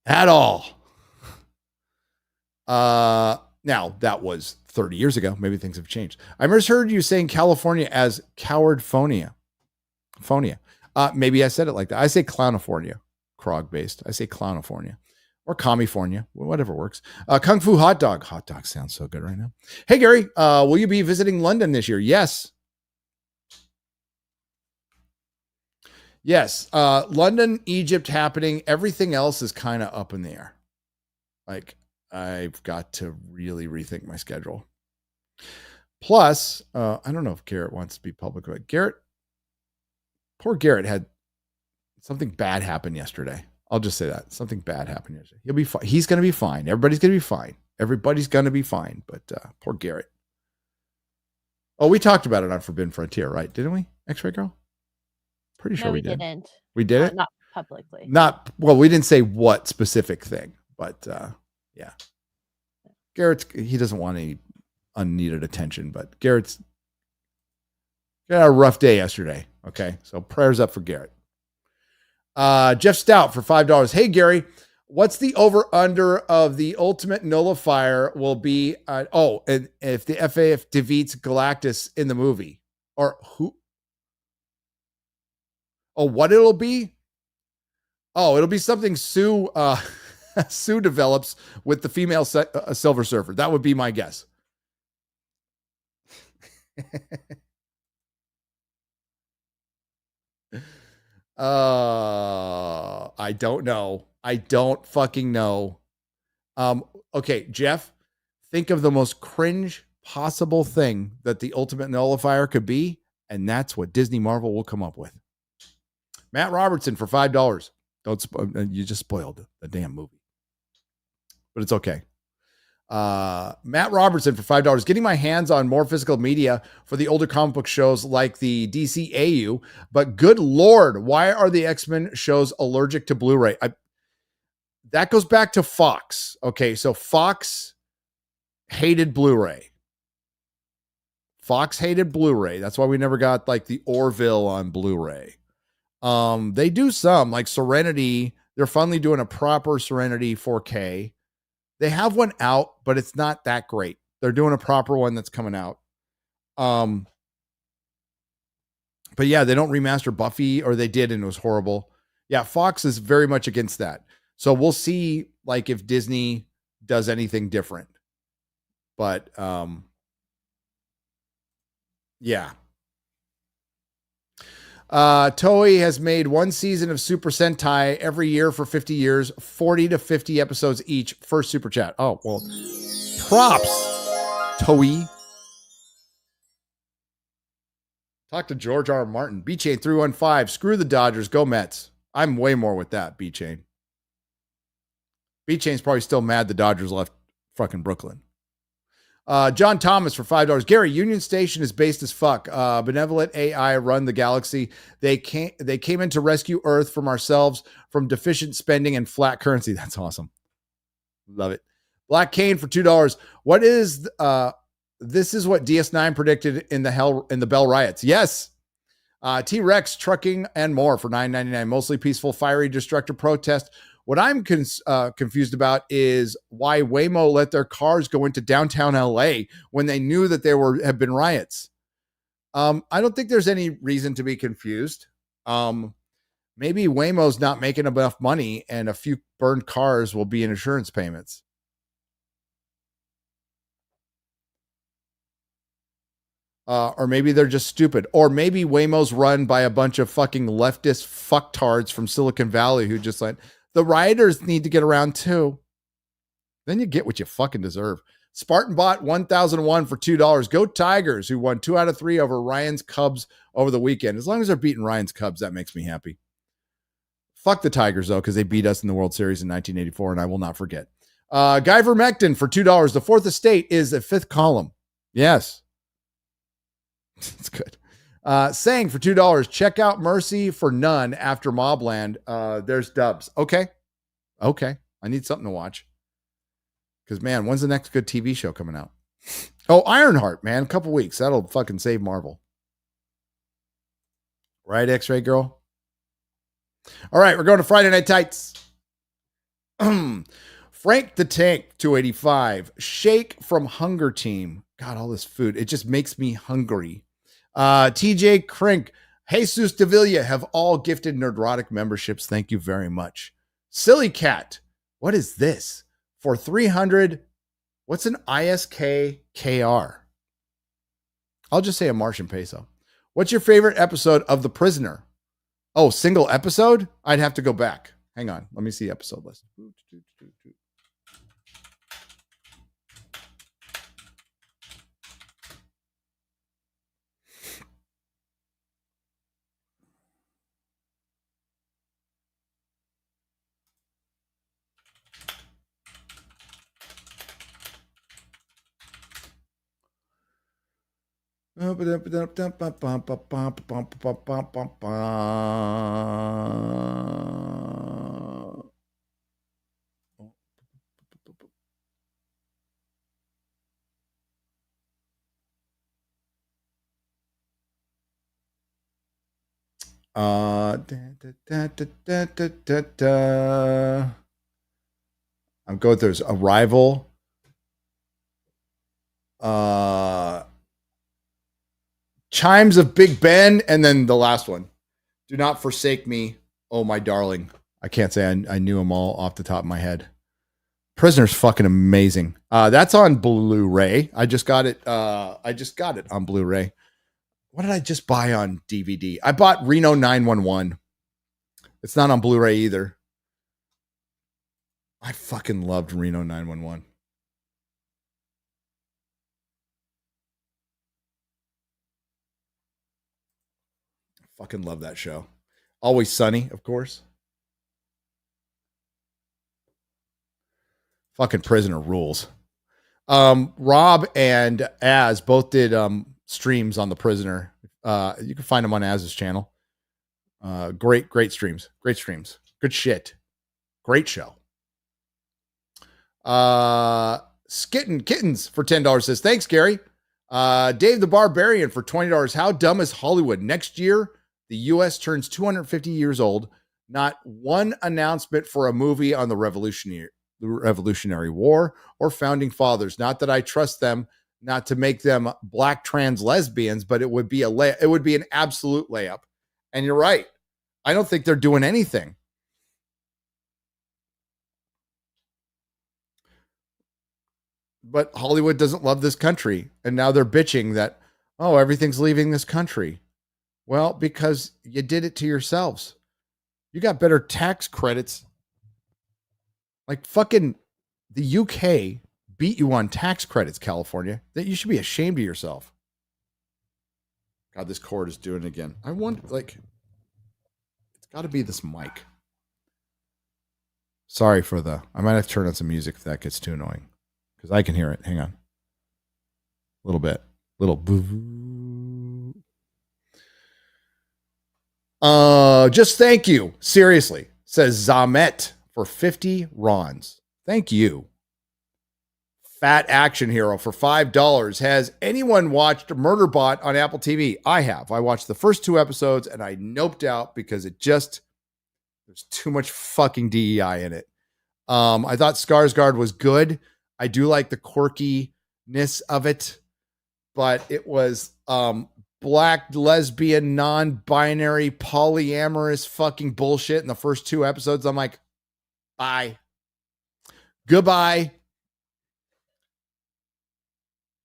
At all. Now, that was 30 years ago. Maybe things have changed. I first heard you saying California as cowardphonia. Maybe I said it like that. I say clownifornia, Krog-based. I say clownifornia. Or California, whatever works. Kung Fu Hot Dog. Hot dog sounds so good right now. Hey, Gary, will you be visiting London this year? Yes. Yes. London, Egypt happening. Everything else is kind of up in the air. Like, I've got to really rethink my schedule. Plus, I don't know if Garrett wants to be public, but poor Garrett had something bad happen yesterday. I'll just say that. Something bad happened yesterday. He'll be fine. He's going to be fine. Everybody's going to be fine. Everybody's going to be fine. But poor Garrett. Oh, we talked about it on Forbidden Frontier, right? Didn't we? X-Ray Girl? Pretty sure we did. Didn't. We did it? Not publicly. Not well, we didn't say what specific thing, but yeah. He doesn't want any unneeded attention, but Garrett's got a rough day yesterday. Okay. So prayers up for Garrett. Jeff Stout for $5. Hey, Gary, what's the over under of the ultimate nullifier will be? And if the FAF defeats Galactus in the movie, or who? Oh, what it'll be? Oh, it'll be something Sue Sue develops with the female Silver Surfer. That would be my guess. I don't know. I don't fucking know. Okay, Jeff, think of the most cringe possible thing that the ultimate nullifier could be, and that's what Disney Marvel will come up with. Matt Robertson for $5. You just spoiled the damn movie, but it's okay. Matt Robertson for $5. Getting my hands on more physical media for the older comic book shows like the DCAU, but good Lord, why are the X-Men shows allergic to Blu-ray? That goes back to Fox. Okay, so Fox hated Blu-ray. Fox hated Blu-ray. That's why we never got like the Orville on Blu-ray. They do some like Serenity. They're finally doing a proper Serenity 4K. They have one out, but it's not that great. They're doing a proper one that's coming out. But yeah, they don't remaster Buffy, or they did and it was horrible. Yeah, Fox is very much against that. So we'll see like if Disney does anything different. But yeah. Toei has made one season of Super Sentai every year for 50 years, 40 to 50 episodes each. First super chat. Oh, well, props, Toei. Talk to George R. Martin. B-Chain 315. Screw the Dodgers. Go Mets. I'm way more with that, B-Chain. B-Chain's probably still mad the Dodgers left fucking Brooklyn. John Thomas for $5. Gary, Union Station is based as fuck. Benevolent AI run the galaxy. They came in to rescue Earth from ourselves, from deficient spending and flat currency. That's awesome. Love it. Black Cane for $2. What is this is what DS9 predicted in the Bell riots. Yes. T-Rex trucking and more for $9.99. Mostly peaceful, fiery, destructive protest. What I'm confused about is why Waymo let their cars go into downtown LA when they knew that there have been riots. I don't think there's any reason to be confused. Maybe Waymo's not making enough money and a few burned cars will be in insurance payments. Or maybe they're just stupid. Or maybe Waymo's run by a bunch of fucking leftist fucktards from Silicon Valley who just like, the rioters need to get around too. Then you get what you fucking deserve. Spartan bought 1001 for $2. Go Tigers, who won 2 out of 3 over Ryan's Cubs over the weekend. As long as they're beating Ryan's Cubs, that makes me happy. Fuck the Tigers, though, because they beat us in the World Series in 1984, and I will not forget. Guy Vermectin for $2. The Fourth Estate is a fifth column. Yes. It's good. Saying for $2, check out Mercy for none after Mobland. There's dubs. Okay. I need something to watch. Because, man, when's the next good TV show coming out? Oh, Ironheart, man. A couple weeks. That'll fucking save Marvel. Right, X-Ray Girl? All right, we're going to Friday Night Tights. Frank the Tank, 285. Shake from Hunger Team. God, all this food. It just makes me hungry. TJ Crink, Jesus Davila have all gifted Nerdrotic memberships. Thank you very much. Silly Cat, what is this? For 300, what's an ISKKR? I'll just say a Martian peso. What's your favorite episode of The Prisoner? Oh, single episode? I'd have to go back. Hang on. Let me see episode list. I'm going. There's Arrival. Chimes of Big Ben, and then the last one. Do not forsake me, oh my darling. I can't say I knew them all off the top of my head. Prisoner's fucking amazing. That's on Blu-ray. I just got it on Blu-ray. What did I just buy on DVD? I bought Reno 911. It's not on Blu-ray either. I fucking loved Reno 911. Fucking love that show. Always Sunny, of course. Fucking Prisoner rules. Rob and Az both did streams on The Prisoner. You can find them on Az's channel. Great streams. Great streams. Good shit. Great show. Kittens for $10 says, thanks, Gary. Dave the Barbarian for $20. How dumb is Hollywood? Next year, the U.S. turns 250 years old. Not one announcement for a movie on the Revolutionary War or Founding Fathers. Not that I trust them, not to make them black trans lesbians, but it would be an absolute layup. And you're right. I don't think they're doing anything. But Hollywood doesn't love this country. And now they're bitching that, oh, everything's leaving this country. Well, because you did it to yourselves. You got better tax credits. Like fucking the UK beat you on tax credits, California. That you should be ashamed of yourself. God, this cord is doing it again. I wonder, it's got to be this mic. Sorry for I might have to turn on some music if that gets too annoying. Because I can hear it. Hang on. A little bit. Little boo. Just thank you. Seriously, says Zamet for 50 Rons. Thank you. Fat Action Hero for $5. Has anyone watched Murderbot on Apple TV? I have. I watched the first 2 episodes and I noped out because there's too much fucking DEI in it. I thought Skarsgård was good. I do like the quirkiness of it, but it was black, lesbian, non-binary, polyamorous fucking bullshit in the first 2 episodes. I'm like, bye. Goodbye.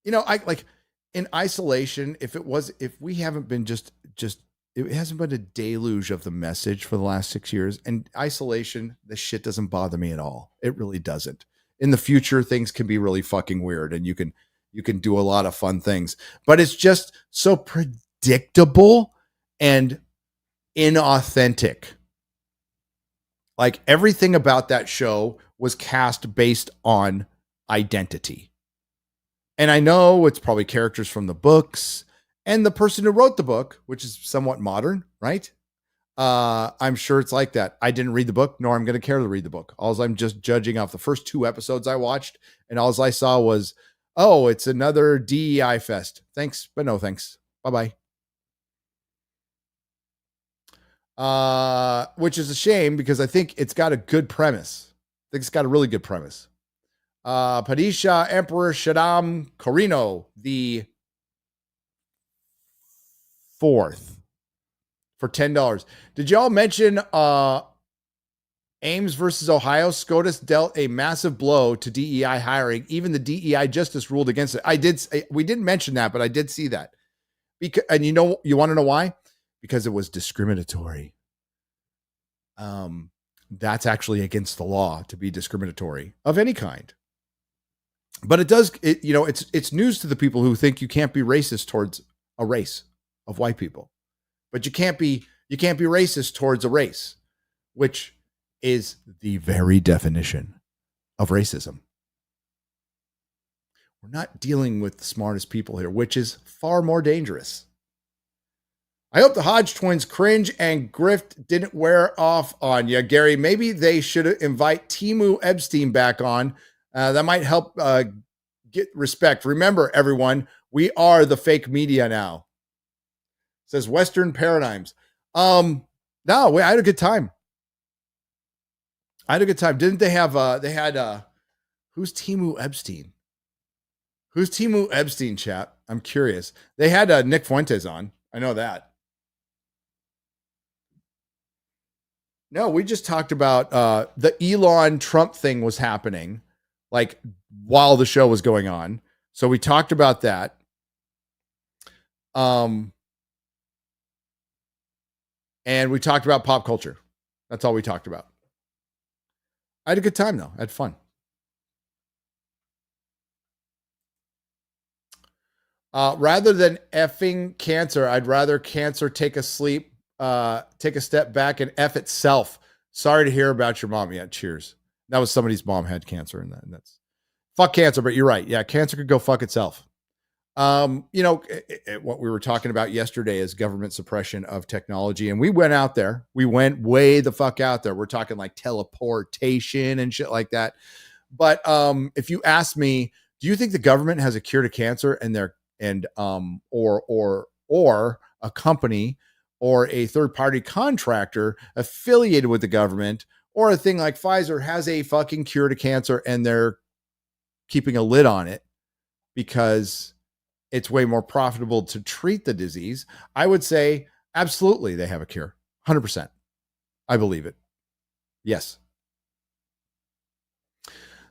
I like in isolation, if we haven't been it hasn't been a deluge of the message for the last 6 years. And isolation, this shit doesn't bother me at all. It really doesn't. In the future, things can be really fucking weird and you can do a lot of fun things, but it's just so predictable and inauthentic. Like everything about that show was cast based on identity. And I know it's probably characters from the books and the person who wrote the book, which is somewhat modern, right? I'm sure it's like that. I didn't read the book, nor I'm going to care to read the book. I'm just judging off the first 2 episodes I watched, and all I saw was, oh, it's another DEI fest. Thanks, but no thanks. Bye-bye. Which is a shame because I think it's got a good premise. I think it's got a really good premise. Padisha Emperor Shaddam Corino the 4th for $10. Did y'all mention Ames versus Ohio? SCOTUS dealt a massive blow to DEI hiring. Even the DEI justice ruled against it. We didn't mention that, but I did see that. And you want to know why? Because it was discriminatory. That's actually against the law to be discriminatory of any kind. But it's news to the people who think you can't be racist towards a race of white people. But you can't be racist towards a race, which is the very definition of racism. We're not dealing with the smartest people here, which is far more dangerous. I hope the Hodge twins cringe and grift didn't wear off on you, Gary. Maybe they should invite Timu Epstein back on. That might help get respect. Remember, everyone, we are the fake media now. Says Western Paradigms. No, I had a good time. Didn't they have they had who's Timu Epstein? Who's Timu Epstein, chat? I'm curious. They had Nick Fuentes on. I know that. No, we just talked about the Elon Trump thing was happening like while the show was going on. So we talked about that. And we talked about pop culture. That's all we talked about. I had a good time though. I had fun. Rather than effing cancer, I'd rather cancer take a step back and F itself. Sorry to hear about your mom. Yeah, cheers. That was somebody's mom had cancer, and that's fuck cancer. But you're right. Yeah, cancer could go fuck itself. What we were talking about yesterday is government suppression of technology, and we went out there. We went way the fuck out there. We're talking like teleportation and shit like that. But if you ask me, do you think the government has a cure to cancer, or a company or a third-party contractor affiliated with the government or a thing like Pfizer has a fucking cure to cancer and they're keeping a lid on it because it's way more profitable to treat the disease? I would say absolutely they have a cure. 100%. I believe it. Yes.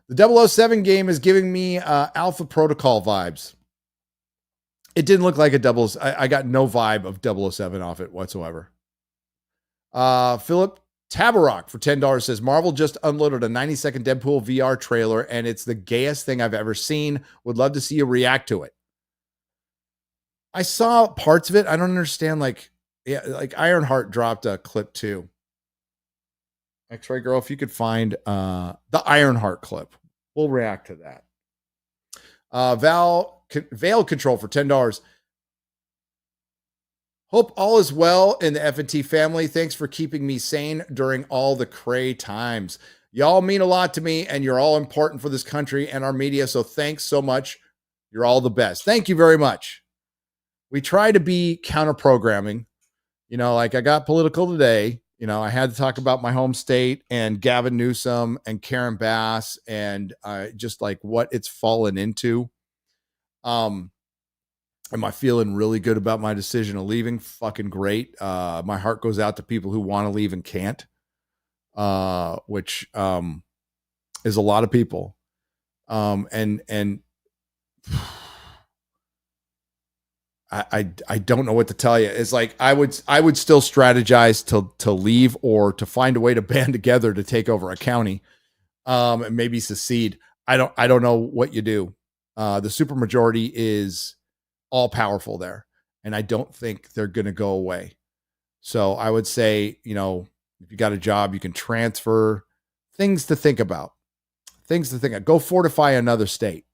The 007 game is giving me Alpha Protocol vibes. It didn't look like I got no vibe of 007 off it whatsoever. Philip Tabarok for $10 says, Marvel just unloaded a 90-second Deadpool VR trailer, and it's the gayest thing I've ever seen. Would love to see you react to it. I saw parts of it. I don't understand. Like Ironheart dropped a clip too. X-Ray Girl, if you could find the Ironheart clip, we'll react to that. Veil Control for $10. Hope all is well in the FNT family. Thanks for keeping me sane during all the cray times. Y'all mean a lot to me, and you're all important for this country and our media, so thanks so much. You're all the best. Thank you very much. We try to be counter-programming. Like I got political today. I had to talk about my home state and Gavin Newsom and Karen Bass and just like what it's fallen into. Am I feeling really good about my decision of leaving? Fucking great. My heart goes out to people who want to leave and can't, which is a lot of people. And I don't know what to tell you. It's like I would still strategize to leave or to find a way to band together to take over a county, and maybe secede. I don't know what you do. The supermajority is all powerful there, and I don't think they're going to go away. So I would say, if you got a job, you can transfer. Things to think about. Go fortify another state.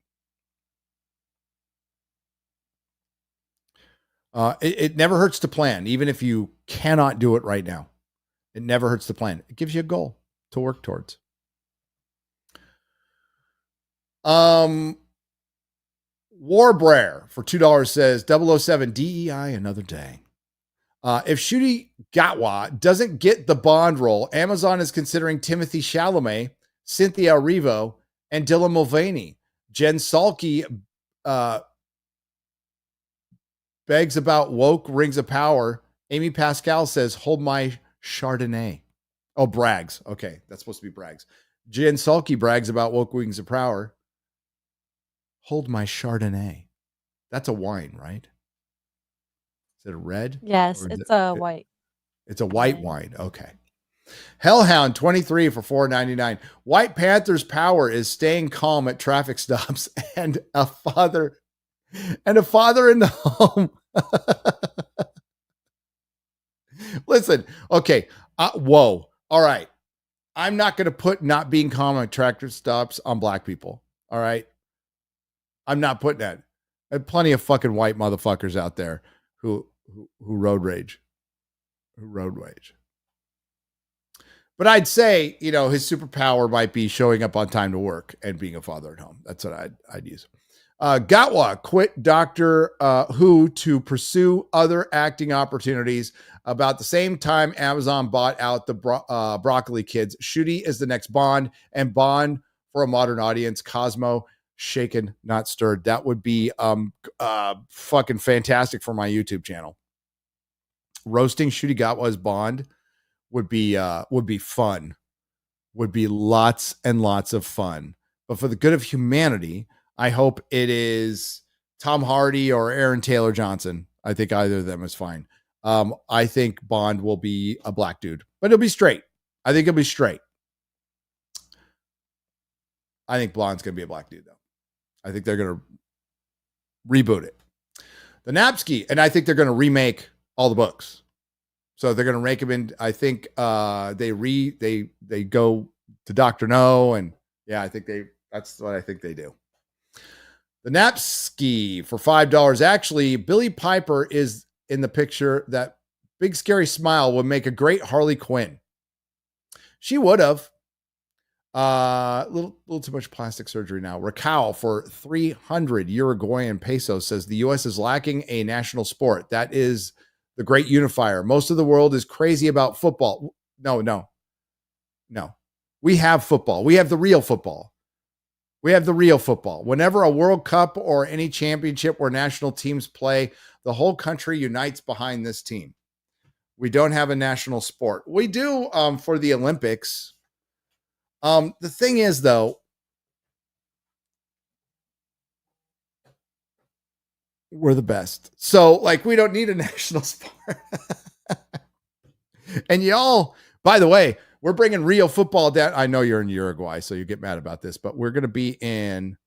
It never hurts to plan, even if you cannot do it right now. It never hurts to plan. It gives you a goal to work towards. Warbrer for $2 says 007 DEI another day. If Ncuti Gatwa doesn't get the Bond role, Amazon is considering Timothy Chalamet, Cynthia Erivo, and Dylan Mulvaney. Jen Salke begs about woke rings of power. Amy Pascal says, hold my Chardonnay. Oh, brags. Okay, that's supposed to be brags. Jen Salke brags about woke rings of power. Hold my Chardonnay. That's a wine, right? Is it a red? Yes, it's a white. It's a white wine. Okay. Hellhound 23 for $4.99. White Panther's power is staying calm at traffic stops and a father in the home. Listen, okay. Whoa. All right. I'm not going to put not being calm at traffic stops on black people. All right. I'm not putting that. There are plenty of fucking white motherfuckers out there who road rage. But I'd say, his superpower might be showing up on time to work and being a father at home. That's what I'd use. Gatwa quit Doctor Who to pursue other acting opportunities. About the same time, Amazon bought out the Broccoli Kids. Shooty is the next Bond, and Bond for a modern audience. Cosmo, shaken, not stirred. That would be fucking fantastic for my YouTube channel. Roasting Shooty Gatwa's Bond would be fun. Would be lots and lots of fun. But for the good of humanity, I hope it is Tom Hardy or Aaron Taylor Johnson. I think either of them is fine. I think Bond will be a black dude, but it'll be straight. I think it'll be straight. I think Blonde's going to be a black dude, though. I think they're going to reboot it. The Napsky, and I think they're going to remake all the books. So they're going to make them in. I think they go to Dr. No, and yeah, I think that's what I think they do. The Napsky for $5. Actually, Billie Piper is in the picture. That big scary smile would make a great Harley Quinn. She would have. Little too much plastic surgery now. Raquel for 300 Uruguayan pesos says the U.S. is lacking a national sport. That is the great unifier. Most of the world is crazy about football. No. We have football. We have the real football. Whenever a World Cup or any championship where national teams play, the whole country unites behind this team. We don't have a national sport. We do for the Olympics. The thing is, though, we're the best. So, like, we don't need a national sport. And y'all, by the way, we're bringing Rio football down. I know you're in Uruguay, so you get mad about this, but we're going to be in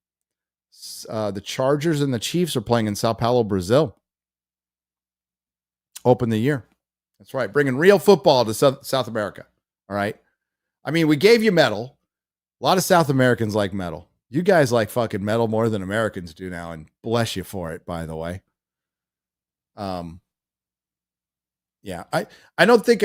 the Chargers and the Chiefs are playing in Sao Paulo, Brazil. Open the year. That's right. Bringing real football to South America. All right. I mean, we gave you metal. A lot of South Americans like metal. You guys like fucking metal more than Americans do now, and bless you for it, by the way. Yeah, I don't think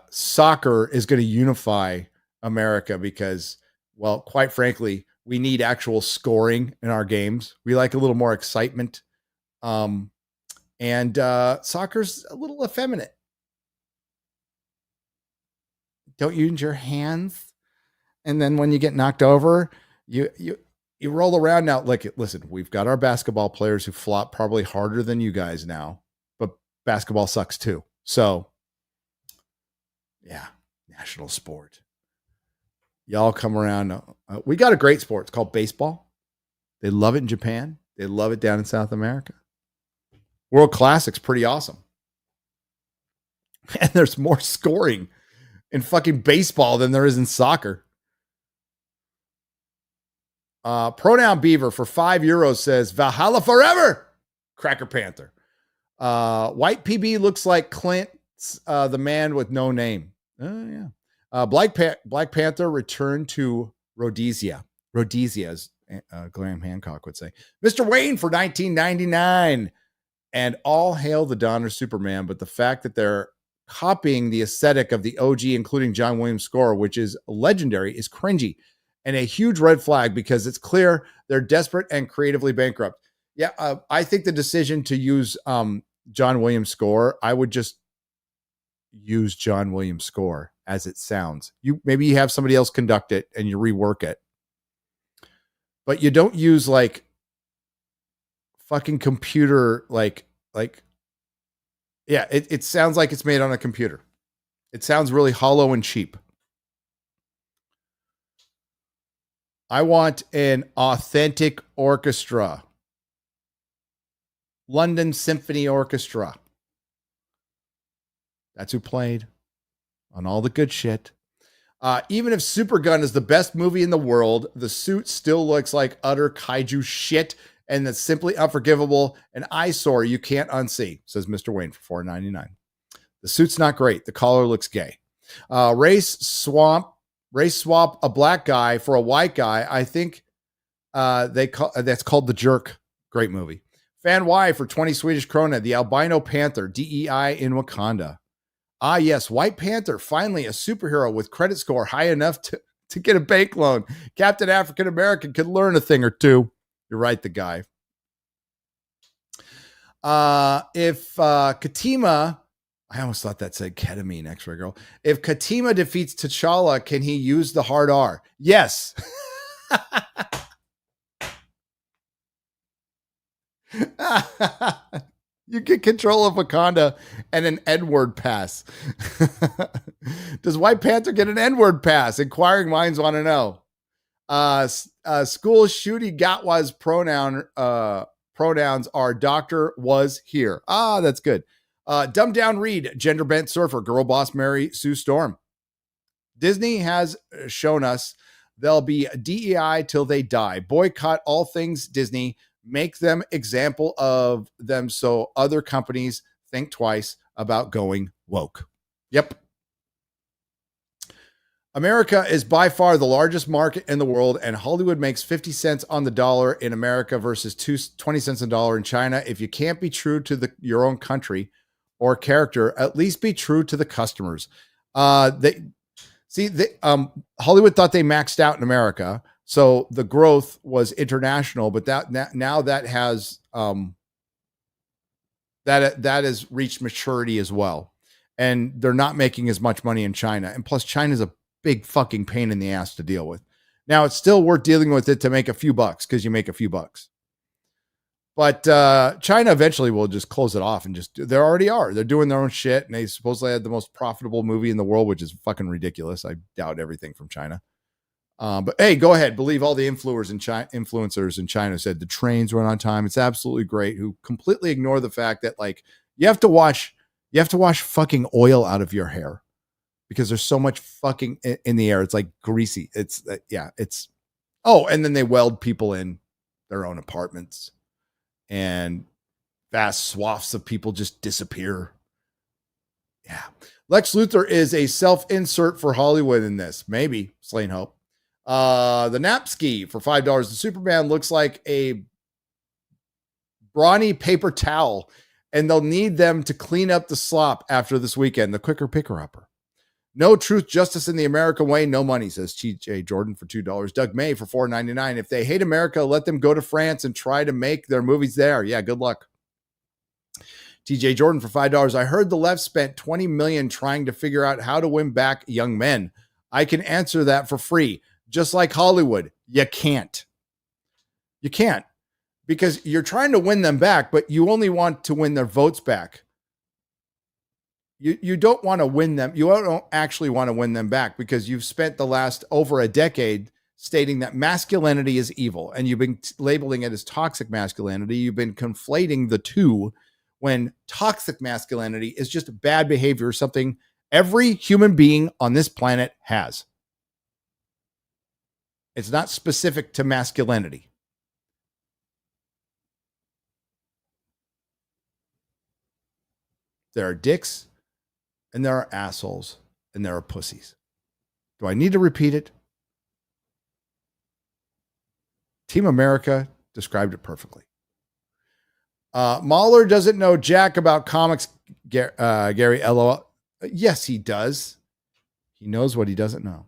soccer is going to unify America because, well, quite frankly, we need actual scoring in our games. We like a little more excitement. And soccer's a little effeminate. Don't use your hands. And then when you get knocked over, you roll around. Now, listen, we've got our basketball players who flop probably harder than you guys now, but basketball sucks too. So, yeah, national sport. Y'all come around. We got a great sport. It's called baseball. They love it in Japan. They love it down in South America. World Classic's pretty awesome. And there's more scoring in fucking baseball than there is in soccer. Pronoun Beaver for €5 says Valhalla forever. Cracker Panther. White PB looks like Clint's the man with no name. Yeah. Black Panther returned to Rhodesia. Rhodesia, as Graham Hancock would say. Mr. Wayne for $19.99. And all hail the Donner Superman, but the fact that they're copying the aesthetic of the OG, including John Williams' score, which is legendary, is cringy and a huge red flag because it's clear they're desperate and creatively bankrupt. Yeah, I think the decision to use John Williams' score, I would just use John Williams' score as it sounds. Maybe you have somebody else conduct it and you rework it, but you don't use like fucking computer yeah, it sounds like it's made on a computer. It sounds really hollow and cheap. I want an authentic orchestra. London Symphony Orchestra. That's who played on all the good shit. Even if Supergun is the best movie in the world, the suit still looks like utter kaiju shit, and that's simply unforgivable. An eyesore you can't unsee, says Mr. Wayne for $4.99. The suit's not great. The collar looks gay. Race swap a black guy for a white guy. I think that's called The Jerk. Great movie. Fan Y for 20 Swedish krona. The albino panther, DEI in Wakanda. Ah, yes, White Panther, finally a superhero with credit score high enough to get a bank loan. Captain African American could learn a thing or two. You're right, the guy. If Katima, I almost thought that said ketamine, X-ray girl. If Katima defeats T'Challa, can he use the hard R? Yes. You get control of Wakanda and an N-word pass. Does White Panther get an N-word pass? Inquiring minds want to know. School shooty Gatwa's pronouns are doctor was here. Ah, that's good. Dumb down Reed, gender bent surfer, girl boss Mary Sue Storm. Disney has shown us they'll be DEI till they die. Boycott all things Disney. Make them example of them so other companies think twice about going woke. Yep. America is by far the largest market in the world, and Hollywood makes 50 cents on the dollar in America versus 20 cents on the dollar in China. If you can't be true to your own country or character, at least be true to the customers. Hollywood thought they maxed out in America, so the growth was international. But now that has that has reached maturity as well, and they're not making as much money in China. And plus, China's a big fucking pain in the ass to deal with. Now, it's still worth dealing with it to make a few bucks because you make a few bucks. But China eventually will just close it off and they already are. They're doing their own shit, and they supposedly had the most profitable movie in the world, which is fucking ridiculous. I doubt everything from China. But hey, go ahead. Believe all the influencers in China said the trains run on time. It's absolutely great. Who completely ignore the fact that like you have to wash fucking oil out of your hair because there's so much fucking in the air. It's like greasy. And then they weld people in their own apartments. And vast swaths of people just disappear. Yeah. Lex Luthor is a self-insert for Hollywood in this. Maybe. Slain Hope. The Napski for $5. The Superman looks like a brawny paper towel, and they'll need them to clean up the slop after this weekend. The quicker picker-upper. No truth, justice in the American way, no money, says TJ Jordan for $2. Doug May for $4.99. If they hate America, let them go to France and try to make their movies there. Yeah, good luck. TJ Jordan for $5. I heard the left spent $20 million trying to figure out how to win back young men. I can answer that for free. Just like Hollywood, you can't. You can't. Because you're trying to win them back, but you only want to win their votes back. You don't want to win them. You don't actually want to win them back because you've spent the last over a decade stating that masculinity is evil, and you've been labeling it as toxic masculinity. You've been conflating the two when toxic masculinity is just bad behavior, something every human being on this planet has. It's not specific to masculinity. There are dicks, and there are assholes, and there are pussies. Do I need to repeat it? Team America described it perfectly. Mahler doesn't know jack about comics, Gary LOL. Yes, he does. He knows what he doesn't know.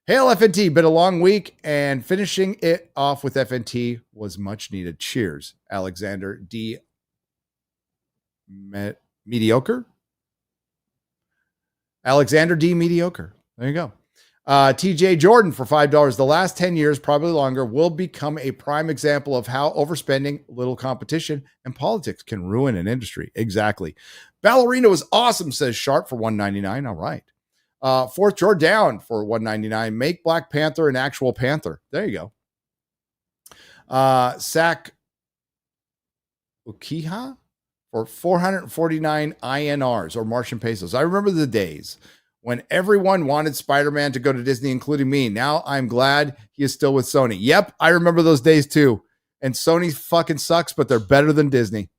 Hail FNT, been a long week, and finishing it off with FNT was much needed. Cheers, Alexander D. Mediocre? Alexander D. Mediocre. There you go. TJ Jordan for $5. The last 10 years, probably longer, will become a prime example of how overspending, little competition, and politics can ruin an industry. Exactly. Ballerina was awesome, says Sharp for $1.99. All right. Fourth Jordan for $1.99. Make Black Panther an actual panther. There you go. Sack Ukiha for 449 INRs or Martian pesos. I remember the days when everyone wanted Spider-Man to go to Disney, including me. Now I'm glad he is still with Sony. Yep, I remember those days too. And Sony fucking sucks, but they're better than Disney.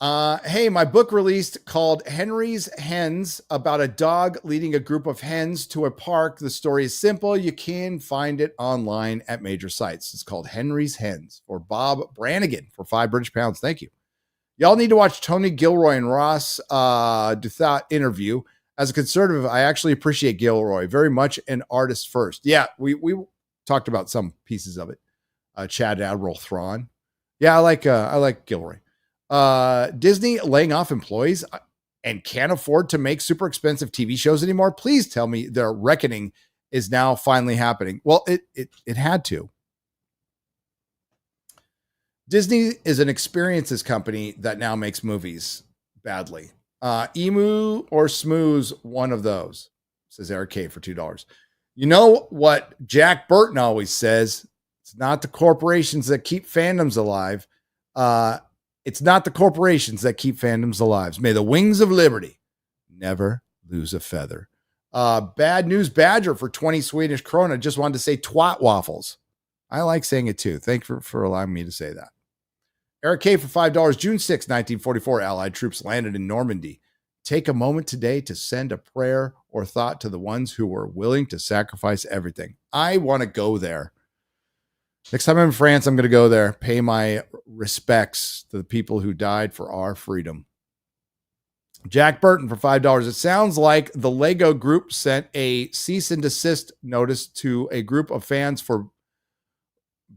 Hey, my book released called Henry's Hens about a dog leading a group of hens to a park. The story is simple. You can find it online at major sites. It's called Henry's Hens for Bob Brannigan for £5 British. Thank you. Y'all need to watch Tony Gilroy and Ross Douthat interview. As a conservative, I actually appreciate Gilroy very much, an artist first. Yeah, we talked about some pieces of it. Chad Admiral Thrawn. Yeah, I like Gilroy. Disney laying off employees and can't afford to make super expensive TV shows anymore. Please tell me their reckoning is now finally happening. Well, it had to. Disney is an experiences company that now makes movies badly. Emu or Smooze, one of those, says Eric K for $2. You know what Jack Burton always says? It's not the corporations that keep fandoms alive. It's not the corporations that keep fandoms alive. May the wings of liberty never lose a feather. Bad News Badger for 20 Swedish krona just wanted to say twat waffles. I like saying it too. Thank you for allowing me to say that. Eric K for $5. June 6, 1944, Allied troops landed in Normandy. Take a moment today to send a prayer or thought to the ones who were willing to sacrifice everything. I want to go there. Next time I'm in France, I'm going to go there, pay my respects to the people who died for our freedom. Jack Burton for $5. It sounds like the Lego group sent a cease and desist notice to a group of fans for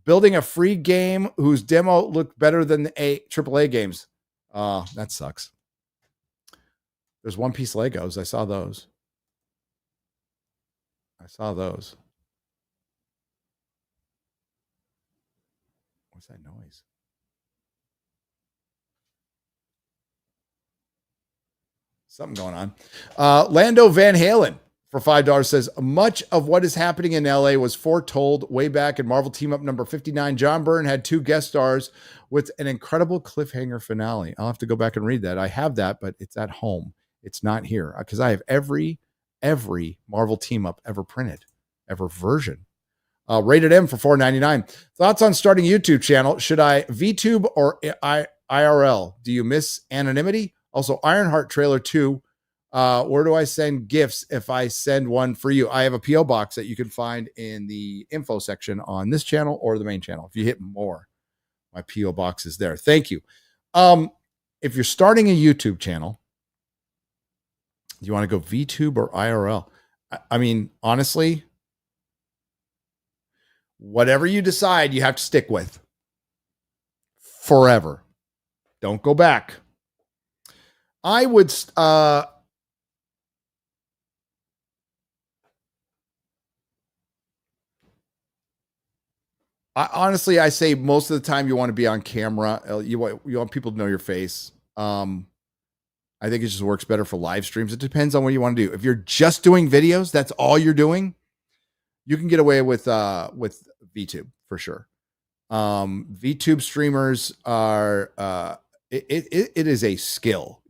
building a free game whose demo looked better than the AAA games. That sucks. There's One Piece Legos. I saw those. What's that noise? Something going on. Lando Van Halen for $5 says, much of what is happening in LA was foretold way back in Marvel Team Up number 59. John Byrne had 2 guest stars with an incredible cliffhanger finale. I'll have to go back and read that. I have that, but it's at home. It's not here because I have every Marvel Team Up ever printed, ever version. Rated M for $4.99. Thoughts on starting a YouTube channel? Should I VTube or IRL? Do you miss anonymity? Also, Ironheart trailer 2. Where do I send gifts if I send one for you? I have a P.O. box that you can find in the info section on this channel or the main channel. If you hit more, my P.O. box is there. Thank you. If you're starting a YouTube channel, do you want to go VTube or IRL? I mean, honestly, whatever you decide, you have to stick with forever. Don't go back. I would, honestly, I say most of the time you want to be on camera. You want people to know your face. I think it just works better for live streams. It depends on what you want to do. If you're just doing videos, that's all you're doing, you can get away with VTube for sure. VTube streamers are it is a skill.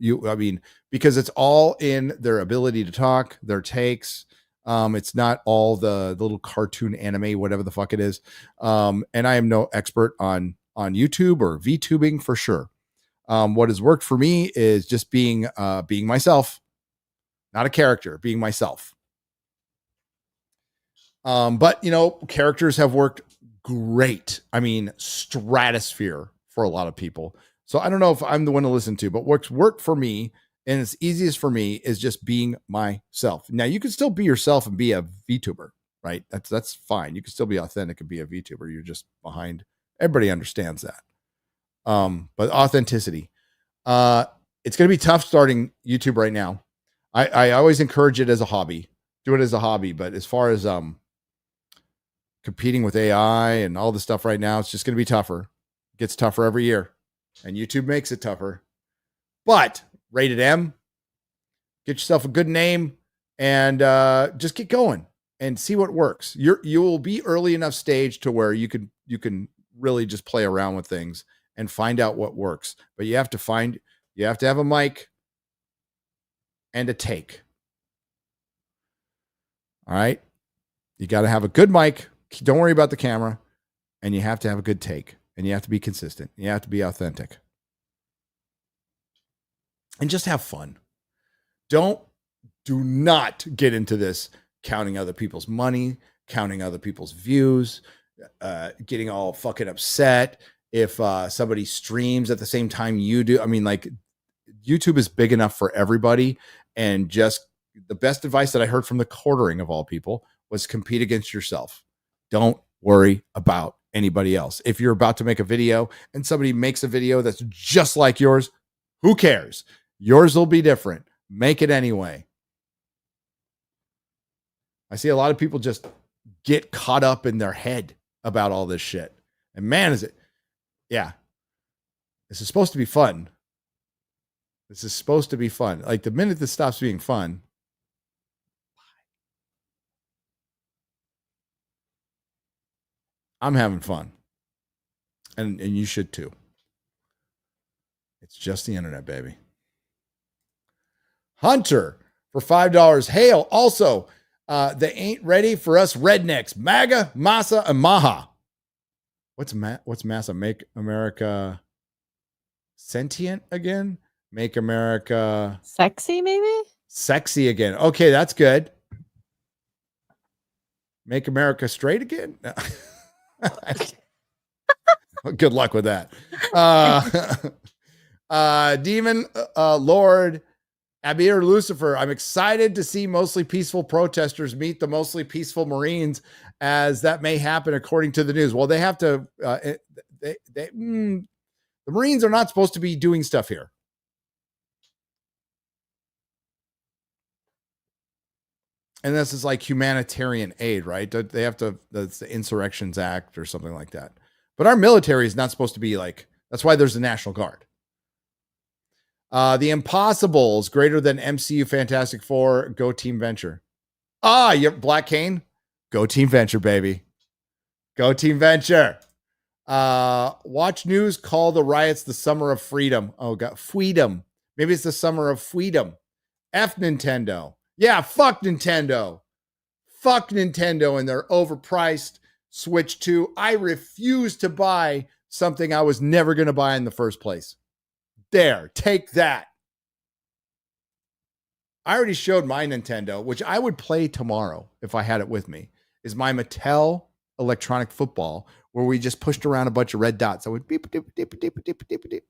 Because it's all in their ability to talk, their takes. It's not all the little cartoon anime, whatever the fuck it is. And I am no expert on YouTube or VTubing for sure. What has worked for me is just being myself, not a character, being myself. But characters have worked great. I mean, stratosphere for a lot of people. So I don't know if I'm the one to listen to, but what's worked for me and it's easiest for me is just being myself. Now you can still be yourself and be a VTuber, right? That's fine. You can still be authentic and be a VTuber. You're just behind. Everybody understands that. But authenticity, it's going to be tough starting YouTube right now. I always encourage it as a hobby, do it as a hobby. But as far as, competing with AI and all this stuff right now, it's just going to be tougher. It gets tougher every year and YouTube makes it tougher, but rated M, get yourself a good name and, just get going and see what works. You will be early enough stage to where you can really just play around with things and find out what works. But you have to have a mic and a take. All right. You got to have a good mic. Don't worry about the camera. And you have to have a good take. And you have to be consistent. You have to be authentic. And just have fun. Do not get into this counting other people's money, counting other people's views, getting all fucking upset if somebody streams at the same time you do. I mean, like, YouTube is big enough for everybody. And just the best advice that I heard from the quartering of all people was compete against yourself. Don't worry about anybody else. If you're about to make a video and somebody makes a video that's just like yours, who cares? Yours will be different. Make it anyway. I see a lot of people just get caught up in their head about all this shit. And man, is it, yeah. This is supposed to be fun. This is supposed to be fun. Like the minute this stops being fun, I'm having fun. And you should too. It's just the internet, baby. Hunter for $5. Hail. Also, they ain't ready for us rednecks. MAGA, Massa, and Maha. What's Massa? Make America sentient again? Make America sexy, maybe? Sexy again. Okay, that's good. Make America straight again? No. Good luck with that. Demon Lord Abir Lucifer. I'm excited to see mostly peaceful protesters meet the mostly peaceful Marines, as that may happen according to the news. Well, they have to. The Marines are not supposed to be doing stuff here. And this is like humanitarian aid, right? They have to. That's the Insurrections Act or something like that. But our military is not supposed to be like. That's why there's the National Guard. The Impossibles, greater than MCU Fantastic Four. Go Team Venture. You're Black Cane. Go Team Venture, baby. Go Team Venture. Watch news call the riots the summer of freedom. Oh God, freedom. Maybe it's the summer of freedom. F Nintendo. Yeah, fuck Nintendo. Fuck Nintendo and their overpriced Switch 2. I refuse to buy something I was never going to buy in the first place. There, take that. I already showed my Nintendo, which I would play tomorrow if I had it with me, is my Mattel electronic football, where we just pushed around a bunch of red dots. I would beep, beep, beep, beep, beep, beep, beep, beep.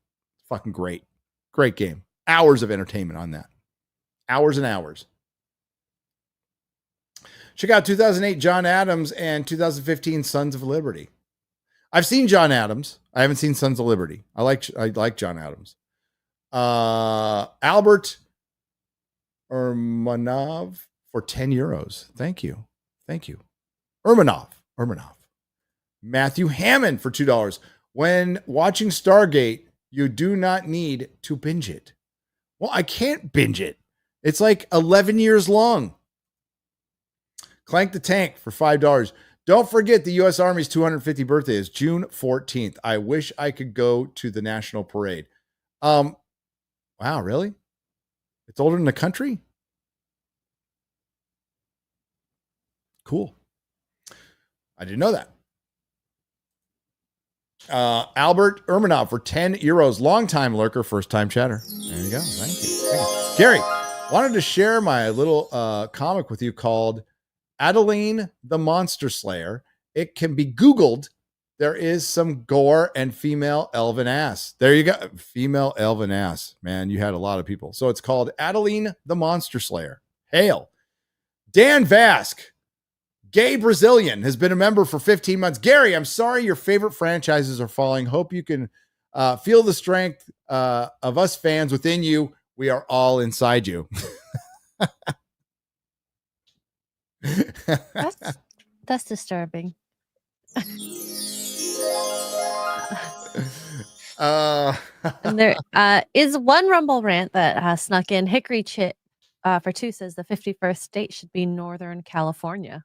Fucking great. Great game. Hours of entertainment on that. Hours and hours. Check out 2008 John Adams and 2015 Sons of Liberty. I've seen John Adams. I haven't seen Sons of Liberty. I like John Adams. Albert Urmanov for 10 euros. Thank you. Urmanov. Matthew Hammond for $2. When watching Stargate, you do not need to binge it. Well, I can't binge it. It's like 11 years long. Clank the Tank for $5. Don't forget the U.S. Army's 250th birthday is June 14th. I wish I could go to the National Parade. Wow, really? It's older than the country? Cool. I didn't know that. Albert Urmanov for 10 euros. Long-time lurker, first-time chatter. There you go. Thank you. Gary, wanted to share my little comic with you called Adeline the Monster Slayer. It can be Googled. There is some gore and female elven ass. There you go. Female elven ass. Man, you had a lot of people. So it's called Adeline the Monster Slayer. Hail. Dan Vask, gay Brazilian, has been a member for 15 months. Gary, I'm sorry your favorite franchises are falling. Hope you can feel the strength of us fans within you. We are all inside you. That's disturbing. And there is one Rumble rant that snuck in. Hickory Chit for 2 says the 51st state should be Northern California.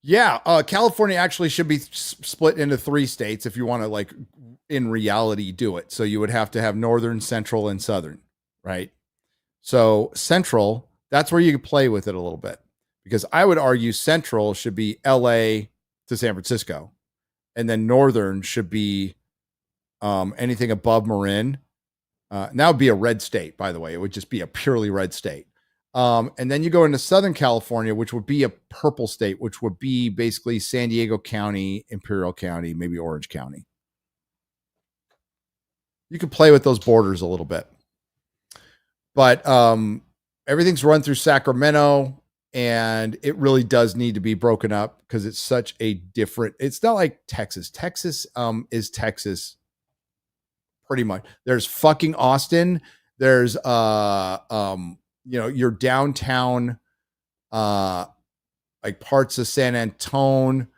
Yeah, California actually should be split into 3 states if you want to, like, in reality, do it. So you would have to have Northern, Central, and Southern, right? So Central, that's where you can play with it a little bit, because I would argue Central should be LA to San Francisco, and then Northern should be anything above Marin. Now would be a red state, by the way. It would just be a purely red state. And then you go into Southern California, which would be a purple state, which would be basically San Diego County, Imperial County, maybe Orange County. You could play with those borders a little bit. But everything's run through Sacramento, And it really does need to be broken up because it's such a different, it's not like Texas. Texas is Texas pretty much. There's fucking Austin. There's your downtown like parts of San Antonio,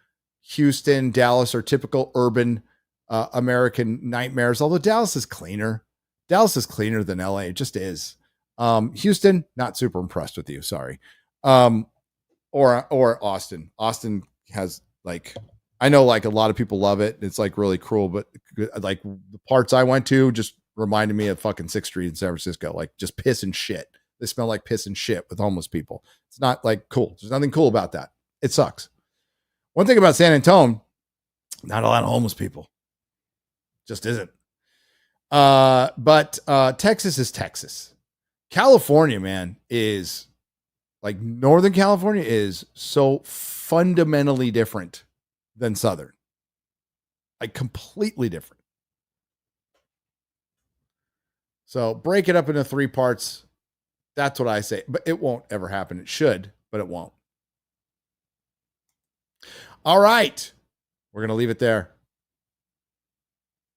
Houston, Dallas are typical urban American nightmares. Although Dallas is cleaner. Dallas is cleaner than LA. It just is. Houston, not super impressed with you. Sorry. Or Austin. Austin has like, I know like a lot of people love it. It's like really cruel, but like the parts I went to just reminded me of fucking 6th Street in San Francisco. Like just piss and shit. They smell like piss and shit with homeless people. It's not like cool. There's nothing cool about that. It sucks. One thing about San Antonio, not a lot of homeless people. Just isn't. But Texas is Texas. California, man, is like Northern California is so fundamentally different than Southern. Like completely different. So break it up into 3 parts. That's what I say. But it won't ever happen. It should, but it won't. All right. We're going to leave it there.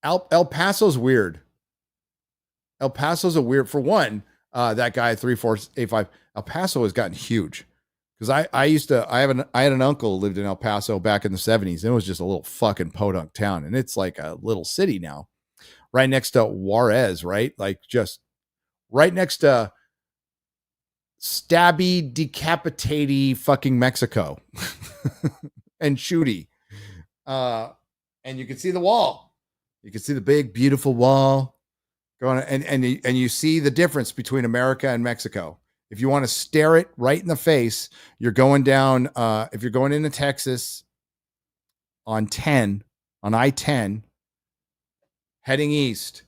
El Paso's weird. El Paso's a weird, for one, that guy 3485. El Paso has gotten huge. Because I had an uncle who lived in El Paso back in the 70s. And it was just a little fucking podunk town. And it's like a little city now. Right next to Juarez, right? Like just right next to stabby, decapitatey fucking Mexico. And shooty. And you can see the wall. You can see the big, beautiful wall going, and you see the difference between America and Mexico. If you want to stare it right in the face, you're going down. If you're going into Texas on I-10, heading east,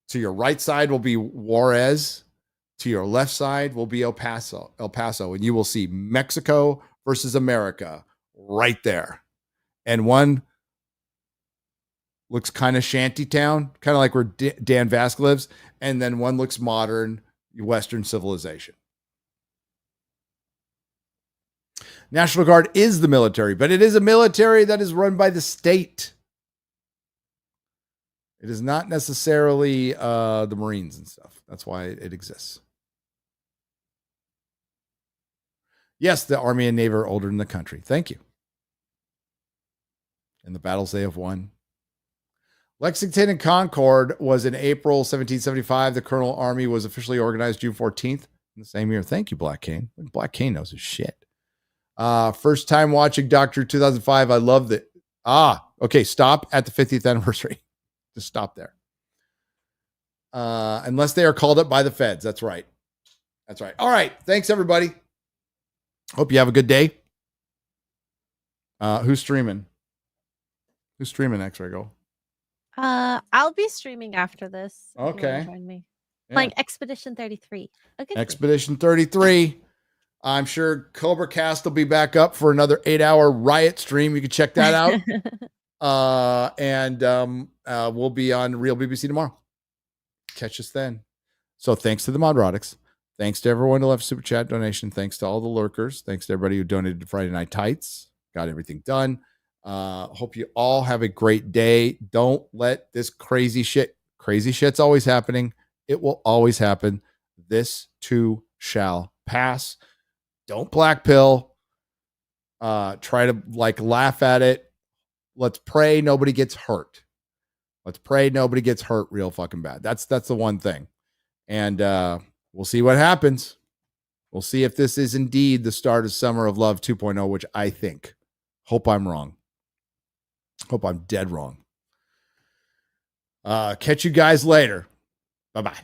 to your right side will be Juarez. To your left side will be El Paso, and you will see Mexico versus America right there. And one looks kind of shanty town, kind of like where Dan Vasque lives. And then one looks modern, Western civilization. National Guard is the military, but it is a military that is run by the state. It is not necessarily the Marines and stuff. That's why it exists. Yes, the Army and Navy are older than the country. Thank you. And the battles they have won. Lexington and Concord was in April 1775. The Colonial Army was officially organized June 14th in the same year. Thank you, Black Cane. Black Cane knows his shit. First time watching Doctor 2005. I loved it. Okay. Stop at the 50th anniversary. Just stop there. Unless they are called up by the feds. That's right. That's right. All right. Thanks, everybody. Hope you have a good day. Who's streaming? Who's streaming X-Ray Go? I'll be streaming after this. Okay. Join me. Yeah. Playing Expedition 33. Expedition 33. I'm sure Cobra Cast will be back up for another 8-hour riot stream. You can check that out. And we'll be on Real BBC tomorrow. Catch us then. So thanks to the Nerdrotics. Thanks to everyone who left Super Chat donation. Thanks to all the lurkers. Thanks to everybody who donated to Friday Night Tights. Got everything done. Hope you all have a great day. Don't let this crazy shit's always happening. It will always happen. This too shall pass. Don't black pill. Try to like laugh at it. Let's pray nobody gets hurt. Let's pray nobody gets hurt real fucking bad. That's the one thing. And we'll see what happens. We'll see if this is indeed the start of Summer of Love 2.0, which I think. Hope I'm wrong. Hope I'm dead wrong. Catch you guys later. Bye-bye.